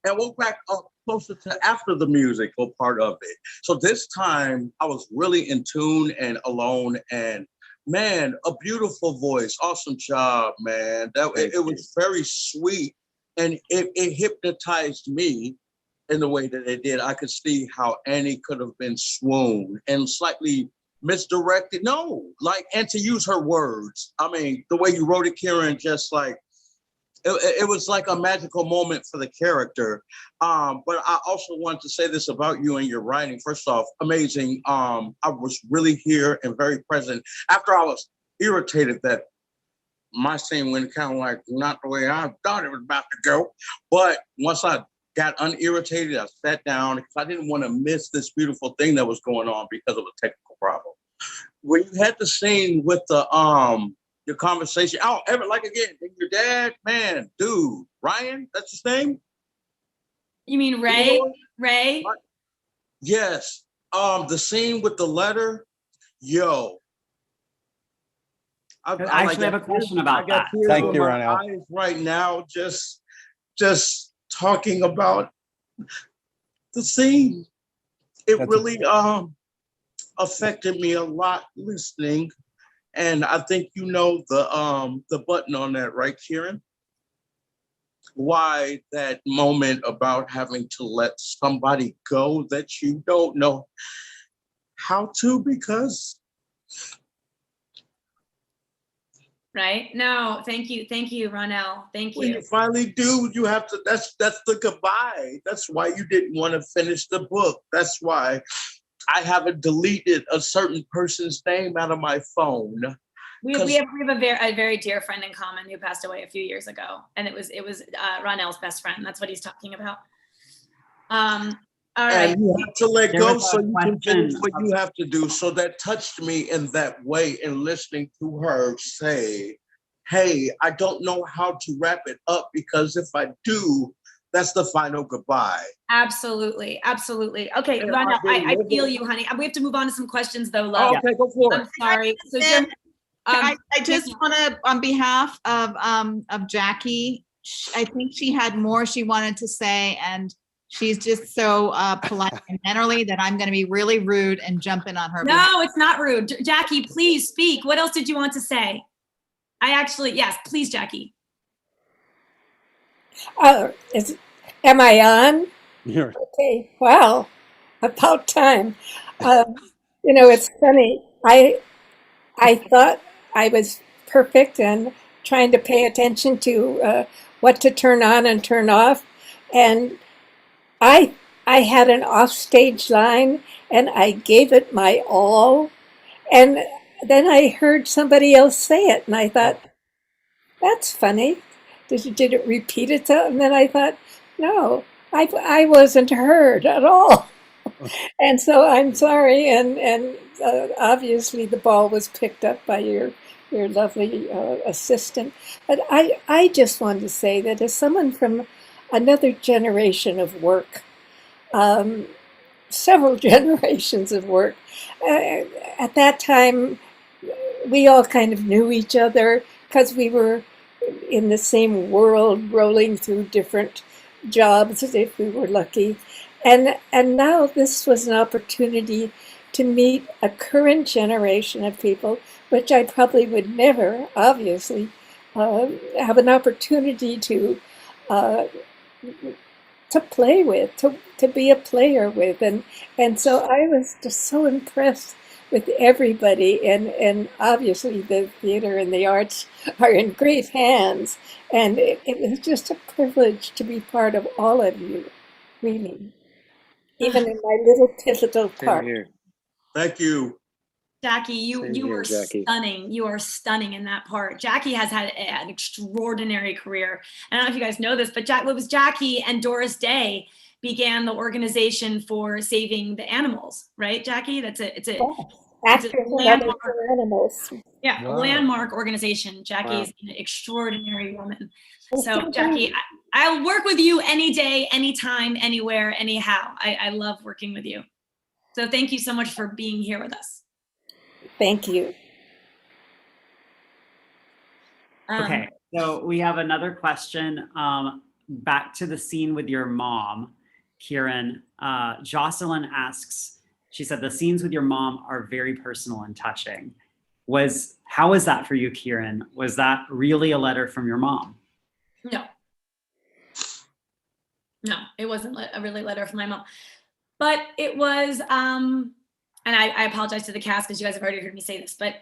And woke back up closer to after the musical part of it. So this time I was really in tune and alone, and man, a beautiful voice. Awesome job, man. It was very sweet, and it hypnotized me in the way that it did. I could see how Annie could have been swooned and slightly misdirected. No, and to use her words. I mean, the way you wrote it, Kieran, just like, it was like a magical moment for the character. But I also wanted to say this about you and your writing. First off, amazing. I was really here and very present. After I was irritated that my scene went kind of like not the way I thought it was about to go. But once I got unirritated, I sat down because I didn't want to miss this beautiful thing that was going on because of a technical problem. When you had the scene with your conversation, again, your dad, man, dude, Ryan, that's his name? You mean Ray? Ray? Yes. The scene with the letter, yo. I actually have a question about that. Thank you, Ronell. Right now, just talking about the scene. It really affected me a lot listening. And I think you know the button on that, right, Kieran? Why that moment about having to let somebody go that you don't know how to, because. Right? No, thank you, Ronell. Thank you. When you finally do, you have to. That's the goodbye. That's why you didn't want to finish the book. That's why I haven't deleted a certain person's name out of my phone. We have a very dear friend in common who passed away a few years ago, and it was Ronell's best friend. That's what he's talking about. All right. And you have to let go so you can finish what you have to do. So that touched me in that way, and listening to her say, hey, I don't know how to wrap it up, because if I do, that's the final goodbye. Absolutely. Okay, Ronell, I feel you, honey. We have to move on to some questions, though, love. Okay, go for it. I'm sorry. So, I just want to, on behalf of Jackie, I think she had more she wanted to say, and she's just so polite and mannerly that I'm going to be really rude and jump in on her. No, it's not rude. Jackie, please speak. What else did you want to say? Yes, please, Jackie. Am I on? Here. Okay. Wow. About time. It's funny. I thought I was perfect and trying to pay attention to what to turn on and turn off. And I had an offstage line, and I gave it my all. And then I heard somebody else say it, and I thought, that's funny. Did it repeat itself? And then I thought, no, I wasn't heard at all. And so I'm sorry. And obviously the ball was picked up by your lovely assistant. But I just wanted to say that as someone from another generation of work, several generations of work, at that time, we all kind of knew each other because we were in the same world, rolling through different jobs if we were lucky. And now this was an opportunity to meet a current generation of people, which I probably would never, obviously, have an opportunity to play with, to be a player with. And so I was just so impressed with everybody, and obviously the theater and the arts are in great hands, and it was just a privilege to be part of all of you, really, even in my little pivotal part. Thank you. Jackie, you were Jackie. stunning. You are stunning in that part. Jackie has had an extraordinary career. I don't know if you guys know this, but it was Jackie and Doris Day began the organization for saving the animals, right, Jackie? It's a landmark. Animals. Yeah, Wow. a landmark organization. Jackie's an extraordinary woman. So Jackie, I'll work with you any day, anytime, anywhere, anyhow. I love working with you. So thank you so much for being here with us. Thank you. Okay, so we have another question. Back to the scene with your mom, Kieran. Jocelyn asks, she said, the scenes with your mom are very personal and touching. How was that for you, Kieran? Was that really a letter from your mom? No, it wasn't a really letter from my mom. But it was, and I apologize to the cast because you guys have already heard me say this, but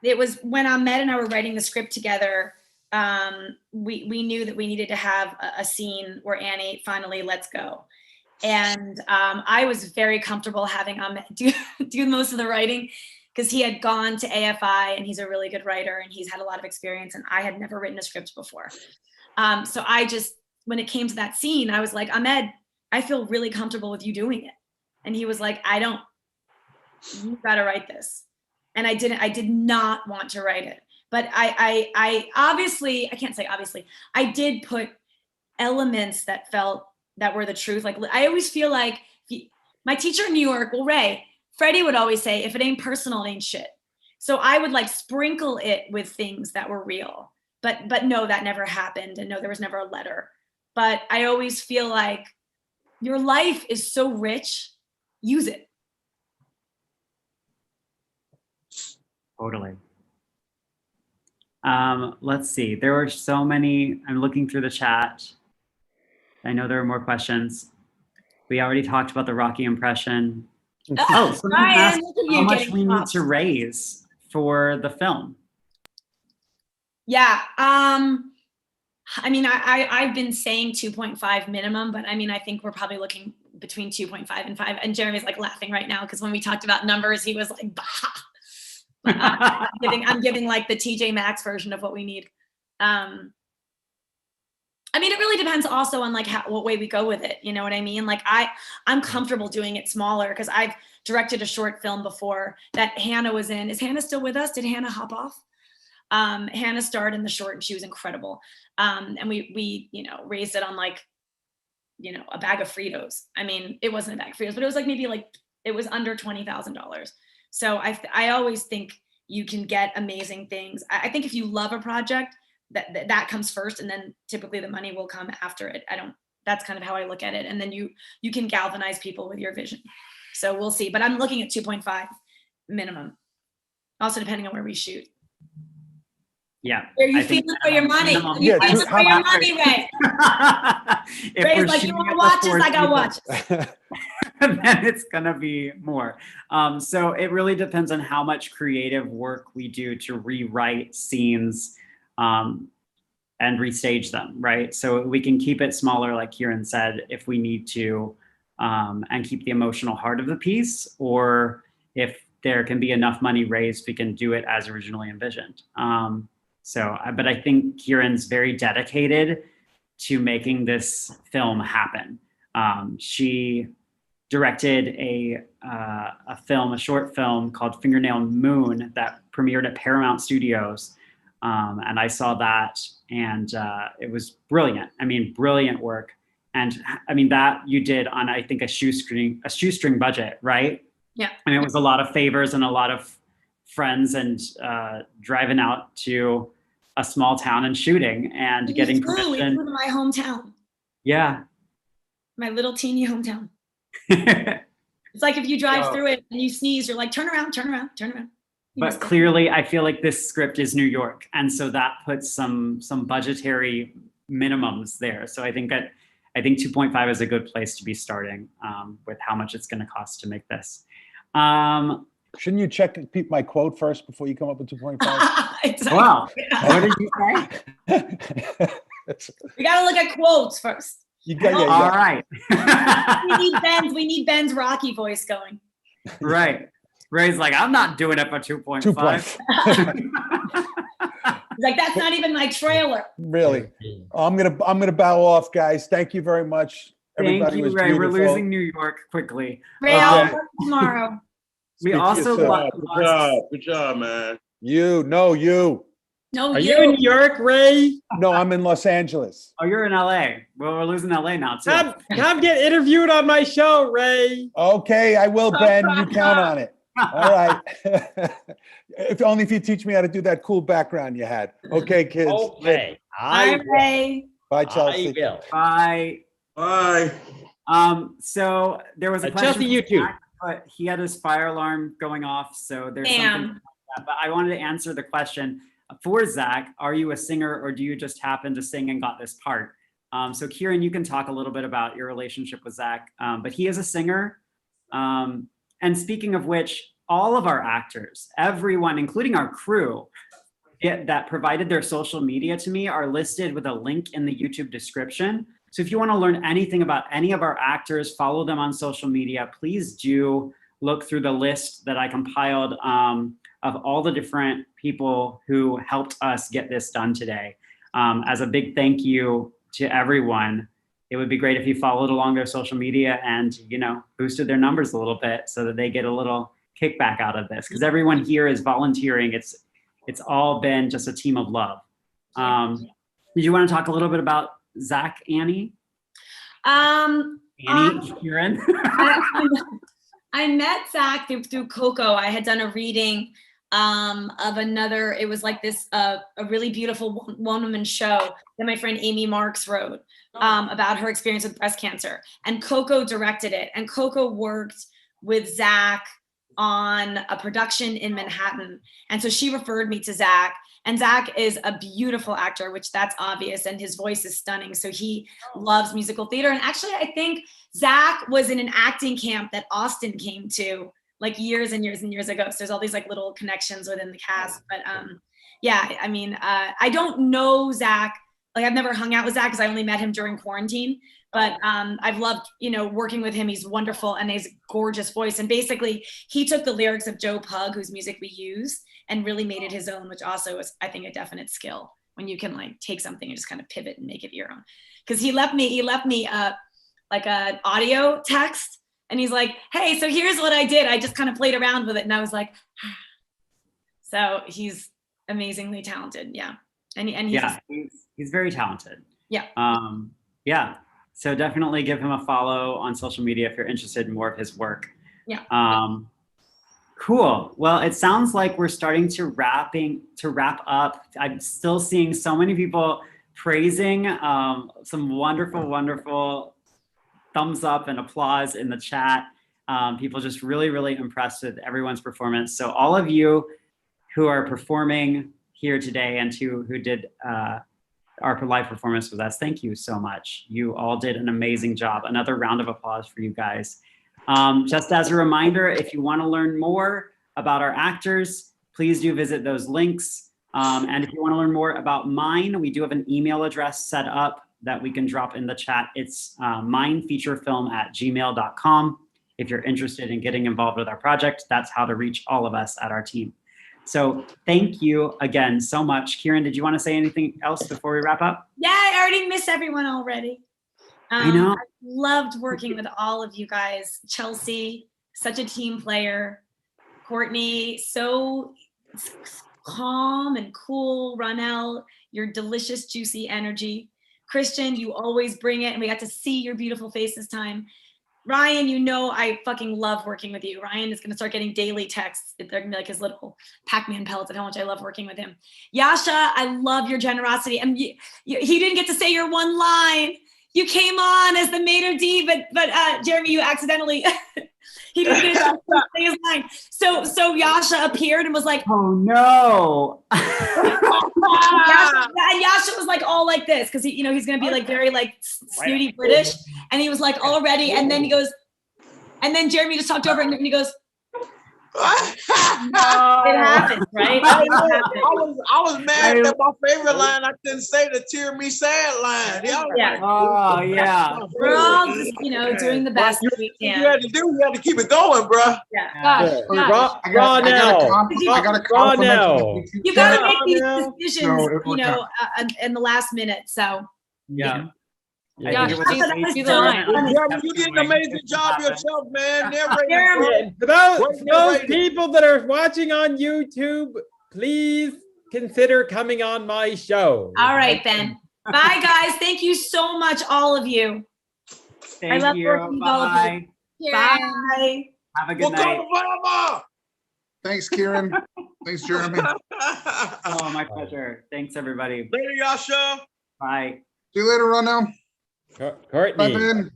it was when Ahmed and I were writing the script together, we knew that we needed to have a scene where Annie finally lets go. And I was very comfortable having Ahmed do most of the writing because he had gone to AFI and he's a really good writer and he's had a lot of experience, and I had never written a script before. So I just, when it came to that scene, I was like, Ahmed, I feel really comfortable with you doing it. And he was like, you gotta write this. And I did not want to write it. But I obviously, I can't say obviously, I did put elements that were the truth. Like, I always feel like my teacher in New York, Freddie would always say, if it ain't personal, it ain't shit. So I would like sprinkle it with things that were real. But no, that never happened. And no, there was never a letter. But I always feel like your life is so rich, use it. Totally. Let's see. There were so many. I'm looking through the chat. I know there are more questions. We already talked about the Rocky impression. Someone asked how much we need to raise for the film. Yeah. I mean, I've been saying 2.5 minimum, but I mean, I think we're probably looking between 2.5 and 5. And Jeremy's like laughing right now because when we talked about numbers, he was like, bah. But I'm giving like the TJ Maxx version of what we need. I mean, it really depends also on like what way we go with it. You know what I mean? Like I'm comfortable doing it smaller because I've directed a short film before that Hannah was in. Is Hannah still with us? Did Hannah hop off? Hannah starred in the short and she was incredible. And we raised it on like, a bag of Fritos. I mean, it wasn't a bag of Fritos, but it was like maybe like, it was under $20,000. So I always think you can get amazing things. I think if you love a project, that comes first, and then typically the money will come after it. That's kind of how I look at it. And then you can galvanize people with your vision. So we'll see, but I'm looking at 2.5 minimum. Also depending on where we shoot. Yeah. Are you feeling for your money? You feeling for your money, Ray? Ray's like, you want watches? I got watches. then it's gonna be more. So it really depends on how much creative work we do to rewrite scenes and restage them, right? So we can keep it smaller, like Kieran said, if we need to, and keep the emotional heart of the piece, or if there can be enough money raised, we can do it as originally envisioned. But I think Kieran's very dedicated to making this film happen. She directed a short film called Fingernail Moon that premiered at Paramount Studios. And I saw that, and it was brilliant. I mean, brilliant work. And I mean, that you did on, I think, a shoestring budget, right? Yeah. And it was a lot of favors and a lot of friends and driving out to a small town and shooting and getting We permission. flew to my hometown, Yeah. my little teeny hometown. It's like if you drive through it and you sneeze, you're like, turn around, turn around, turn around. But clearly, I feel like this script is New York, and so that puts some budgetary minimums there. So I think 2.5 is a good place to be starting with how much it's going to cost to make this. Shouldn't you check my quote first before you come up with 2.5? Exactly. Wow. What did you say? We got to look at quotes first. All right. We need Ben's Rocky voice going. Right. Ray's like, I'm not doing it for 2.5. He's like, that's not even my trailer. Really? I'm gonna bow off, guys. Thank you very much. Thank you, was Ray. beautiful. We're losing New York quickly. Ray, I'll work tomorrow. We Speak to also yourself. Good job, man. You. No, Are you in New York, Ray? No, I'm in Los Angeles. Oh, you're in LA. Well, we're losing LA now too. Come get interviewed on my show, Ray. Okay, I will, Ben. You count on it. All right. If you teach me how to do that cool background you had. Okay, kids. Okay. Bye, Ray. Bye, Chelsea. I will. Bye. Bye. So there was a question. Chelsea, you too. But he had his fire alarm going off, so there's Damn. something like that. But I wanted to answer the question for Zach. Are you a singer, or do you just happen to sing and got this part? So Kieran, you can talk a little bit about your relationship with Zach, but he is a singer. And speaking of which, all of our actors, everyone, including our crew, that provided their social media to me are listed with a link in the YouTube description. So if you want to learn anything about any of our actors, follow them on social media, please do look through the list that I compiled of all the different people who helped us get this done today. As a big thank you to everyone, it would be great if you followed along their social media and, boosted their numbers a little bit so that they get a little kickback out of this, because everyone here is volunteering. It's all been just a team of love. Did you want to talk a little bit about Zach, Annie? Kieran? I met Zach through Coco. I had done a reading of another, it was like this, a really beautiful one-woman show that my friend Amy Marks wrote about her experience with breast cancer. And Coco directed it. And Coco worked with Zach on a production in Manhattan. And so she referred me to Zach. And Zach is a beautiful actor, which that's obvious. And his voice is stunning. So he loves musical theater. And actually, I think Zach was in an acting camp that Austin came to like years and years and years ago. So there's all these like little connections within the cast. But yeah, I mean, I don't know Zach. Like I've never hung out with Zach because I only met him during quarantine. But I've loved, working with him. He's wonderful and he has a gorgeous voice. And basically, he took the lyrics of Joe Pug, whose music we use, and really made it his own, which also is, I think, a definite skill when you can like take something and just kind of pivot and make it your own. Because he left me like an audio text, and he's like, "Hey, so here's what I did. I just kind of played around with it," and I was like, so he's amazingly talented, yeah. And he's very talented. Yeah. Yeah. So definitely give him a follow on social media if you're interested in more of his work. Yeah. Cool. Well, it sounds like we're starting to wrap up. I'm still seeing so many people praising, some wonderful, wonderful thumbs up and applause in the chat. People just really, really impressed with everyone's performance. So all of you who are performing here today and who did our live performance with us, thank you so much. You all did an amazing job. Another round of applause for you guys. Just as a reminder, if you want to learn more about our actors, please do visit those links. And if you want to learn more about mine, we do have an email address set up that we can drop in the chat. It's minefeaturefilm@gmail.com. If you're interested in getting involved with our project, that's how to reach all of us at our team. So thank you again so much. Kieran, did you want to say anything else before we wrap up? Yeah, I already miss everyone already. I know. I loved working with all of you guys. Chelsea, such a team player. Courtney, so calm and cool. Ronell, your delicious, juicy energy. Christian, you always bring it, and we got to see your beautiful face this time. Ryan, you know I fucking love working with you. Ryan is going to start getting daily texts. They're going to be like his little Pac-Man pellets at how much I love working with him. Yasha, I love your generosity. And he didn't get to say your one line. You came on as the maitre d', but Jeremy, you accidentally he didn't get to say his line. So Yasha appeared and was like, "Oh no!" Yasha was like all like this because he's gonna be like very like snooty British, and he was like all ready, and then he goes, and then Jeremy just talked over it, and he goes. It happens, right? I was mad that my favorite line I couldn't say, the tear me sad line. Yeah. Oh yeah. We're all just doing the best that we can. You had to keep it going, bro. Yeah. Raw now. You gotta make these decisions, in the last minute. So yeah. Yeah, you did an amazing job yourself, man. For those people that are watching on YouTube, please consider coming on my show. All right, Ben. Bye, guys. Thank you so much, all of you. I love working with all of you. Bye. Have a good night. Thanks, Kieran. Thanks, Jeremy. Oh, my pleasure. Thanks, everybody. Later, Yasha. Bye. See you later, Ronell. Courtney. Bye, Ben.